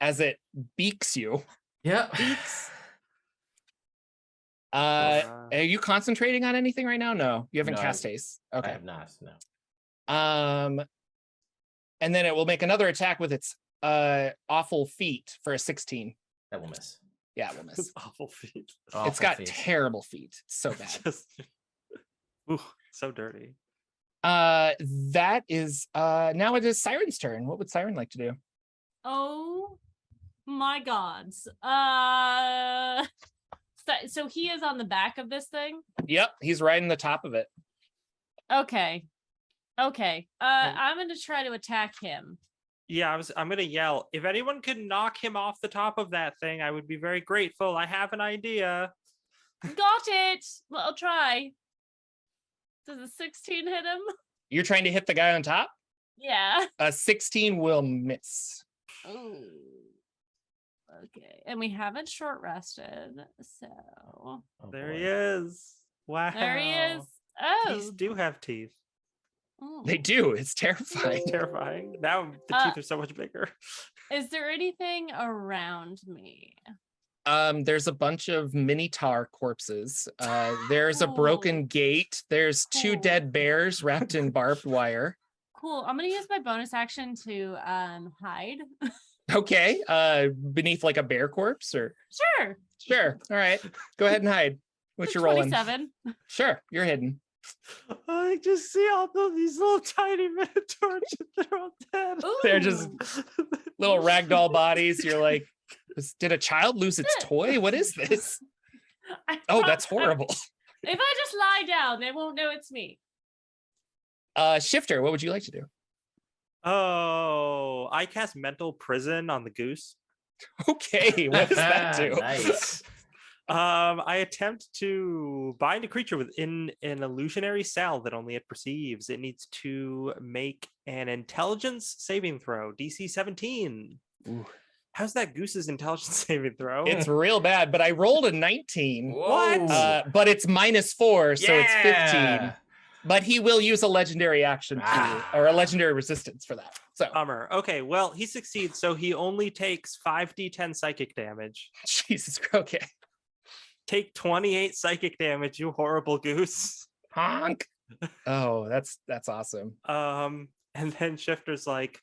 as it beaks you. Yep. Are you concentrating on anything right now? No, you haven't No, cast haste. I Okay. have not. No. And then it will make another attack with its awful feet for a 16. That will miss. Yeah, it will miss. Awful feet. It's got terrible feet. It's so bad. Ooh, so dirty. That is now it is Siren's turn. What would Siren like to do? Oh my gods. So he is on the back of this thing? Yep, he's riding the top of it. Okay. I'm gonna try to attack him. Yeah, I'm gonna yell. If anyone could knock him off the top of that thing, I would be very grateful. I have an idea. Got it. Well, I'll try. Does a 16 hit him? You're trying to hit the guy on top? Yeah. A 16 will miss. Oh. Okay. And we haven't short rested, so Oh, There boy. he is. Wow. there he is. Oh. Teeth do have teeth. Ooh. They do. It's terrifying. Terrifying. Now the teeth are so much bigger. Is there anything around me? There's a bunch of Minotaur corpses. There's a broken gate. There's two Cool. dead bears wrapped in barbed wire. Cool. I'm gonna use my bonus action to hide. Okay. Beneath like a bear corpse or Sure. All right. Go ahead and hide. What you rolling? 27. Sure, you're hidden. I just see all these little tiny minotaurs. They're all dead. They're just Ooh. little ragdoll bodies. You're like, did a child lose its toy? What is this? Oh, that's horrible. If I just lie down, they won't know it's me. Shifter, what would you like to do? Oh, I cast Mental Prison on the goose. Okay, what does that do? Nice. I attempt to bind a creature within an illusionary cell that only it perceives. It needs to make an intelligence saving throw, DC 17. Ooh. How's that goose's intelligence saving throw? It's real bad, but I rolled a 19. Whoa. But it's -4, so it's 15. Yeah. But he will use a legendary action or a legendary resistance for that. So Bummer. Okay, well, he succeeds, so he only takes 5d10 psychic damage. Jesus, okay. Take 28 psychic damage, you horrible goose. Honk. Oh, that's awesome. And then Shifter's like,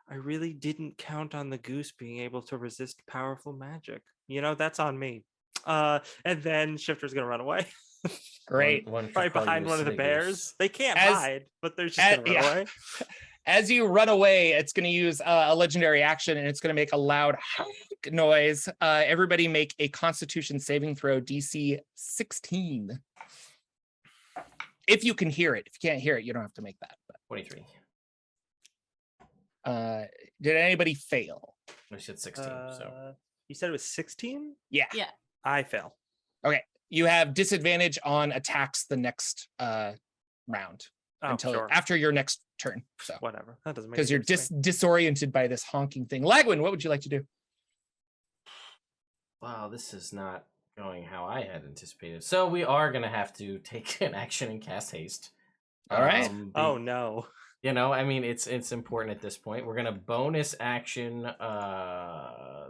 I really didn't count on the goose being able to resist powerful magic. You know, that's on me. And then Shifter's gonna run away. Great. Right behind one of the bears. They can't hide, but they're just gonna run away. As you run away, it's going to use a legendary action, and it's going to make a loud honk noise. Everybody make a Constitution saving throw, DC 16. If you can hear it. If you can't hear it, you don't have to make that. But 23. Did anybody fail? I said 16. So You said it was 16? Yeah. Yeah. I fail. Okay. You have disadvantage on attacks the next round. Oh, Until sure. after your next turn. So Whatever. That doesn't make because you're sense to me. disoriented by this honking thing. Lagwin, what would you like to do? wow, this is not going how I had anticipated. So we are gonna have to take an action and cast haste. All right. Oh no. You know, I mean, it's important at this point. We're gonna bonus action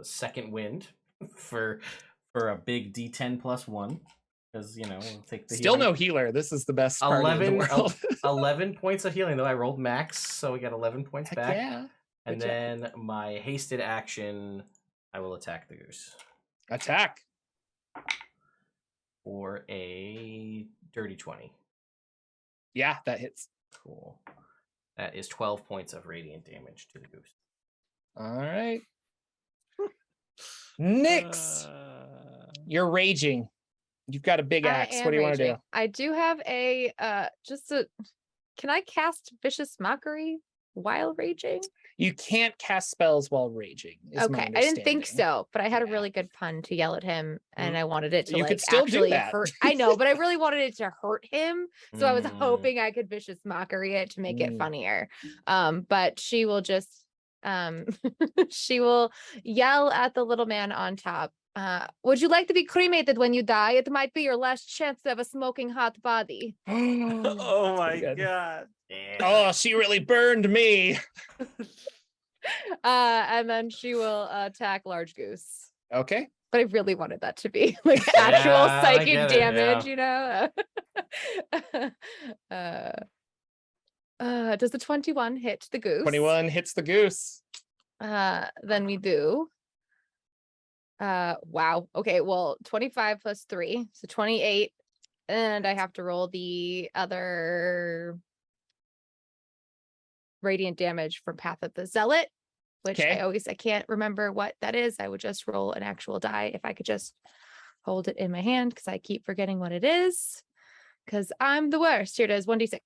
second wind for a big D10 +1. Because, you know, we'll take the Still healing. no healer. This is the best party in the 11, world. 11 points of healing, though. I rolled max, so we got 11 points Heck back. yeah. And Good job. then my hasted action, I will attack the goose Attack. for a dirty 20. Yeah, that hits. Cool. That is 12 points of radiant damage to the goose. All right. Nyx, you're raging. You've got a big axe. What do you want to do? I do have a can I cast Vicious Mockery while raging? You can't cast spells while raging. Is my Okay, I didn't think understanding. so, but I had a Yeah. really good pun to yell at him, and I wanted it to You like could still do actually that. hurt. I know, but I really wanted it to hurt him, so I was Mm. hoping I could Vicious Mockery it to make it Mm. funnier. But she will just she will yell at the little man on top. Would you like to be cremated when you die? It might be your last chance to have a smoking hot body. Oh my Pretty good. god. Yeah. Oh, she really burned me. And then she will attack Large Goose. Okay. But I really wanted that to be like actual Yeah, I psychic get it, damage, yeah. you know? Does the 21 hit the goose? 21 hits the goose. Then we do. Wow. Okay, well, 25 plus 3, so 28. And I have to roll the other radiant damage from Path of the Zealot, which Okay. I can't remember what that is. I would just roll an actual die if I could just hold it in my hand, because I keep forgetting what it is. Because I'm the worst. Here it is, 1d6.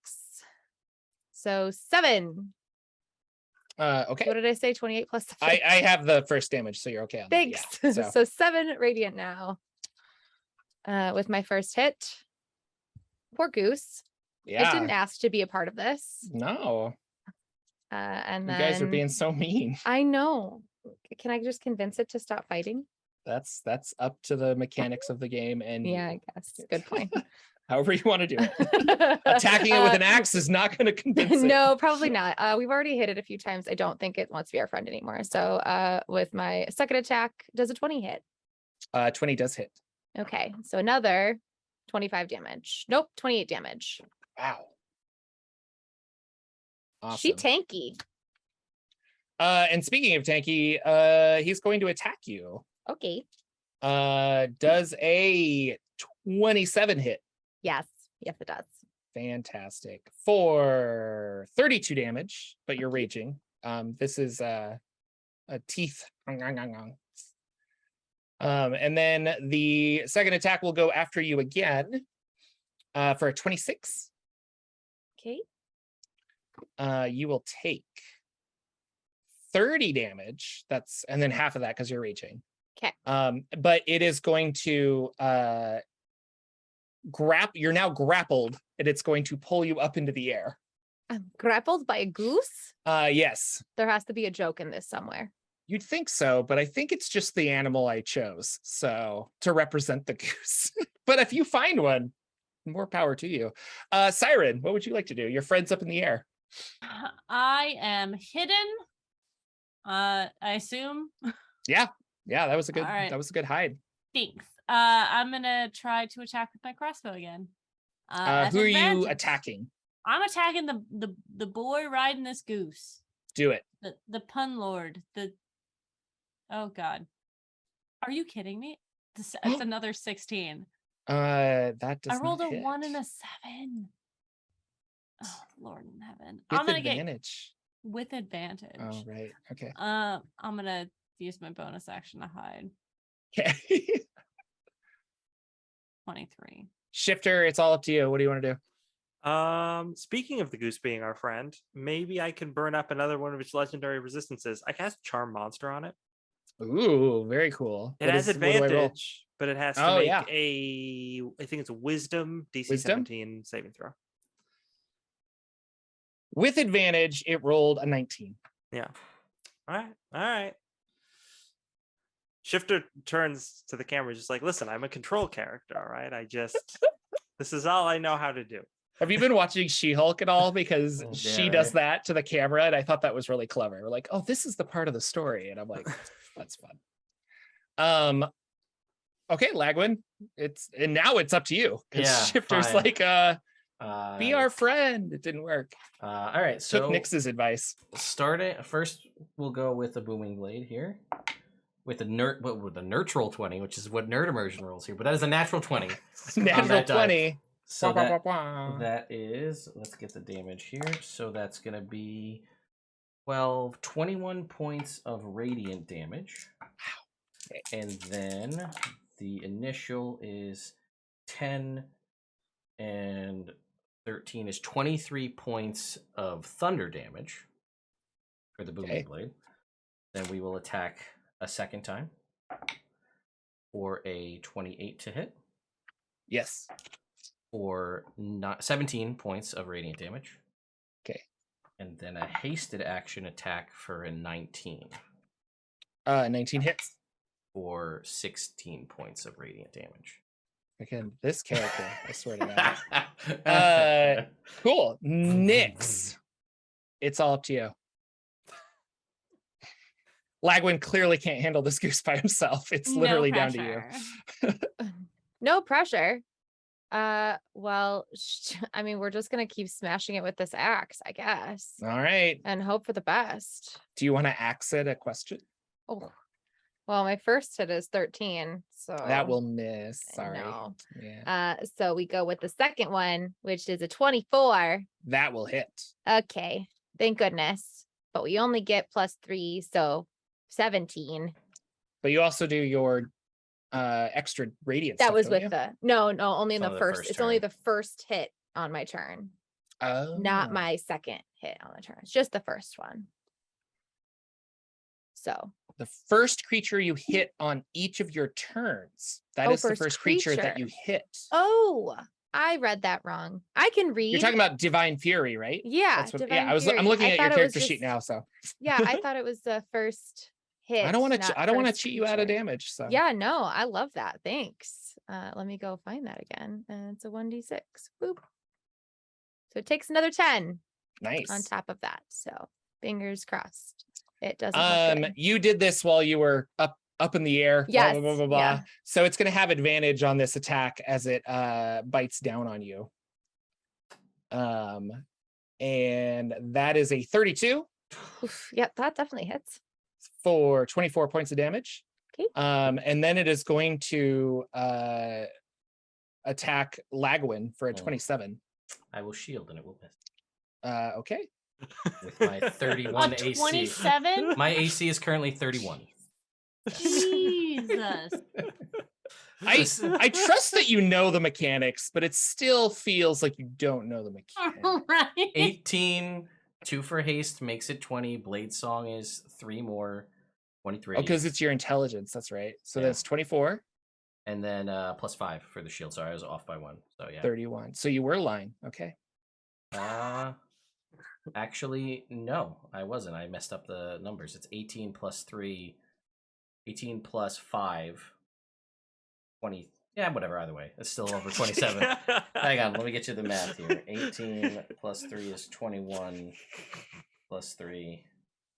So 7. Okay. What did I say? 28 plus 7. I have the first damage, so you're okay on that. Thanks. Yeah, So 7 radiant now. With my first hit. Poor Goose. yeah. It didn't ask to be a part of this. No, And you then guys are being so mean. I know. Can I just convince it to stop fighting? That's up to the mechanics of the game, and Yeah, I guess. Good point. however you want to do it. Attacking it with an axe is not going to convince it. No, probably not. We've already hit it a few times. I don't think it wants to be our friend anymore. So with my second attack, does a 20 hit? 20 does hit. Okay, so another 25 damage. Nope, 28 damage. Wow. Awesome. She tanky. And speaking of tanky, he's going to attack you. Okay. Does a 27 hit? Yes, it does. Fantastic. For 32 damage, but you're raging. This is a teeth. And then the second attack will go after you again for a 26. Okay. You will take 30 damage. And then half of that because you're raging. Okay. But it is going to you're now grappled, and it's going to pull you up into the air. I'm grappled by a goose? Yes. There has to be a joke in this somewhere. You'd think so, but I think it's just the animal I chose, so to represent the goose. But if you find one, more power to you. Siren, what would you like to do? Your friend's up in the air. I am hidden. I assume. Yeah, that was a good. All right. That was a good hide. Thanks. I'm gonna try to attack with my crossbow again. Who are you attacking? I'm attacking the boy riding this goose. Do it. The pun lord. Oh God, are you kidding me? It's another 16. That does. I rolled not a hit. 1 and a 7. Oh Lord in heaven! With I'm gonna advantage. get with advantage. Oh right. Okay. I'm gonna use my bonus action to hide. Okay. 23. Shifter, it's all up to you. What do you want to do? Speaking of the goose being our friend, maybe I can burn up another one of its legendary resistances. I cast Charm Monster on it. Ooh, very cool. It has what do I roll? advantage, but it has to Oh, make yeah. I think it's a Wisdom DC Wisdom? 17 saving throw. With advantage, it rolled a 19. Yeah. All right. Shifter turns to the camera, just like, listen, I'm a control character, all right? This is all I know how to do. Have you been watching She-Hulk at all? Because she does that to the camera, and I thought that was really clever. We're like, oh, this is the part of the story, and I'm like, that's fun. Okay, Lagwin, now it's up to you. Because Shifter's fine. like, be our friend. It didn't work. All right, so Took Nyx's advice. First, we'll go with the booming blade here. With the nurtural 20, which is what nerd immersion rolls here, but that is a natural 20. Natural 20. So that is, let's get the damage here. So that's going to be 21 points of radiant damage. And then the initial is 10 and 13 is 23 points of thunder damage for the booming blade. Then we will attack a second time for a 28 to hit. Yes. For 17 points of radiant damage. Okay. And then a hasted action attack for a 19. 19 hits. For 16 points of radiant damage. Again, this character, I swear to God. Cool. Nyx. It's all up to you. Lagwin clearly can't handle this goose by himself. It's literally down to you. No pressure. Well, I mean, we're just gonna keep smashing it with this axe, I guess. All right. And hope for the best. Do you want to axe it a question? Oh, well, my first hit is 13, so That will miss. Sorry. No. Yeah. So we go with the second one, which is a 24. That will hit. Okay, thank goodness. But we only get +3, so 17. But you also do your extra radiant That stuff, was don't with you? no, only in It's the only the first. first It's only turn. the first hit on my turn, Oh. not my second hit on the turn. It's just the first one. So The first creature you hit on each of your turns. That is the first creature that you hit. Oh, I read that wrong. I can read. You're talking about Divine Fury, right? Yeah, That's what, Divine I'm Fury. looking I at your thought it was character sheet just- now, so Yeah, I thought it was the first hit. I don't want to not I don't want to first cheat you out of creature. damage. So Yeah, no, I love that. Thanks. Let me go find that again. And it's a 1d6. Boop. So it takes another 10 nice. on top of that. So fingers crossed. It doesn't look good. You did this while you were up in the air. Yes, Blah, blah, blah, blah, yeah. blah. So it's going to have advantage on this attack as it bites down on you. And that is a 32 Oof, yep, that definitely hits. for 24 points of damage. Okay. And then it is going to attack Lagwin for a Oh. 27. I will shield and it will miss. Okay. With my 31 A AC. 27? My AC is currently 31. Jeez. Jesus. I trust that you know the mechanics, but it still feels like you don't know the mechanics. Right. 18, 2 for haste makes it 20. Blade Song is 3 more, 23. Oh, because it's your intelligence. That's right. So Yeah. that's 24, And then plus 5 for the shield. Sorry, I was off by 1. So yeah. 31. So you were lying. Okay. Actually, no, I wasn't. I messed up the numbers. It's 18 plus 3, 18 plus 5, 20. Yeah, whatever, either way. It's still over 27. Hang on, let me get you the math here. 18 plus 3 is 21, plus 3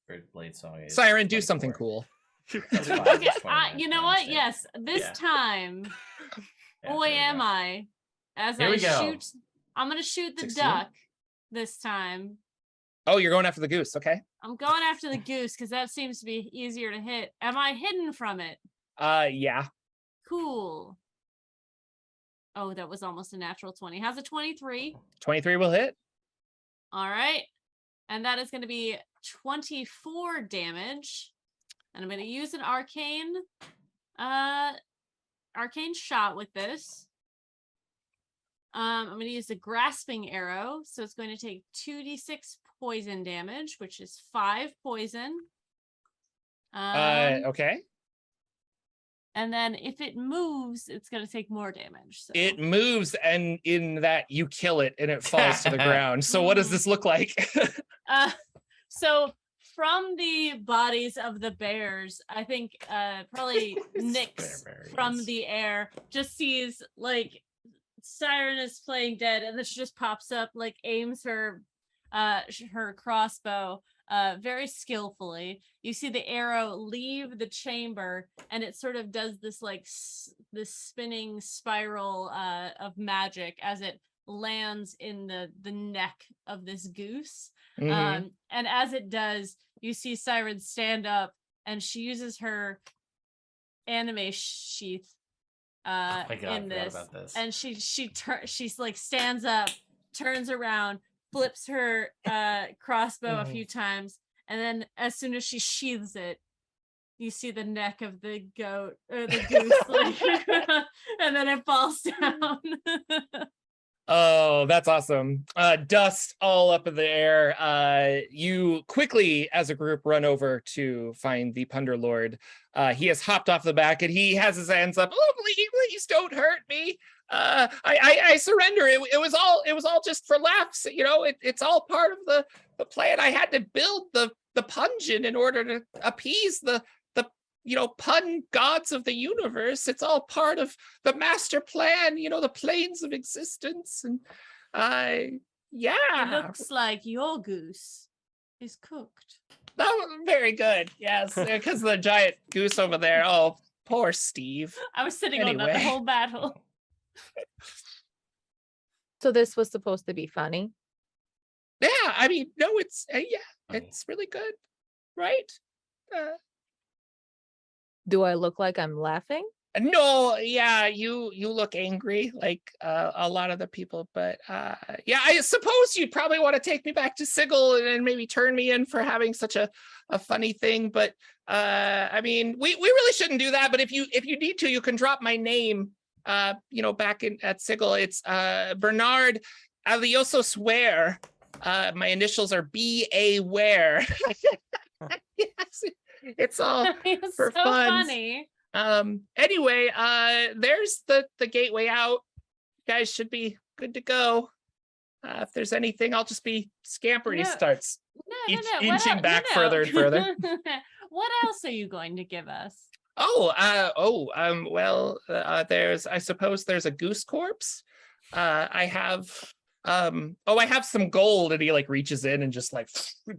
for Blade Song is Siren, do 24. something cool. Plus 5 Okay, is 29. you know My what? mistake. Yes, this Yeah. time, Yeah, boy, there we am go. I. As Here I we go. shoot, I'm gonna shoot the 16? duck this time. Oh, you're going after the goose. Okay. I'm going after the goose because that seems to be easier to hit. Am I hidden from it? Yeah. Cool. Oh, that was almost a natural 20. How's a 23? 23 will hit. All right. And that is going to be 24 damage. And I'm going to use an arcane shot with this. I'm going to use the grasping arrow. So it's going to take 2d6 poison damage, which is 5 poison. Okay. And then if it moves, it's going to take more damage. So. It moves, and in that you kill it and it falls to the ground. So what does this look like? So from the bodies of the bears, I think probably Nyx from the air just sees like Siren is playing dead, and then she just pops up, like aims her crossbow very skillfully. You see the arrow leave the chamber, and it sort of does this like this spinning spiral of magic as it lands in the neck of this goose. Mhm. And as it does, you see Siren stand up, and she uses her anime sheath Oh my God, I in forgot this, about this. and she's like stands up, turns around, flips her crossbow a few times, and then as soon as she sheathes it, you see the neck of the goat or the goose, like, and then it falls down. Oh, that's awesome. Dust all up in the air. You quickly, as a group, run over to find the Punder Lord. He has hopped off the back and he has his hands up. Oh, please don't hurt me. I surrender. It was all just for laughs. You know, it's all part of the plan. I had to build the pungeon in order to appease the pun gods of the universe. It's all part of the master plan, the planes of existence. And yeah. It looks like your goose is cooked. That was very good. Yes, because the giant goose over there. Oh, poor Steve. I was sitting on that the Anyway. whole battle. So this was supposed to be funny. Yeah, I mean, no, it's Funny. it's really good, right? Do I look like I'm laughing? No, yeah, you look angry like a lot of the people, but yeah, I suppose you'd probably want to take me back to Sigil and maybe turn me in for having such a funny thing. But I mean, we really shouldn't do that. But if you need to, you can drop my name. Back at Sigil, it's Bernard Alioso Ware. My initials are B.A. Ware. Yes, it's all It's for so fun. funny. Anyway, there's the gateway out. You guys should be good to go. If there's anything, I'll just be scampering. He No. starts No. inching back further and further. What else are you going to give us? There's, I suppose there's a goose corpse. I have some gold, and he like reaches in and just like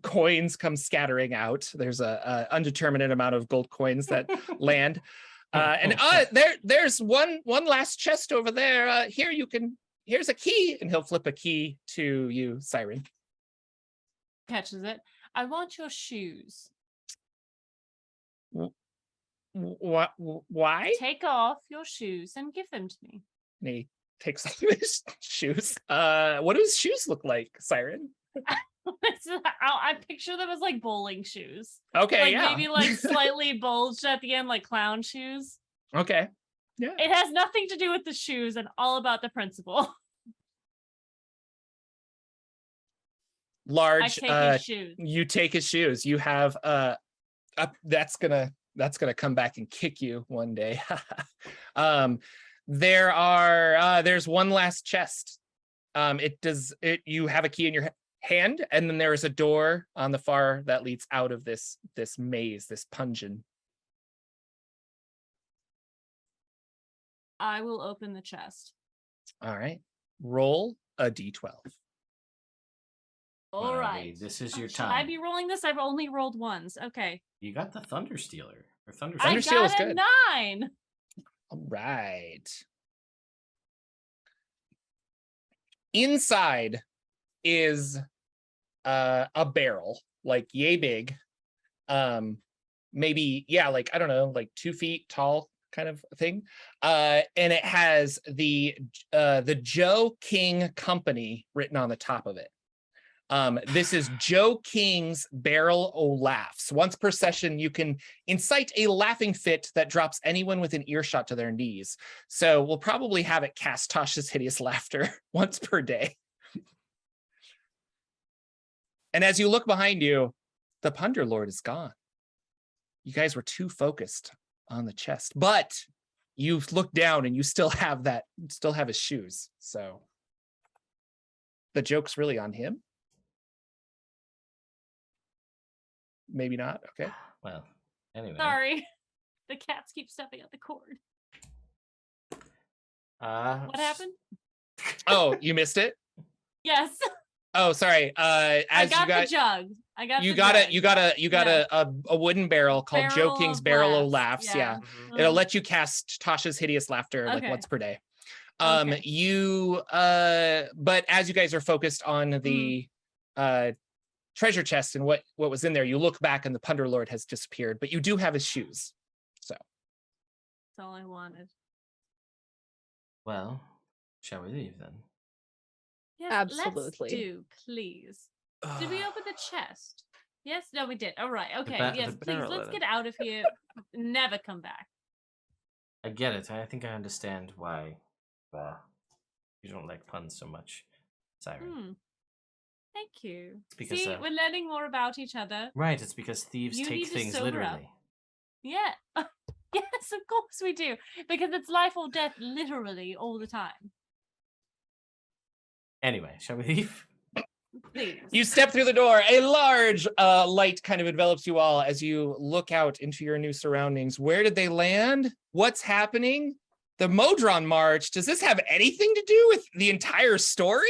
coins come scattering out. There's a undeterminate amount of gold coins that land. There's one last chest over there. Here's a key, and he'll flip a key to you, Siren. Catches it. I want your shoes. What? Why? Take off your shoes and give them to me. And he takes off his shoes. What do his shoes look like, Siren? I picture them as like bowling shoes. Okay, Like yeah. maybe like slightly bulged at the end, like clown shoes. Okay. Yeah. It has nothing to do with the shoes and all about the principle. I Large. take his shoes. You take his shoes. You have that's gonna come back and kick you one day. There's one last chest. You have a key in your hand, and then there is a door on the far that leads out of this maze, this dungeon. I will open the chest. All right. Roll a d12. All Alrighty, right. this is your Should I time. be rolling this? I've only rolled once. Okay. You got the Thunder Stealer. Or Thunder I Thundersteel is got a good. 9. All right. Inside is a barrel, like yay big. Maybe, yeah, like, I don't know, like 2 feet tall kind of thing. And it has the Joe King Company written on the top of it. This is Joe King's Barrel o' Laughs. Once per session, you can incite a laughing fit that drops anyone within earshot to their knees. So we'll probably have it cast Tasha's Hideous Laughter once per day. And as you look behind you, the Punder Lord is gone. You guys were too focused on the chest, but you look down and you still have his shoes. So the joke's really on him. Maybe not. Okay. Well, anyway. Sorry. The cats keep stepping on the cord. What happened? Oh, you missed it? Yes. Oh, sorry. I got the jug. You got a wooden barrel called Joe Barrel King's of Barrel o' Laughs, Laughs. Yeah. Mhm. It'll let you cast Tasha's Hideous Laughter like Okay. once per day. Okay. But as you guys are focused on the treasure chest and what was in there, you look back and the Punder Lord has disappeared, but you do have his shoes. So That's all I wanted. Well, shall we leave then? Yes, Absolutely. Let's do, please. Did we open the chest? Yes? No, we did. All right. Okay. ba- Yes, the please. barrel Let's of it. get out of here. Never come back. I get it. I think I understand why you don't like puns so much, Siren. Thank you. It's because, See, we're learning more about each other. Right, it's because thieves You need take to things sober up. literally. Yeah. Yes, of course we do. Because it's life or death literally all the time. Anyway, shall we leave? Please. you step through the door. A large light kind of envelops you all as you look out into your new surroundings. Where did they land? What's happening? The Modron March. Does this have anything to do with the entire story?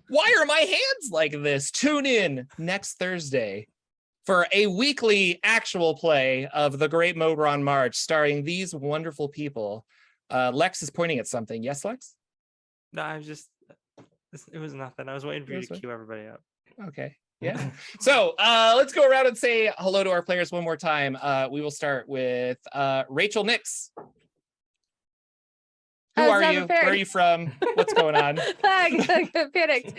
Why are my hands like this? Tune in next Thursday for a weekly actual play of the Great Modron March starring these wonderful people. Lex is pointing at something. Yes, Lex? No, it was nothing. I was waiting for you It was to what? cue everybody up. Okay. Yeah. So let's go around and say hello to our players one more time. We will start with Rachel Nix. Who I was are not you? prepared. Where are you from? What's going on? I got panicked.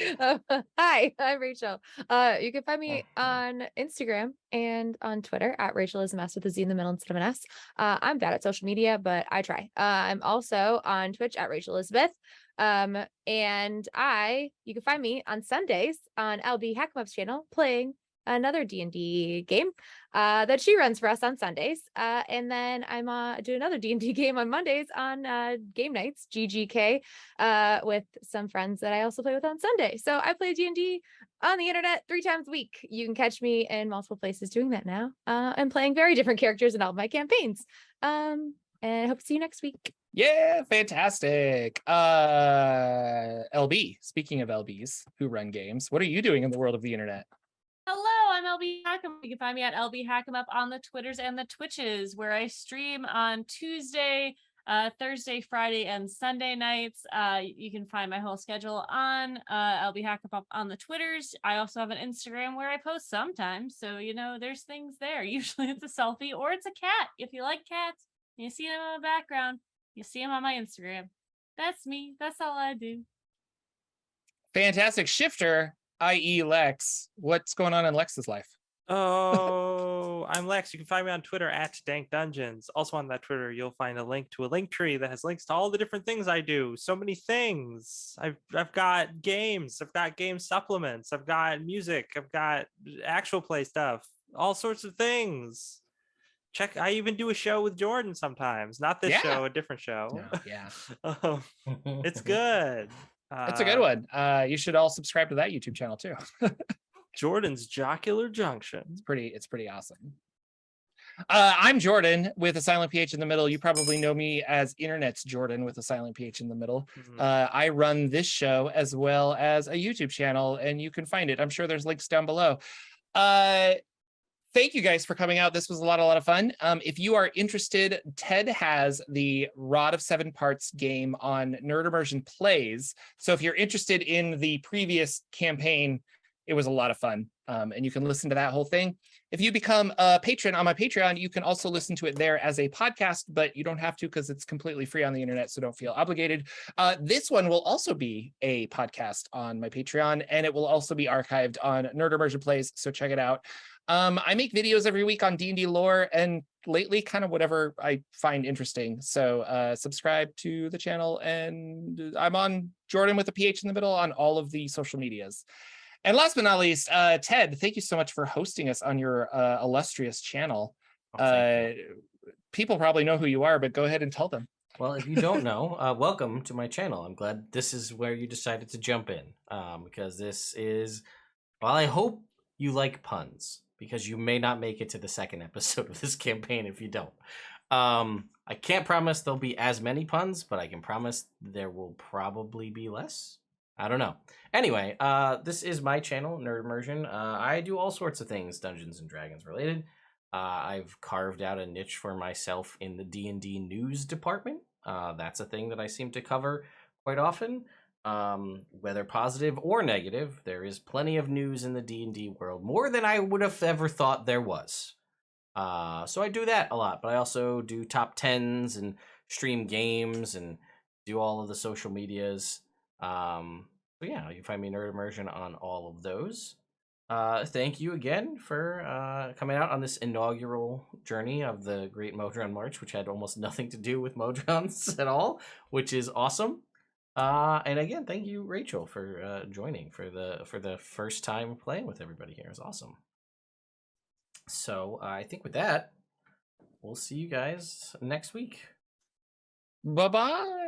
Hi, I'm Rachel. You can find me on Instagram and on Twitter at Rachel is a mess with a Z in the middle instead of an S. I'm bad at social media, but I try. I'm also on Twitch at Rachel Elizabeth. And you can find me on Sundays on LB Hackmup's channel playing another D&D game that she runs for us on Sundays. And then I'm do another D&D game on Mondays on game nights, GGK, with some friends that I also play with on Sunday. So I play D&D on the internet 3 times a week. You can catch me in multiple places doing that now and playing very different characters in all of my campaigns. And I hope to see you next week. Yeah, fantastic. LB, speaking of LBs who run games, what are you doing in the world of the internet? Hello, I'm LB Hackem. You can find me at LB Hackem up on the Twitters and the Twitches, where I stream on Tuesday, Thursday, Friday, and Sunday nights. You can find my whole schedule on LB Hackem up on the Twitters. I also have an Instagram where I post sometimes, so there's things there. Usually it's a selfie or it's a cat. If you like cats, you see them in the background. You see them on my Instagram. That's me. That's all I do. Fantastic. Shifter, i.e. Lex. What's going on in Lex's life? Oh, I'm Lex. You can find me on Twitter at Dank Dungeons. Also on that Twitter, you'll find a link to a link tree that has links to all the different things I do. So many things. I've got games. I've got game supplements. I've got music. I've got actual play stuff. All sorts of things. Check. I even do a show with Jordan sometimes. Not this Yeah. show, a different show. No, yeah. It's good. It's a good one. You should all subscribe to that YouTube channel too. Jordan's Jocular Junction. It's pretty awesome. I'm Jordan with a silent PH in the middle. You probably know me as Internet's Jordan with a silent PH in the middle. I run this show as well as a YouTube channel, and you can find it. I'm sure there's links down below. Thank you guys for coming out. This was a lot of fun. If you are interested, Ted has the Rod of 7 Parts game on Nerd Immersion Plays. So if you're interested in the previous campaign, it was a lot of fun, and you can listen to that whole thing. If you become a patron on my Patreon, you can also listen to it there as a podcast, but you don't have to because it's completely free on the internet, so don't feel obligated. This one will also be a podcast on my Patreon, and it will also be archived on Nerd Immersion Plays, so check it out. I make videos every week on D&D lore, and lately kind of whatever I find interesting. So subscribe to the channel, and I'm on Jordan with a PH in the middle on all of the social medias. And last but not least, Ted, thank you so much for hosting us on your illustrious channel. People probably know who you are, but go ahead and tell them. Well, if you don't know, welcome to my channel. I'm glad this is where you decided to jump in, because this is, well, I hope you like puns, because you may not make it to the second episode of this campaign if you don't. I can't promise there'll be as many puns, but I can promise there will probably be less. I don't know. Anyway, this is my channel, Nerd Immersion. I do all sorts of things Dungeons and Dragons related. I've carved out a niche for myself in the D&D news department. That's a thing that I seem to cover quite often. Whether positive or negative, there is plenty of news in the D&D world, more than I would have ever thought there was. So I do that a lot, but I also do top 10s and stream games and do all of the social medias. But yeah, you can find me Nerd Immersion on all of those. Thank you again for coming out on this inaugural journey of the Great Modron March, which had almost nothing to do with Modrons at all, which is awesome. And again, thank you, Rachel, for joining for the first time playing with everybody here. It's awesome. So I think with that, we'll see you guys next week. Bye-bye.